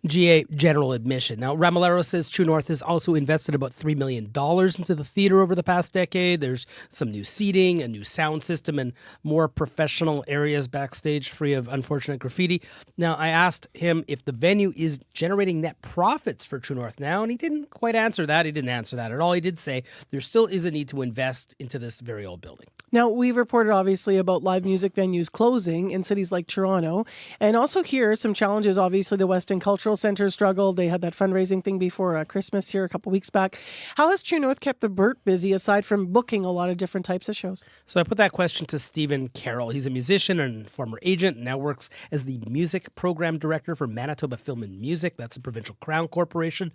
GA general admission. Now, Ramilero says True North has also invested about $3 million into the theater over the past decade. There's some new seating, a new sound system, and more professional areas backstage free of unfortunate graffiti. Now, I asked him if the venue is generating net profits for True North now, and he didn't quite answer that. He didn't answer that at all. He did say there still is a need to invest into this very old building. Now, we've reported, obviously, about live music venues closing in cities like Toronto. And also here, some challenges. Obviously, the West End Cultural Centre struggled. They had that fundraising thing before Christmas here a couple weeks back. How has True North kept the Burt busy, aside from booking a lot of different types of shows? So I put that question to Stephen Carroll. He's a musician and former agent, and now works as the music program director for Manitoba Film and Music. That's a provincial crown corporation.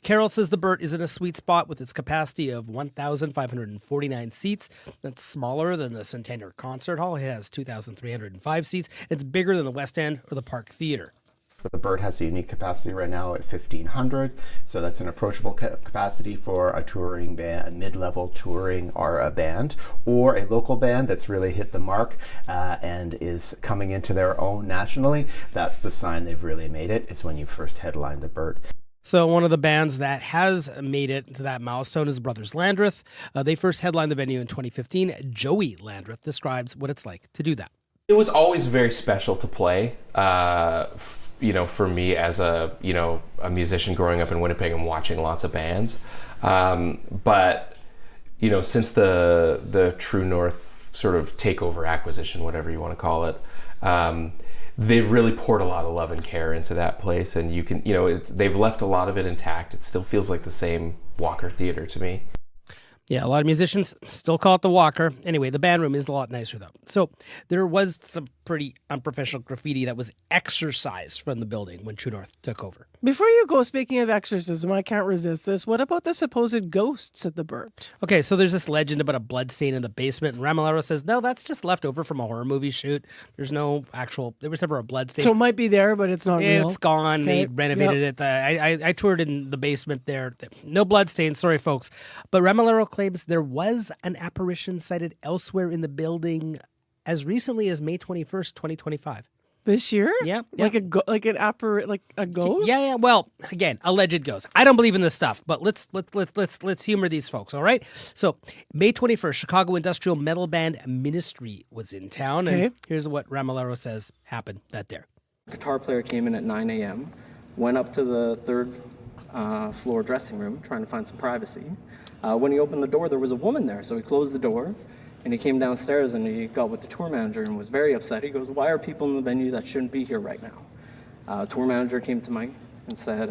Carroll says the Burt is in a sweet spot with its capacity of 1,549 seats. That's smaller than the Centennial Concert Hall. It has 2,305 seats. It's bigger than the West End or the Park Theatre. The Burt has a unique capacity right now at 1,500, so that's an approachable capacity for a touring band, a mid-level touring or a band, or a local band that's really hit the mark and is coming into their own nationally. That's the sign they've really made it, is when you first headline the Burt. So one of the bands that has made it to that milestone is Brothers Landreth. They first headlined the venue in 2015. Joey Landreth describes what it's like to do that. It was always very special to play, for me as a musician growing up in Winnipeg and watching lots of bands. But since the True North sort of takeover, acquisition, whatever you want to call it, they've really poured a lot of love and care into that place, and they've left a lot of it intact. It still feels like the same Walker Theater to me. Yeah, a lot of musicians still call it the Walker. Anyway, the band room is a lot nicer, though. So there was some pretty unprofessional graffiti that was exorcised from the building when True North took over. Before you go, speaking of exorcism, I can't resist this. What about the supposed ghosts at the Burt? Okay, so there's this legend about a blood stain in the basement, and Ramilaro says, no, that's just left over from a horror movie shoot. There was never a blood stain. So it might be there, but it's not real. It's gone. Okay. They renovated it. I toured in the basement there. No blood stain. Sorry, folks. But Ramilaro claims there was an apparition sighted elsewhere in the building as recently as May 21st, 2025. This year? Yeah. Like a ghost? Yeah. Well, again, alleged ghost. I don't believe in this stuff, but let's humor these folks, all right? So, May 21st, Chicago industrial metal band Ministry was in town, and here's what Ramilaro says happened that day. Guitar player came in at 9 a.m., went up to the third floor dressing room, trying to find some privacy. When he opened the door, there was a woman there, so he closed the door, and he came downstairs and he got with the tour manager and was very upset. He goes, why are people in the venue that shouldn't be here right now? Tour manager came to Mike and said,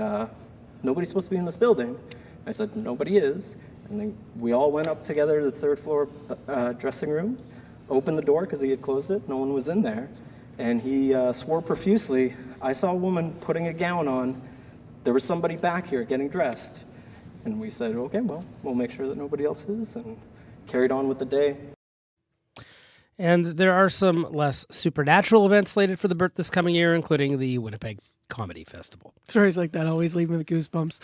nobody's supposed to be in this building. I said, nobody is. And then we all went up together to the third floor dressing room, opened the door because he had closed it, no one was in there. And he swore profusely, I saw a woman putting a gown on. There was somebody back here getting dressed. And we said, okay, well, we'll make sure that nobody else is, and carried on with the day. And there are some less supernatural events slated for the Burt this coming year, including the Winnipeg Comedy Festival. Stories like that always leave me with goosebumps.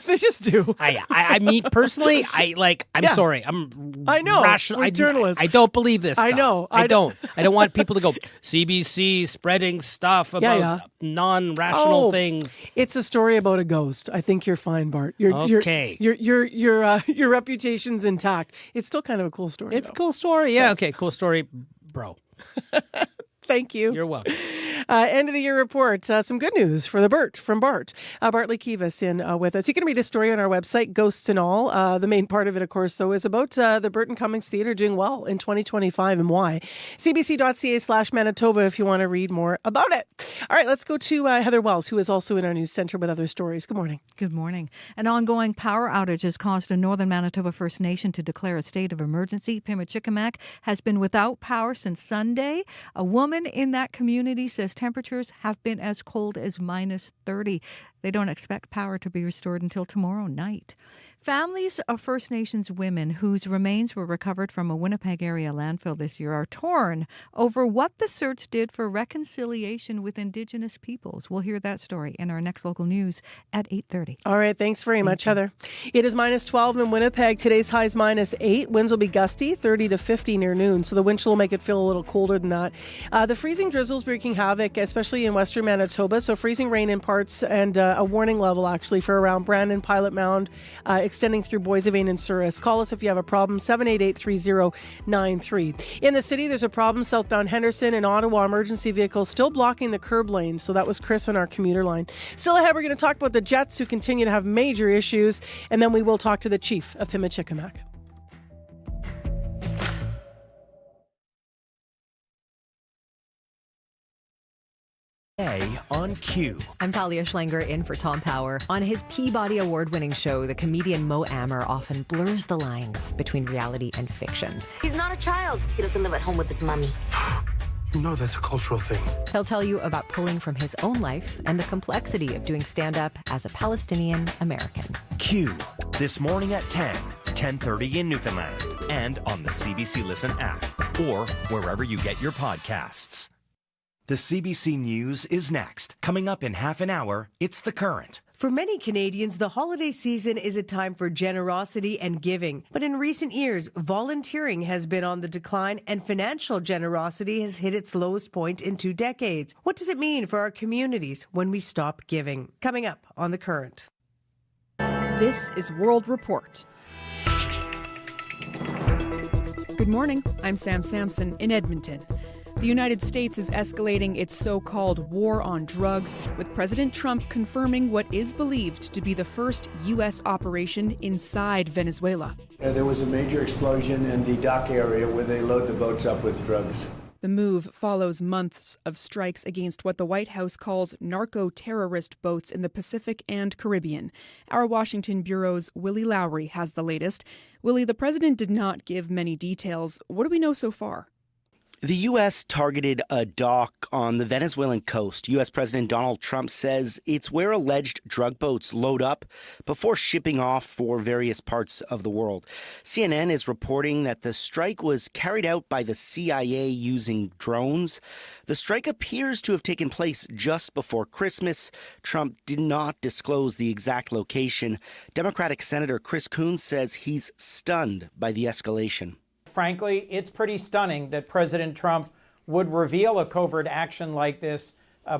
They just do. I mean, personally, I'm sorry. I know. Rational. We're journalists. I don't believe this I stuff. know. I don't want people to go, CBC spreading stuff about non-rational things. It's a story about a ghost. I think you're fine, Bart. Okay. Your reputation's intact. It's still kind of a cool story. It's a cool story. Yeah. Okay. Cool story, bro. Thank you. You're welcome. End of the year report. Some good news for the Burt from Bart. Bartley Kivas in with us. You can read a story on our website, Ghosts and All. The main part of it, of course, though, is about the Burton Cummings Theater doing well in 2025 and why. CBC.ca/Manitoba if you want to read more about it. All right, let's go to Heather Wells, who is also in our news center with other stories. Good morning. Good morning. An ongoing power outage has caused a northern Manitoba First Nation to declare a state of emergency. Pimachikamak has been without power since Sunday. A woman in that community says temperatures have been as cold as minus 30. They don't expect power to be restored until tomorrow night. Families of First Nations women whose remains were recovered from a Winnipeg area landfill this year are torn over what the search did for reconciliation with Indigenous peoples. We'll hear that story in our next local news at 8:30. All right, thanks very much, Heather. It is minus 12 in Winnipeg. Today's high is minus 8. Winds will be gusty, 30 to 50 near noon, so the wind chill will make it feel a little colder than that. The freezing drizzles wreaking havoc, especially in western Manitoba, so freezing rain in parts and a warning level actually for around Brandon, Pilot Mound, extending through Boissevain and Souris. Call us if you have a problem, 788-3093. In the city, there's a problem southbound Henderson and Ottawa. Emergency vehicles still blocking the curb lane, so that was Chris on our commuter line. Still ahead, we're going to talk about the Jets, who continue to have major issues, and then we will talk to the chief of Pimachikamak. On Q. I'm Talia Schlanger in for Tom Power. On his Peabody Award-winning show, the comedian Mo Amer often blurs the lines between reality and fiction. He's not a child. He doesn't live at home with his mommy. You know that's a cultural thing. He'll tell you about pulling from his own life and the complexity of doing stand-up as a Palestinian American. Q. This morning at 10, 10:30 in Newfoundland, and on the CBC Listen app, or wherever you get your podcasts. The CBC News is next. Coming up in half an hour, it's The Current. For many Canadians, the holiday season is a time for generosity and giving. But in recent years, volunteering has been on the decline and financial generosity has hit its lowest point in 2 decades. What does it mean for our communities when we stop giving? Coming up on The Current. This is World Report. Good morning. I'm Sam Sampson in Edmonton. The United States is escalating its so-called war on drugs, with President Trump confirming what is believed to be the first U.S. operation inside Venezuela. There was a major explosion in the dock area where they load the boats up with drugs. The move follows months of strikes against what the White House calls narco-terrorist boats in the Pacific and Caribbean. Our Washington Bureau's Willie Lowry has the latest. Willie, the president did not give many details. What do we know so far? The U.S. targeted a dock on the Venezuelan coast. U.S. President Donald Trump says it's where alleged drug boats load up before shipping off for various parts of the world. CNN is reporting that the strike was carried out by the CIA using drones. The strike appears to have taken place just before Christmas. Trump did not disclose the exact location. Democratic Senator Chris Coons says he's stunned by the escalation. Frankly, it's pretty stunning that President Trump would reveal a covert action like this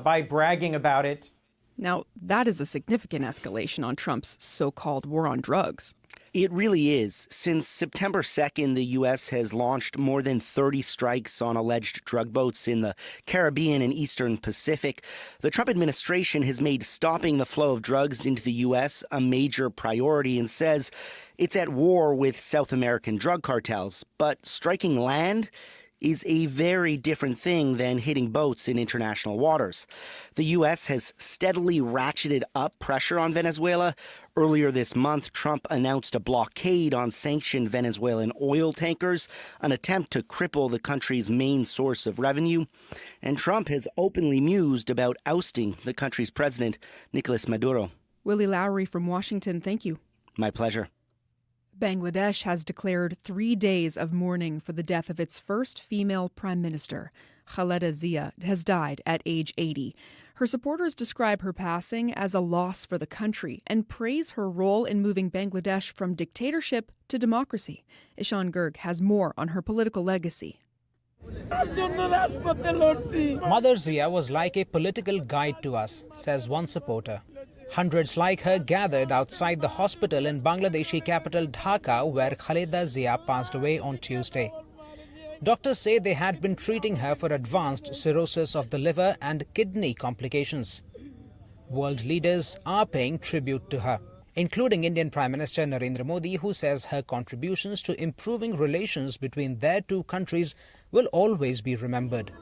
by bragging about it. Now, that is a significant escalation on Trump's so-called war on drugs. It really is. Since September 2nd, the U.S. has launched more than 30 strikes on alleged drug boats in the Caribbean and Eastern Pacific. The Trump administration has made stopping the flow of drugs into the U.S. a major priority and says it's at war with South American drug cartels. But striking land is a very different thing than hitting boats in international waters. The U.S. has steadily ratcheted up pressure on Venezuela. Earlier this month, Trump announced a blockade on sanctioned Venezuelan oil tankers, an attempt to cripple the country's main source of revenue. And Trump has openly mused about ousting the country's president, Nicolas Maduro. Willie Lowry from Washington, thank you. My pleasure. Bangladesh has declared 3 days of mourning for the death of its first female prime minister. Khaleda Zia has died at age 80. Her supporters describe her passing as a loss for the country and praise her role in moving Bangladesh from dictatorship to democracy. Ishan Girg has more on her political legacy. Mother Zia was like a political guide to us, says one supporter. Hundreds like her gathered outside the hospital in Bangladeshi capital Dhaka, where Khaleda Zia passed away on Tuesday. Doctors say they had been treating her for advanced cirrhosis of the liver and kidney complications. World leaders are paying tribute to her, including Indian Prime Minister Narendra Modi, who says her contributions to improving relations between their two countries will always be remembered.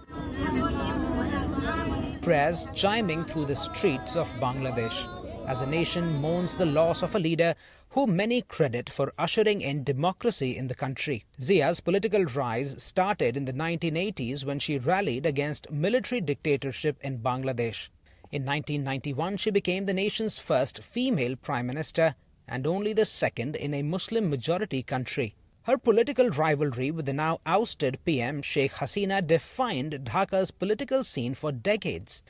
Prayers chiming through the streets of Bangladesh as the nation mourns the loss of a leader who many credit for ushering in democracy in the country. Zia's political rise started in the 1980s when she rallied against military dictatorship in Bangladesh. In 1991, she became the nation's first female prime minister and only the second in a Muslim-majority country. Her political rivalry with the now ousted PM Sheikh Hasina defined Dhaka's political scene for decades.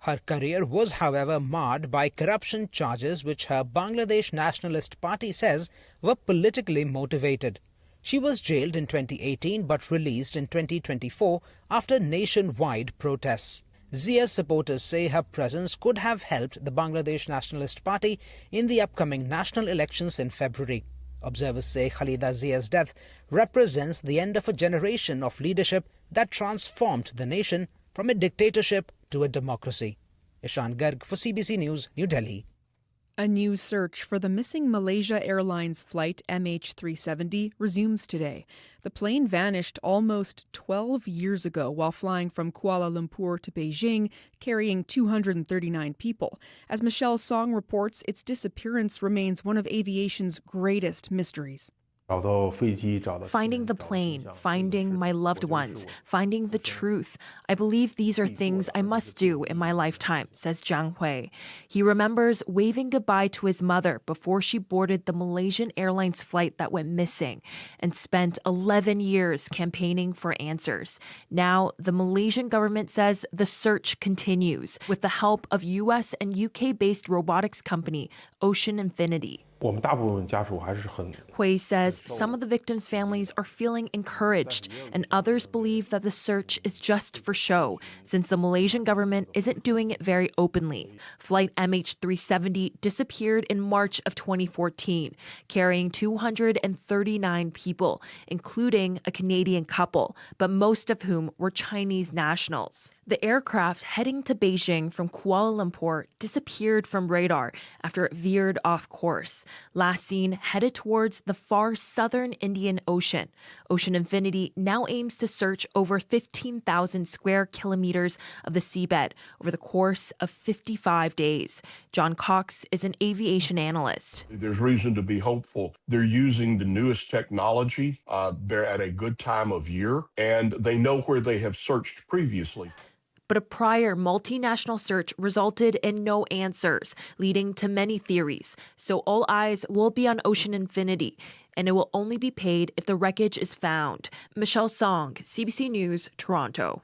Her career was, however, marred by corruption charges which her Bangladesh Nationalist Party says were politically motivated. She was jailed in 2018 but released in 2024 after nationwide protests. Zia's supporters say her presence could have helped the Bangladesh Nationalist Party in the upcoming national elections in February. Observers say Khaleda Zia's death represents the end of a generation of leadership that transformed the nation from a dictatorship to a democracy. Ishan Garg for CBC News, New Delhi. A new search for the missing Malaysia Airlines flight MH370 resumes today. The plane vanished almost 12 years ago while flying from Kuala Lumpur to Beijing, carrying 239 people. As Michelle Song reports, its disappearance remains one of aviation's greatest mysteries. Finding the plane, finding my loved ones, finding the truth. I believe these are things I must do in my lifetime, says Zhang Hui. He remembers waving goodbye to his mother before she boarded the Malaysian Airlines flight that went missing and spent 11 years campaigning for answers. Now, the Malaysian government says the search continues with the help of US and UK-based robotics company Ocean Infinity. Hui says some of the victims' families are feeling encouraged, and others believe that the search is just for show, since the Malaysian government isn't doing it very openly. Flight MH370 disappeared in March of 2014, carrying 239 people, including a Canadian couple, but most of whom were Chinese nationals. The aircraft heading to Beijing from Kuala Lumpur disappeared from radar after it veered off course. Last seen headed towards the far southern Indian Ocean. Ocean Infinity now aims to search over 15,000 square kilometers of the seabed over the course of 55 days. John Cox is an aviation analyst. There's reason to be hopeful. They're using the newest technology. They're at a good time of year, and they know where they have searched previously. But a prior multinational search resulted in no answers, leading to many theories. So all eyes will be on Ocean Infinity, and it will only be paid if the wreckage is found. Michelle Song, CBC News, Toronto.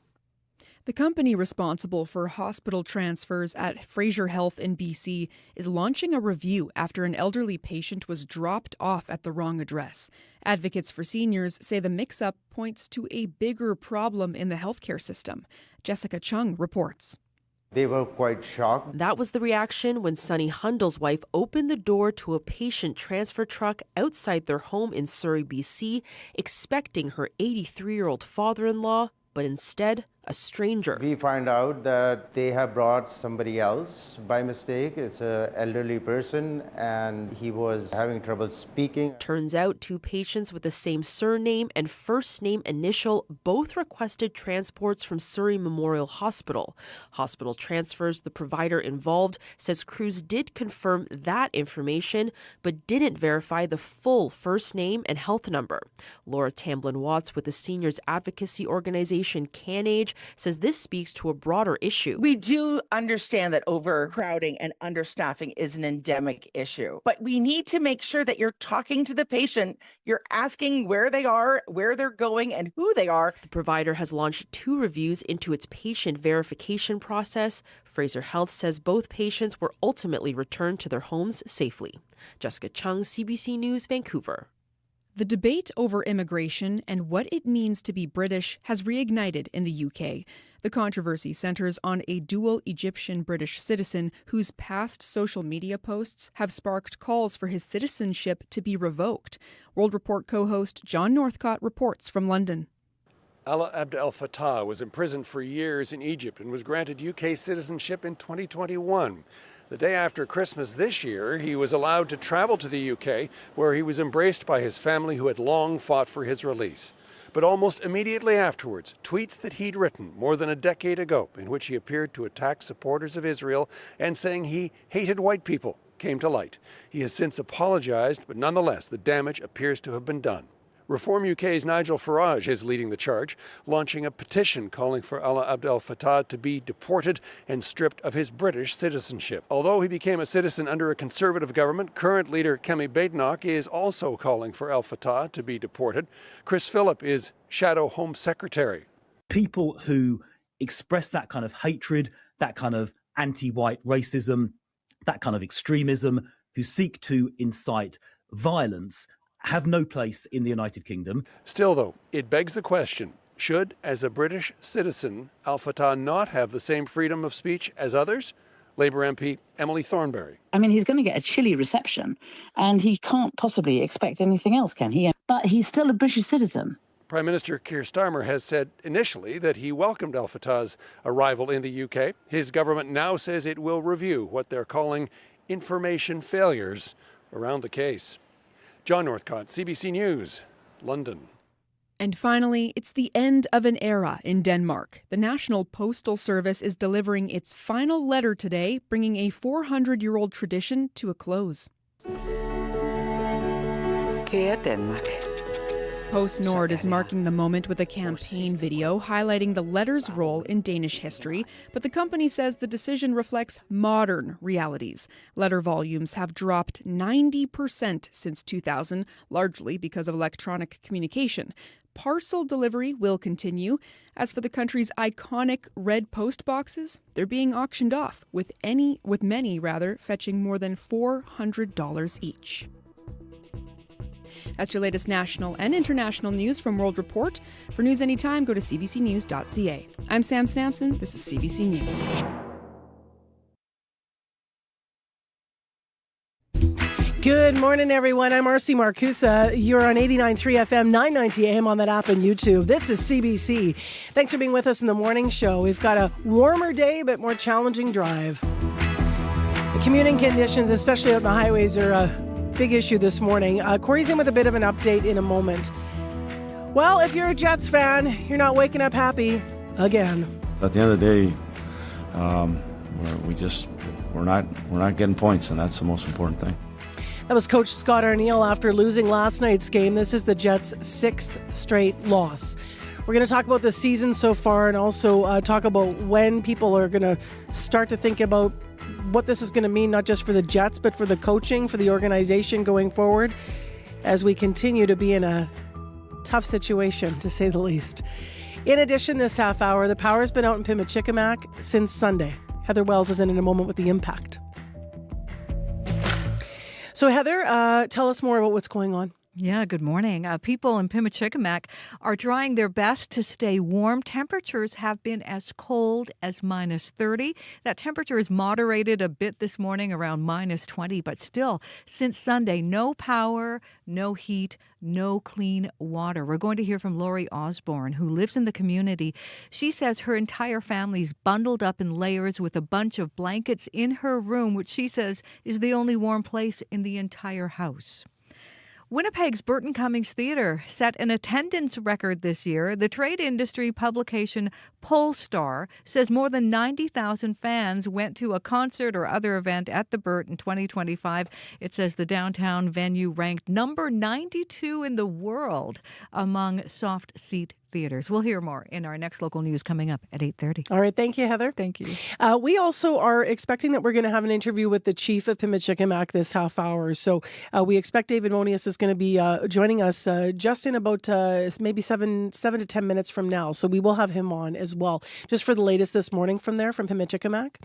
The company responsible for hospital transfers at Fraser Health in BC is launching a review after an elderly patient was dropped off at the wrong address. Advocates for seniors say the mix-up points to a bigger problem in the healthcare system. Jessica Chung reports. They were quite shocked. That was the reaction when Sonny Hundel's wife opened the door to a patient transfer truck outside their home in Surrey, BC, expecting her 83-year-old father-in-law, but instead, a stranger. We find out that they have brought somebody else by mistake. It's an elderly person and he was having trouble speaking. Turns out 2 patients with the same surname and first name initial both requested transports from Surrey Memorial Hospital. Hospital Transfers, the provider involved, says crews did confirm that information but didn't verify the full first name and health number. Laura Tamblin-Watts with the seniors advocacy organization CanAge says this speaks to a broader issue. We do understand that overcrowding and understaffing is an endemic issue, but we need to make sure that you're talking to the patient, you're asking where they are, where they're going, and who they are. The provider has launched 2 reviews into its patient verification process. Fraser Health says both patients were ultimately returned to their homes safely. Jessica Chung, CBC News, Vancouver. The debate over immigration and what it means to be British has reignited in the UK. The controversy centers on a dual Egyptian-British citizen whose past social media posts have sparked calls for his citizenship to be revoked. World Report co-host John Northcott reports from London. Alaa Abd El Fattah was imprisoned for years in Egypt and was granted UK citizenship in 2021. The day after Christmas this year, he was allowed to travel to the UK, where he was embraced by his family who had long fought for his release. But almost immediately afterwards, tweets that he'd written more than a decade ago, in which he appeared to attack supporters of Israel and saying he hated white people, came to light. He has since apologized, but nonetheless, the damage appears to have been done. Reform UK's Nigel Farage is leading the charge, launching a petition calling for Alaa Abd El Fattah to be deported and stripped of his British citizenship. Although he became a citizen under a Conservative government, current leader Kemi Badenoch is also calling for El Fattah to be deported. Chris Phillip is Shadow Home Secretary. People who express that kind of hatred, that kind of anti-white racism, that kind of extremism, who seek to incite violence, have no place in the United Kingdom. Still, though, it begs the question, should, as a British citizen, Al Fattah not have the same freedom of speech as others? Labour MP Emily Thornberry. I mean, he's going to get a chilly reception, and he can't possibly expect anything else, can he? But he's still a British citizen. Prime Minister Keir Starmer has said initially that he welcomed Al Fattah's arrival in the UK. His government now says it will review what they're calling information failures around the case. John Northcott, CBC News, London. And finally, it's the end of an era in Denmark. The National Postal Service is delivering its final letter today, bringing a 400-year-old tradition to a close. Kære Danmark. PostNord is marking the moment with a campaign video highlighting the letter's role in Danish history, but the company says the decision reflects modern realities. Letter volumes have dropped 90% since 2000, largely because of electronic communication. Parcel delivery will continue. As for the country's iconic red post boxes, they're being auctioned off, with many fetching more than $400 each. That's your latest national and international news from World Report. For news anytime, go to cbcnews.ca. I'm Sam Sampson. This is CBC News. Good morning, everyone. I'm Marcy Marcusa. You're on 89.3 FM, 990 AM on that app and YouTube. This is CBC. Thanks for being with us in the morning show. We've got a warmer day, but more challenging drive. The commuting conditions, especially out on the highways, are a big issue this morning. Corey's in with a bit of an update in a moment. Well, if you're a Jets fan, you're not waking up happy again. At the end of the day, we're not getting points, and that's the most important thing. That was Coach Scott Arniel after losing last night's game. This is the Jets' 6th straight loss. We're going to talk about the season so far and also talk about when people are going to start to think about what this is going to mean, not just for the Jets, but for the coaching, for the organization going forward, as we continue to be in a tough situation, to say the least. In addition, this half hour, the power's been out in Pimachikamak since Sunday. Heather Wells is in a moment with the impact. So Heather, tell us more about what's going on. Yeah, good morning. People in Pimachikamak are trying their best to stay warm. Temperatures have been as cold as -30. That temperature is moderated a bit this morning, around -20, but still, since Sunday, no power, no heat, no clean water. We're going to hear from Lori Osborne, who lives in the community. She says her entire family's bundled up in layers with a bunch of blankets in her room, which she says is the only warm place in the entire house. Winnipeg's Burton Cummings Theater set an attendance record this year. The trade industry publication Polestar says more than 90,000 fans went to a concert or other event at the Burt in 2025. It says the downtown venue ranked number 92 in the world among soft seat theaters. We'll hear more in our next local news coming up at 8:30. All right. Thank you, Heather. Thank you. We also are expecting that we're going to have an interview with the chief of Pimachikamak this half hour. So we expect David Monius is going to be joining us just in about maybe 7 to 10 minutes from now. So we will have him on as well, just for the latest this morning from Pimachikamak.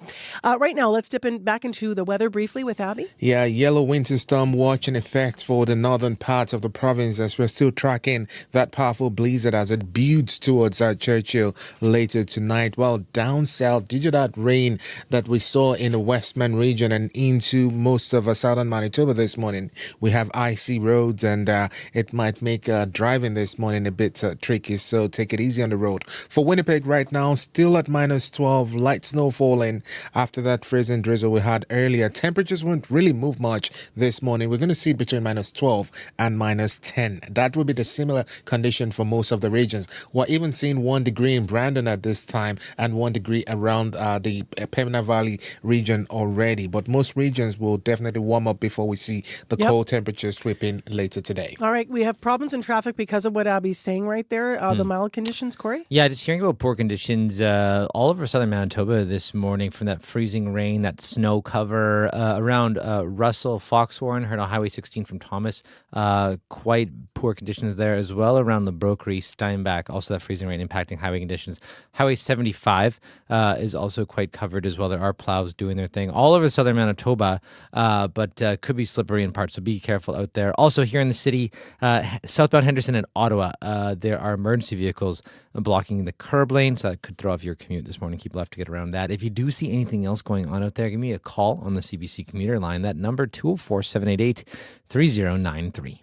Right now, let's dip back into the weather briefly with Abby. Yeah, yellow winter storm watch in effect for the northern part of the province as we're still tracking that powerful blizzard as it builds towards Churchill later tonight. Well, down south, due to that rain that we saw in the Westman region and into most of southern Manitoba this morning, we have icy roads and it might make driving this morning a bit tricky, so take it easy on the road. For Winnipeg right now, still at -12, light snow falling after that freezing drizzle we had earlier. Temperatures won't really move much this morning. We're going to see it between -12 and -10. That will be the similar condition for most of the regions. We're even seeing 1 degree in Brandon at this time and 1 degree around the Pembina Valley region already. But most regions will definitely warm up before we see the cold temperatures sweeping later today. All right. We have problems in traffic because of what Abby's saying right there. The mild conditions, Corey? Yeah, just hearing about poor conditions all over southern Manitoba this morning from that freezing rain, that snow cover around Russell, Foxwarren, heard on Highway 16 from Thomas. Quite poor conditions there as well around the Brokery, Steinbach. Also that freezing rain impacting highway conditions. Highway 75 is also quite covered as well. There are plows doing their thing all over southern Manitoba, but could be slippery in parts, so be careful out there. Also here in the city, southbound Henderson and Ottawa, there are emergency vehicles blocking the curb lane, so that could throw off your commute this morning. Keep left to get around that. If you do see anything else going on out there, give me a call on the CBC commuter line. That number, 204-788-3093.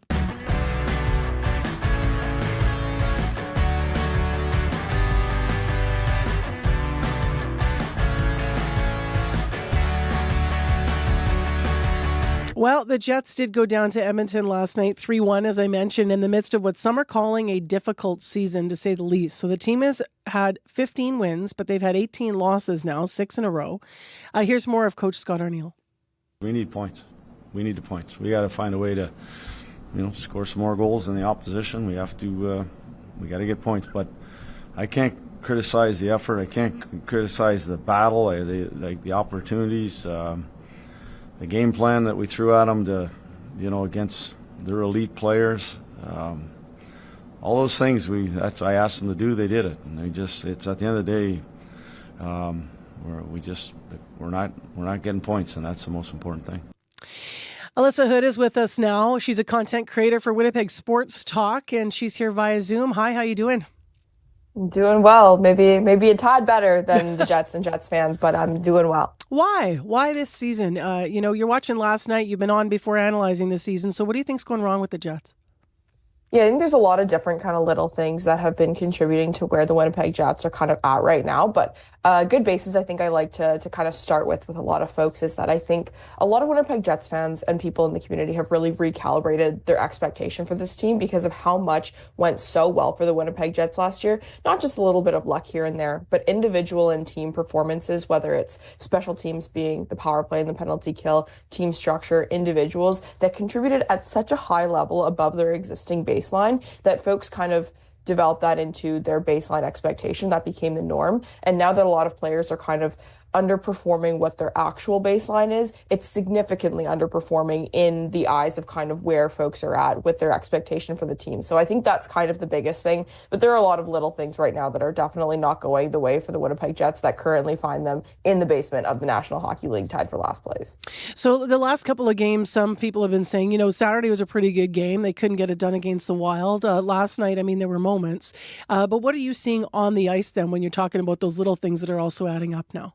Well, the Jets did go down to Edmonton last night, 3-1, as I mentioned, in the midst of what some are calling a difficult season, to say the least. So the team has had 15 wins, but they've had 18 losses now, 6 in a row. Here's more of Coach Scott Arniel. We need points. We need the points. We got to find a way to, score some more goals than the opposition. We have to. We got to get points, but I can't criticize the effort. I can't criticize the battle, the opportunities. The game plan that we threw at them to, against their elite players, all those things I asked them to do, they did it, and it's at the end of the day, we're not getting points, and that's the most important thing. Alyssa Hood is with us now. She's a content creator for Winnipeg Sports Talk, and she's here via Zoom. Hi, how you doing? I'm doing well. Maybe a tad better than the Jets and Jets fans, but I'm doing well. Why? Why this season? You're watching last night. You've been on before analyzing the season. So what do you think's going wrong with the Jets? Yeah, I think there's a lot of different kind of little things that have been contributing to where the Winnipeg Jets are kind of at right now. But good basis, I think I like to kind of start with a lot of folks is that I think a lot of Winnipeg Jets fans and people in the community have really recalibrated their expectation for this team because of how much went so well for the Winnipeg Jets last year. Not just a little bit of luck here and there, but individual and team performances, whether it's special teams being the power play and the penalty kill, team structure, individuals that contributed at such a high level above their existing baseline that folks kind of developed that into their baseline expectation. That became the norm. And now that a lot of players are kind of underperforming what their actual baseline is, it's significantly underperforming in the eyes of kind of where folks are at with their expectation for the team. So I think that's kind of the biggest thing. But there are a lot of little things right now that are definitely not going the way for the Winnipeg Jets that currently find them in the basement of the National Hockey League, tied for last place. So the last couple of games, some people have been saying, Saturday was a pretty good game. They couldn't get it done against the Wild. Last night, there were moments. But what are you seeing on the ice then when you're talking about those little things that are also adding up now?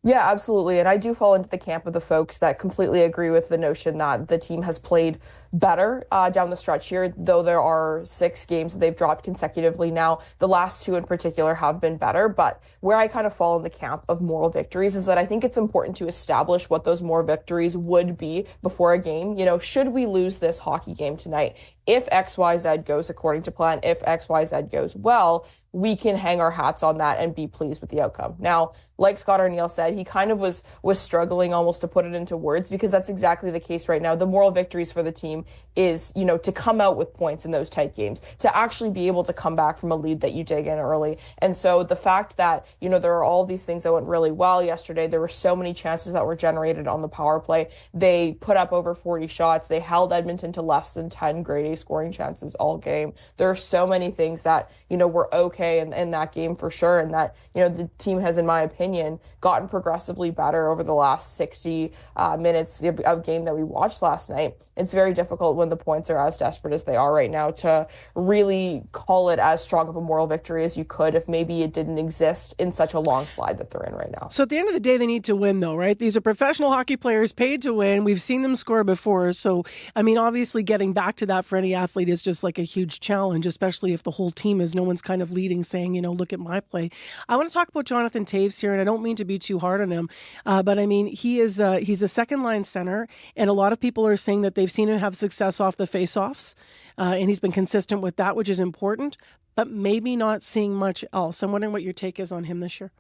Yeah, absolutely. And I do fall into the camp of the folks that completely agree with the notion that the team has played better down the stretch here, though there are 6 games that they've dropped consecutively now. The last 2 in particular have been better. But where I kind of fall in the camp of moral victories is that I think it's important to establish what those moral victories would be before a game. Should we lose this hockey game tonight? If XYZ goes according to plan, if XYZ goes well, we can hang our hats on that and be pleased with the outcome. Now, like Scott Arniel said, he kind of was struggling almost to put it into words because that's exactly the case right now. The moral victories for the team is, to come out with points in those tight games, to actually be able to come back from a lead that you dig in early. And so the fact that, there are all these things that went really well yesterday, there were so many chances that were generated on the power play. They put up over 40 shots. They held Edmonton to less than 10 grade A scoring chances all game. There are so many things that, were okay in that game for sure. And that, the team has, in my opinion, gotten progressively better over the last 60 minutes of game that we watched last night. It's very difficult when the points are as desperate as they are right now to really call it as strong of a moral victory as you could if maybe it didn't exist in such a long slide that they're in right now. So at the end of the day, they need to win though, right? These are professional hockey players paid to win. We've seen them score before. So, obviously getting back to that for any athlete is just like a huge challenge, especially if the whole team is no one's kind of leading, saying, look at my play. I want to talk about Jonathan Toews here, and I don't mean to be too hard on him, but he's a second line center, and a lot of people are saying that they've seen him have success off the face-offs, and he's been consistent with that, which is important, but maybe not seeing much else. I'm wondering what your take is on him this year.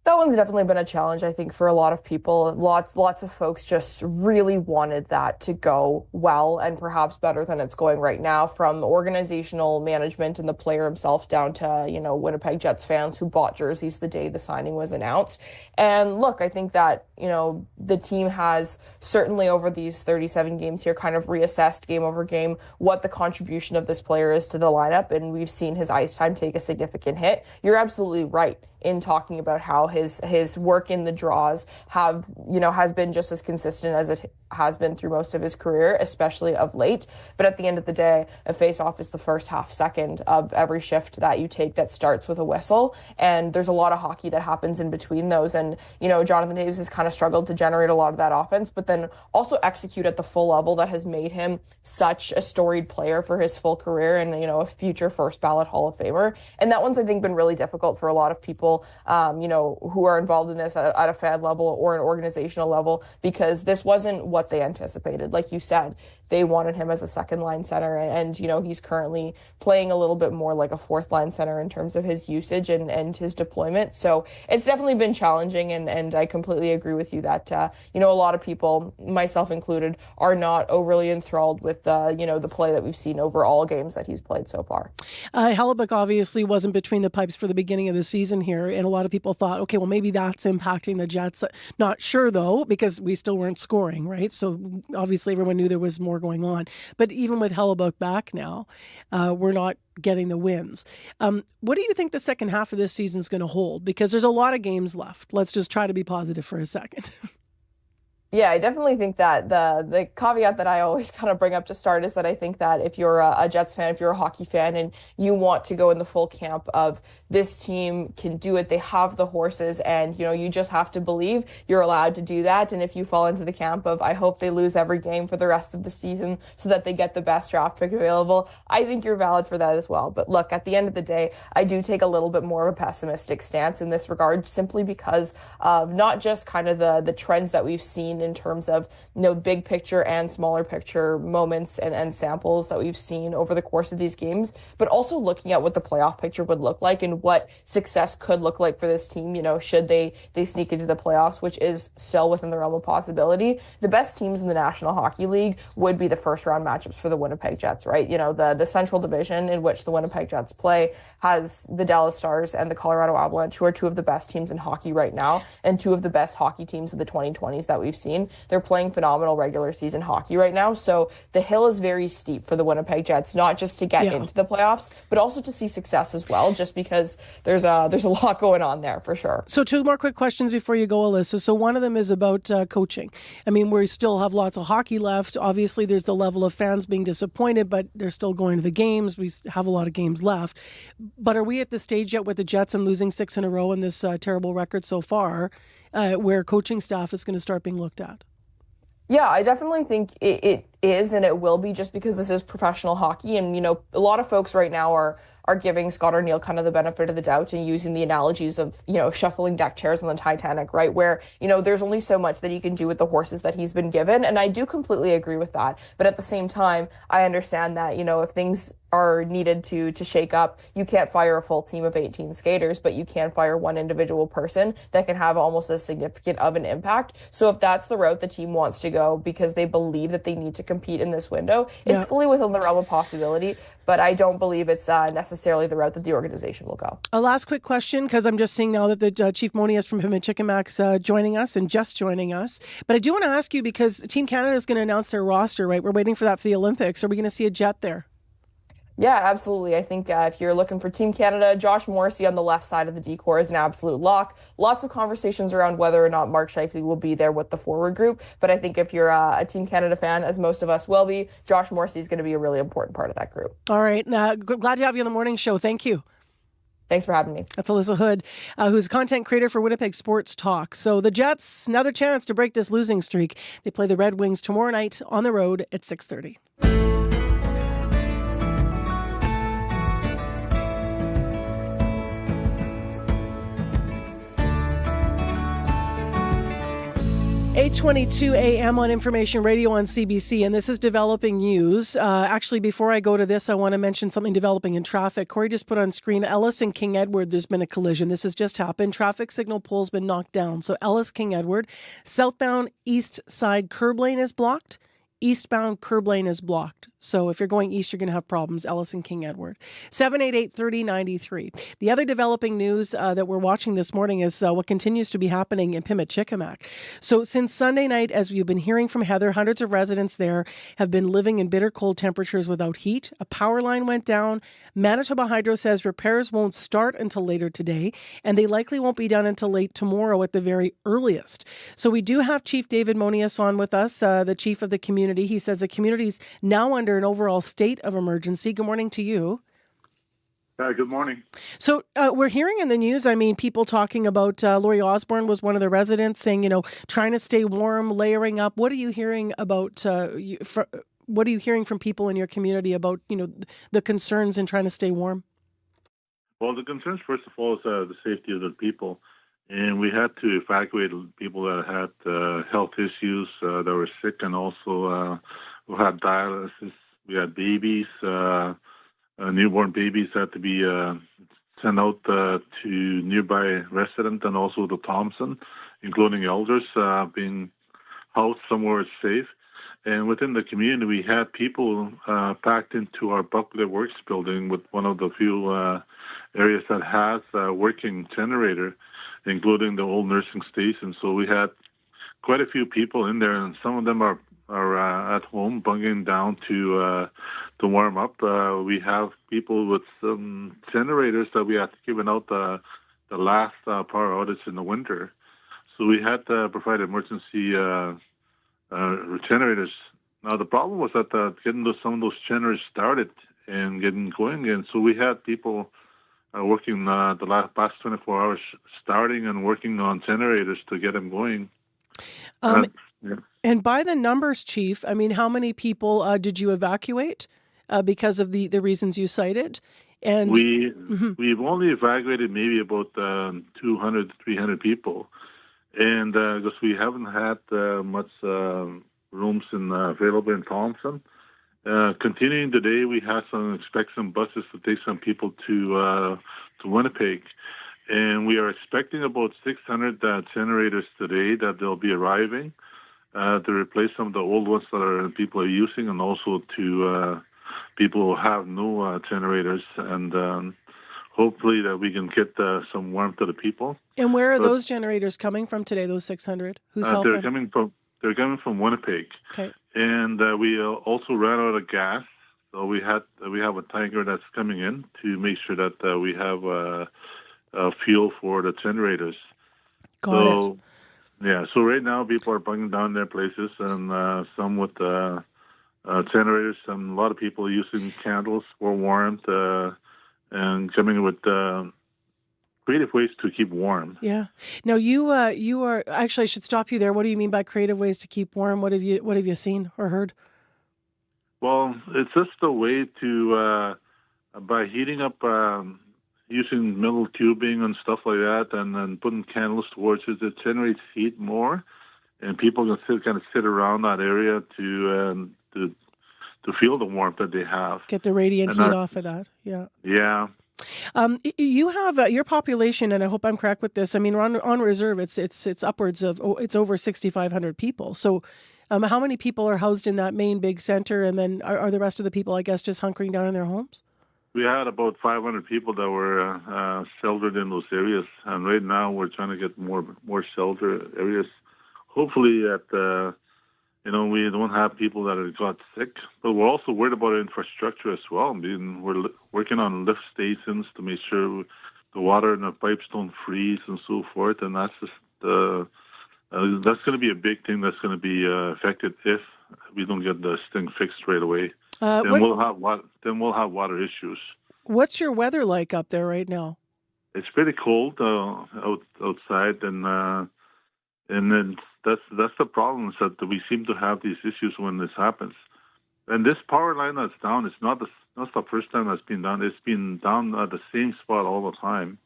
That one's definitely been a challenge, I think, for a lot of people. Lots of folks just really wanted that to go well and perhaps better than it's going right now, from organizational management and the player himself down to, Winnipeg Jets fans who bought jerseys the day the signing was announced. And look, I think that, the team has certainly over these 37 games here kind of reassessed game over game what the contribution of this player is to the lineup. And we've seen his ice time take a significant hit. You're absolutely right in talking about how his work in the draws has been just as consistent as it has been through most of his career, especially of late. But at the end of the day, a face-off is the first half second of every shift that you take that starts with a whistle. And there's a lot of hockey that happens in between those. And, Jonathan Toews has kind of struggled to generate a lot of that offense, but then also execute at the full level that has made him such a storied player for his full career and, a future first ballot Hall of Famer. And that one's, I think, been really difficult for a lot of people, who are involved in this at a fan level or an organizational level, because this wasn't what they anticipated. Like you said, they wanted him as a second line center, and he's currently playing a little bit more like a fourth line center in terms of his usage and his deployment. So it's definitely been challenging, and I completely agree with you that a lot of people, myself included, are not overly enthralled with the play that we've seen over all games that he's played so far. Hellebuyck obviously wasn't between the pipes for the beginning of the season here, and a lot of people thought, okay, well, maybe that's impacting the Jets. Not sure though, because we still weren't scoring, right? So obviously everyone knew there was more going on. But even with Hellebuyck back now, we're not getting the wins. What do you think the second half of this season is going to hold? Because there's a lot of games left. Let's just try to be positive for a second. Yeah, I definitely think that the caveat that I always kind of bring up to start is that I think that if you're a Jets fan, if you're a hockey fan, and you want to go in the full camp of this team can do it, they have the horses, and you just have to believe, you're allowed to do that. And if you fall into the camp of I hope they lose every game for the rest of the season so that they get the best draft pick available, I think you're valid for that as well. But look, at the end of the day, I do take a little bit more of a pessimistic stance in this regard, simply because of not just kind of the trends that we've seen in terms of big picture and smaller picture moments and samples that we've seen over the course of these games, but also looking at what the playoff picture would look like and what success could look like for this team, should they sneak into the playoffs, which is still within the realm of possibility. The best teams in the National Hockey League would be the first round matchups for the Winnipeg Jets, right? The Central Division in which the Winnipeg Jets play has the Dallas Stars and the Colorado Avalanche, who are two of the best teams in hockey right now and two of the best hockey teams of the 2020s that we've seen. They're playing phenomenal regular season hockey right now. So the hill is very steep for the Winnipeg Jets, not just to get into the playoffs, but also to see success as well, just because there's a lot going on there for sure. So two more quick questions before you go, Alyssa. So one of them is about coaching. I mean, we still have lots of hockey left. Obviously, there's the level of fans being disappointed, but they're still going to the games. We have a lot of games left. But are we at the stage yet with the Jets and losing 6 in a row and this terrible record so far, where coaching staff is going to start being looked at? Yeah, I definitely think it is, and it will be, just because this is professional hockey. And, a lot of folks right now are giving Scott Arniel kind of the benefit of the doubt and using the analogies of, shuffling deck chairs on the Titanic, right? Where, there's only so much that he can do with the horses that he's been given. And I do completely agree with that. But at the same time, I understand that, if things are needed to shake up, you can't fire a full team of 18 skaters, but you can fire one individual person that can have almost as significant of an impact. So if that's the route the team wants to go because they believe that they need to compete in this window, it's fully within the realm of possibility, but I don't believe it's necessarily the route that the organization will go. A last quick question, because I'm just seeing now that the Chief Monius from Pimachikamak's joining us and just joining us. But I do want to ask you, because Team Canada is going to announce their roster, right? We're waiting for that for the Olympics. Are we going to see a Jet there? Yeah, absolutely. I think if you're looking for Team Canada, Josh Morrissey on the left side of the decor is an absolute lock. Lots of conversations around whether or not Mark Scheifele will be there with the forward group. But I think if you're a Team Canada fan, as most of us will be, Josh Morrissey is going to be a really important part of that group. All right. Glad to have you on the morning show. Thank you. Thanks for having me. That's Alyssa Hood, who's a content creator for Winnipeg Sports Talk. So the Jets, another chance to break this losing streak. They play the Red Wings tomorrow night on the road at 6:30. 8:22 a.m. on Information Radio on CBC, and this is developing news. Actually, before I go to this, I want to mention something developing in traffic. Corey just put on screen Ellis and King Edward. There's been a collision. This has just happened. Traffic signal pole's been knocked down. So Ellis, King Edward, southbound east side curb lane is blocked. Eastbound curb lane is blocked. So if you're going east, you're going to have problems. Ellis and King Edward. 788-3093. The other developing news that we're watching this morning is what continues to be happening in Pimachikamak. So since Sunday night, as we've been hearing from Heather, hundreds of residents there have been living in bitter cold temperatures without heat. A power line went down. Manitoba Hydro says repairs won't start until later today, and they likely won't be done until late tomorrow at the very earliest. So we do have Chief David Monius on with us, the chief of the community. He says the community's now under an overall state of emergency. Good morning to you. Good morning. So we're hearing in the news, people talking about Laurie Osborne was one of the residents saying, trying to stay warm, layering up. What are you hearing about, what are you hearing from people in your community about, the concerns in trying to stay warm? Well, the concerns, first of all, is the safety of the people. And we had to evacuate people that had health issues, that were sick, and also who had dialysis. We had babies, newborn babies had to be sent out to nearby residents and also to Thompson, including elders, being housed somewhere safe. And within the community, we had people packed into our public works building with one of the few areas that has a working generator, including the old nursing station. So we had quite a few people in there, and some of them are at home bunking down to warm up. We have people with some generators that we had given out the last power outage in the winter. So we had to provide emergency generators. Now, the problem was that getting some of those generators started and getting going again. So we had people working the past 24 hours, starting and working on generators to get them going. Yeah. And by the numbers, Chief, I mean, how many people did you evacuate because of the reasons you cited? And we've only evacuated maybe about 200 to 300 people, and because we haven't had much rooms available in Thompson. Continuing today, we expect some buses to take some people to Winnipeg, and we are expecting about 600 generators today that they'll be arriving to replace some of the old ones that people are using, and also to people who have no generators, and hopefully that we can get some warmth to the people. And where are those generators coming from today? Those 600? Who's helping? They're coming from Winnipeg. Okay. And we also ran out of gas, so we have a tanker that's coming in to make sure that we have fuel for the generators. Got it. Yeah, so right now people are bunging down their places, and some with generators. A lot of people are using candles for warmth, and coming with creative ways to keep warm. Yeah. Now you are actually. I should stop you there. What do you mean by creative ways to keep warm? What have you seen or heard? Well, it's just a way to by heating up, using metal tubing and stuff like that, and then putting candles towards it. It generates heat more, and people can sit around that area to feel the warmth that they have. Get the radiant heat off of that. Yeah. Yeah. You have your population, and I hope I'm correct with this. I mean, on reserve, it's upwards of it's over 6,500 people. So, how many people are housed in that main big center, and then are the rest of the people, I guess, just hunkering down in their homes? We had about 500 people that were sheltered in those areas, and right now we're trying to get more shelter areas. Hopefully, we don't have people that have got sick, but we're also worried about infrastructure as well. I mean, we're working on lift stations to make sure the water in the pipes don't freeze and so forth, and that's just that's going to be a big thing that's going to be affected if we don't get this thing fixed right away. Then we'll have water issues. What's your weather like up there right now? It's pretty cold outside, and then that's the problem, is that we seem to have these issues when this happens. And this power line that's down, it's not the first time that's been down. It's been down at the same spot all the time.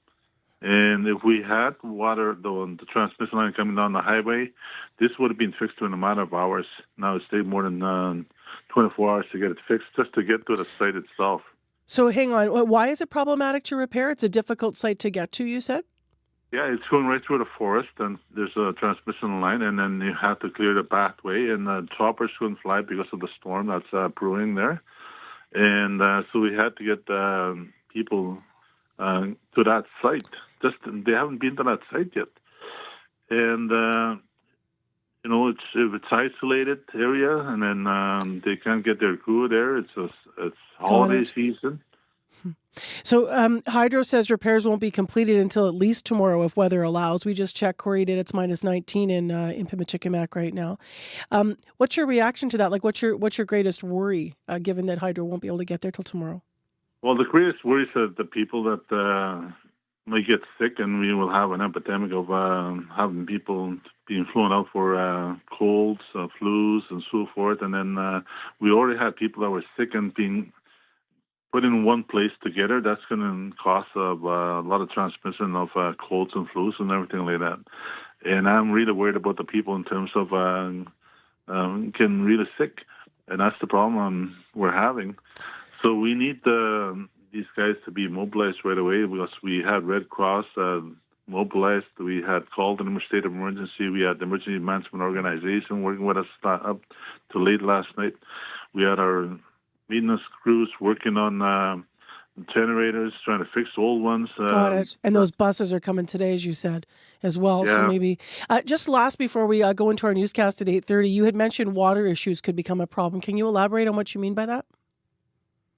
And if we had water, the transmission line coming down the highway, this would have been fixed in a matter of hours. Now it's taken more than 24 hours to get it fixed, just to get to the site itself. So hang on, why is it problematic to repair? It's a difficult site to get to, you said? Yeah, it's going right through the forest, and there's a transmission line, and then you have to clear the pathway, and choppers couldn't fly because of the storm that's brewing there. And so we had to get people to that site. They haven't been to that site yet. And, it's isolated area, and then they can't get their crew there. It's holiday season. So Hydro says repairs won't be completed until at least tomorrow if weather allows. We just checked Corey did. It's minus 19 in Pimachikamak right now. What's your reaction to that? Like, what's your greatest worry, given that Hydro won't be able to get there till tomorrow? Well, the greatest worry is that the people that may get sick, and we will have an epidemic of having people being flown out for colds, flus, and so forth. And then we already had people that were sick and being put in one place together. That's going to cause a lot of transmission of colds and flus and everything like that. And I'm really worried about the people in terms of getting really sick, and that's the problem we're having. So we need these guys to be mobilized right away, because we had Red Cross mobilized. We had called an state of emergency. We had the Emergency Management Organization working with us up to late last night. We had our maintenance crews working on generators, trying to fix old ones. Got it. And those buses are coming today, as you said, as well. Yeah. So maybe just last before we go into our newscast at 8:30, you had mentioned water issues could become a problem. Can you elaborate on what you mean by that?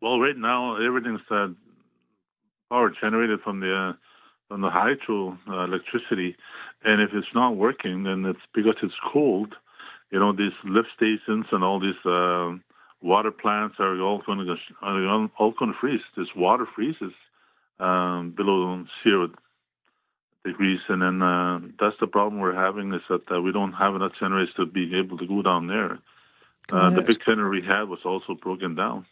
Well, right now everything's power generated from the hydro electricity, and if it's not working, then it's because it's cold. these lift stations and all these water plants are all going to freeze. This water freezes below 0 degrees, and then that's the problem we're having, is that we don't have enough generators to be able to go down there. The big generator we had was also broken down.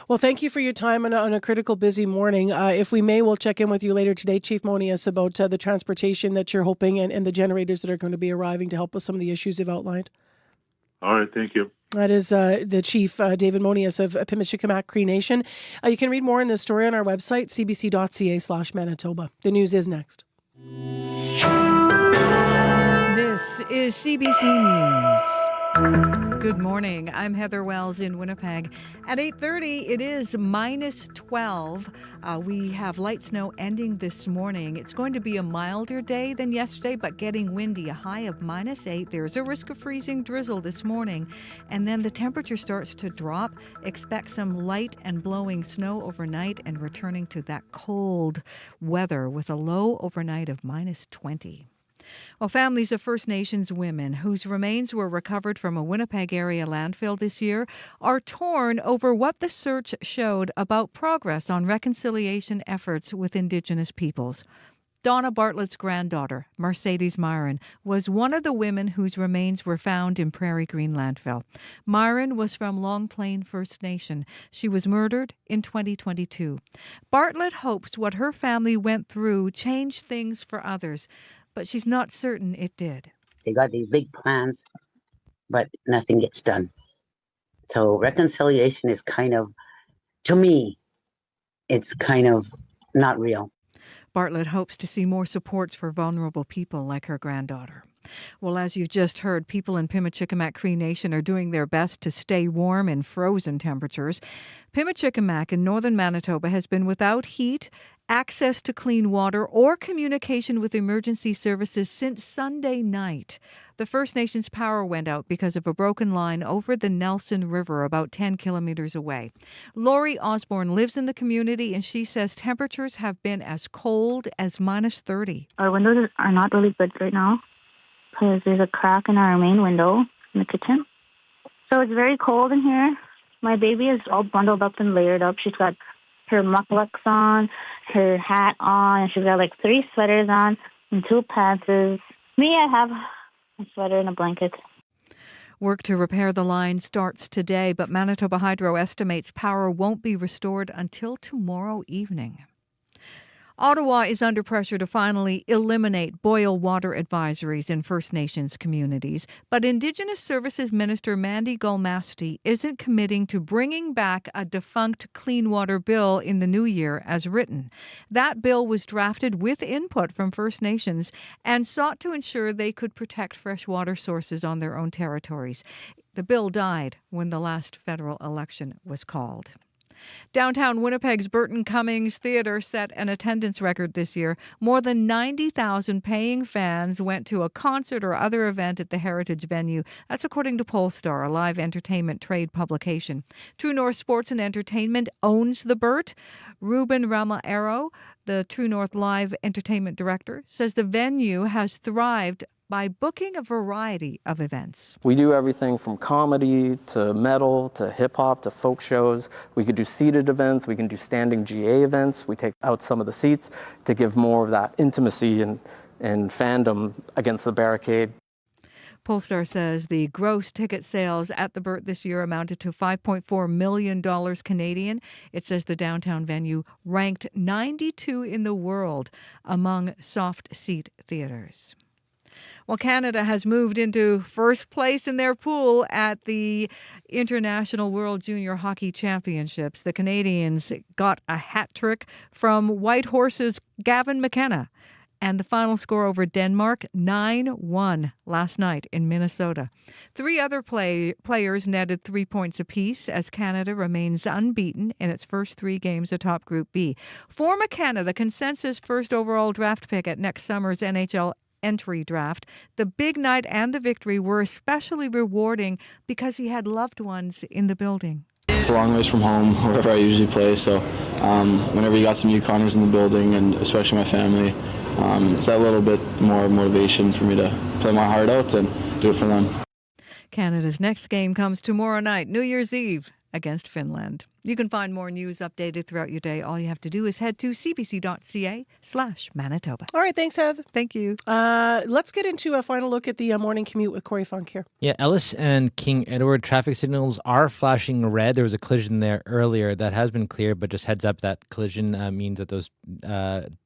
Well, thank you for your time on a critical, busy morning. If we may, we'll check in with you later today, Chief Monius, about the transportation that you're hoping and the generators that are going to be arriving to help with some of the issues you've outlined. All right, thank you. That is the Chief, David Monius of Pimachikamak Cree Nation. You can read more in this story on our website, cbc.ca/Manitoba. The news is next. This is CBC News. Good morning. I'm Heather Wells in Winnipeg. At 8:30, it is -12. We have light snow ending this morning. It's going to be a milder day than yesterday, but getting windy, a high of -8. There's a risk of freezing drizzle this morning. And then the temperature starts to drop. Expect some light and blowing snow overnight and returning to that cold weather with a low overnight of -20. Well, families of First Nations women whose remains were recovered from a Winnipeg area landfill this year are torn over what the search showed about progress on reconciliation efforts with Indigenous peoples. Donna Bartlett's granddaughter, Mercedes Myron, was one of the women whose remains were found in Prairie Green landfill. Myron was from Long Plain First Nation. She was murdered in 2022. Bartlett hopes what her family went through changed things for others, but she's not certain it did. They got these big plans, but nothing gets done. So reconciliation is kind of, to me, it's kind of not real. Bartlett hopes to see more supports for vulnerable people like her granddaughter. Well, as you just heard, people in Pimachikamak Cree Nation are doing their best to stay warm in frozen temperatures. Pimachikamak in northern Manitoba has been without heat, access to clean water, or communication with emergency services since Sunday night. The First Nations power went out because of a broken line over the Nelson River about 10 kilometers away. Lori Osborne lives in the community, and she says temperatures have been as cold as -30. Our windows are not really good right now because there's a crack in our main window in the kitchen. So it's very cold in here. My baby is all bundled up and layered up. She's got her mucklucks on, her hat on, and she's got like 3 sweaters on and 2 pants. Me, I have a sweater and a blanket. Work to repair the line starts today, but Manitoba Hydro estimates power won't be restored until tomorrow evening. Ottawa is under pressure to finally eliminate boil water advisories in First Nations communities, but Indigenous Services Minister Mandy Gulmasti isn't committing to bringing back a defunct clean water bill in the new year as written. That bill was drafted with input from First Nations and sought to ensure they could protect fresh water sources on their own territories. The bill died when the last federal election was called. Downtown Winnipeg's Burton Cummings Theater set an attendance record this year. More than 90,000 paying fans went to a concert or other event at the heritage venue. That's according to Polestar, a live entertainment trade publication. True North Sports and Entertainment owns the Burt. Ruben Ramaero, the True North Live Entertainment Director, says the venue has thrived by booking a variety of events. We do everything from comedy to metal to hip-hop to folk shows. We could do seated events. We can do standing GA events. We take out some of the seats to give more of that intimacy and fandom against the barricade. Polestar says the gross ticket sales at the Burt this year amounted to $5.4 million Canadian. It says the downtown venue ranked 92 in the world among soft seat theaters. Well, Canada has moved into first place in their pool at the International World Junior Hockey Championships. The Canadians got a hat trick from Whitehorse's Gavin McKenna. And the final score over Denmark, 9-1 last night in Minnesota. 3 other players netted 3 points apiece as Canada remains unbeaten in its first 3 games atop Group B. For McKenna, the consensus first overall draft pick at next summer's NHL entry draft, the big night and the victory were especially rewarding because he had loved ones in the building. It's a long ways from home, wherever I usually play, so whenever you got some Yukoners in the building, and especially my family, it's that little bit more motivation for me to play my heart out and do it for them. Canada's next game comes tomorrow night, New Year's Eve, against Finland. You can find more news updated throughout your day. All you have to do is head to cbc.ca/Manitoba. All right, thanks, Heath. Thank you. Let's get into a final look at the morning commute with Corey Funk here. Yeah, Ellis and King Edward traffic signals are flashing red. There was a collision there earlier that has been cleared, but just heads up, that collision means that those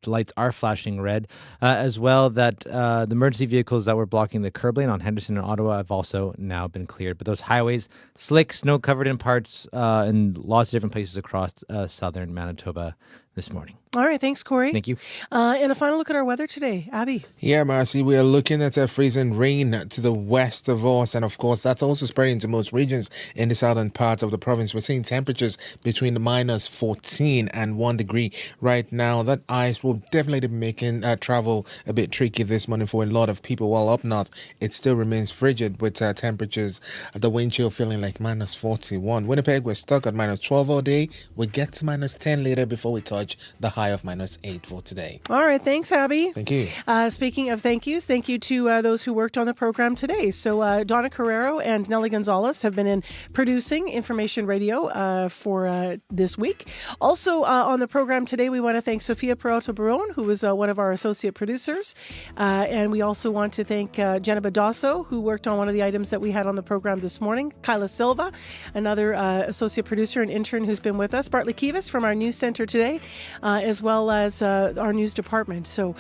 lights are flashing red. As well, that the emergency vehicles that were blocking the curb lane on Henderson and Ottawa have also now been cleared. But those highways, slick, snow covered in parts, and lots of different places across southern Manitoba this morning. All right, thanks, Corey. Thank you. And a final look at our weather today. Abby. Yeah, Marcy, we are looking at a freezing rain to the west of us. And of course, that's also spreading to most regions in the southern part of the province. We're seeing temperatures between -14 and 1 degree right now. That ice will definitely be making travel a bit tricky this morning for a lot of people. While up north, it still remains frigid with temperatures, the wind chill feeling like -41. Winnipeg, we're stuck at -12 all day. We get to -10 later before we touch the high of -8 for today. All right, thanks, Abby. Thank you. Speaking of thank yous, thank you to those who worked on the program today. So Donna Carrero and Nellie Gonzalez have been in producing Information Radio for this week. Also on the program today, we want to thank Sofia Peralta-Barone, who was one of our associate producers. And we also want to thank Jenna Badasso, who worked on one of the items that we had on the program this morning. Kyla Silva, another associate producer and intern who's been with us. Bartley Kivas from our news center today, as well as our news department. So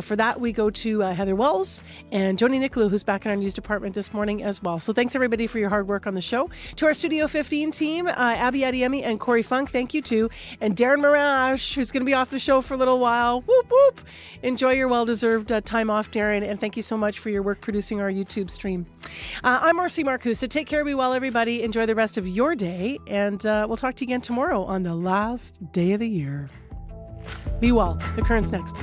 for that, we go to Heather Wells and Joni Nicolou, who's back in our news department this morning as well. So thanks, everybody, for your hard work on the show. To our Studio 15 team, Abby Adiemi and Corey Funk, thank you too. And Darren Mirage, who's going to be off the show for a little while. Whoop, whoop. Enjoy your well-deserved time off, Darren, and thank you so much for your work producing our YouTube stream. I'm Marcy Marcusa. Take care, be well, everybody. Enjoy the rest of your day, and we'll talk to you again tomorrow on the last day of the year. Be well. The Current's next.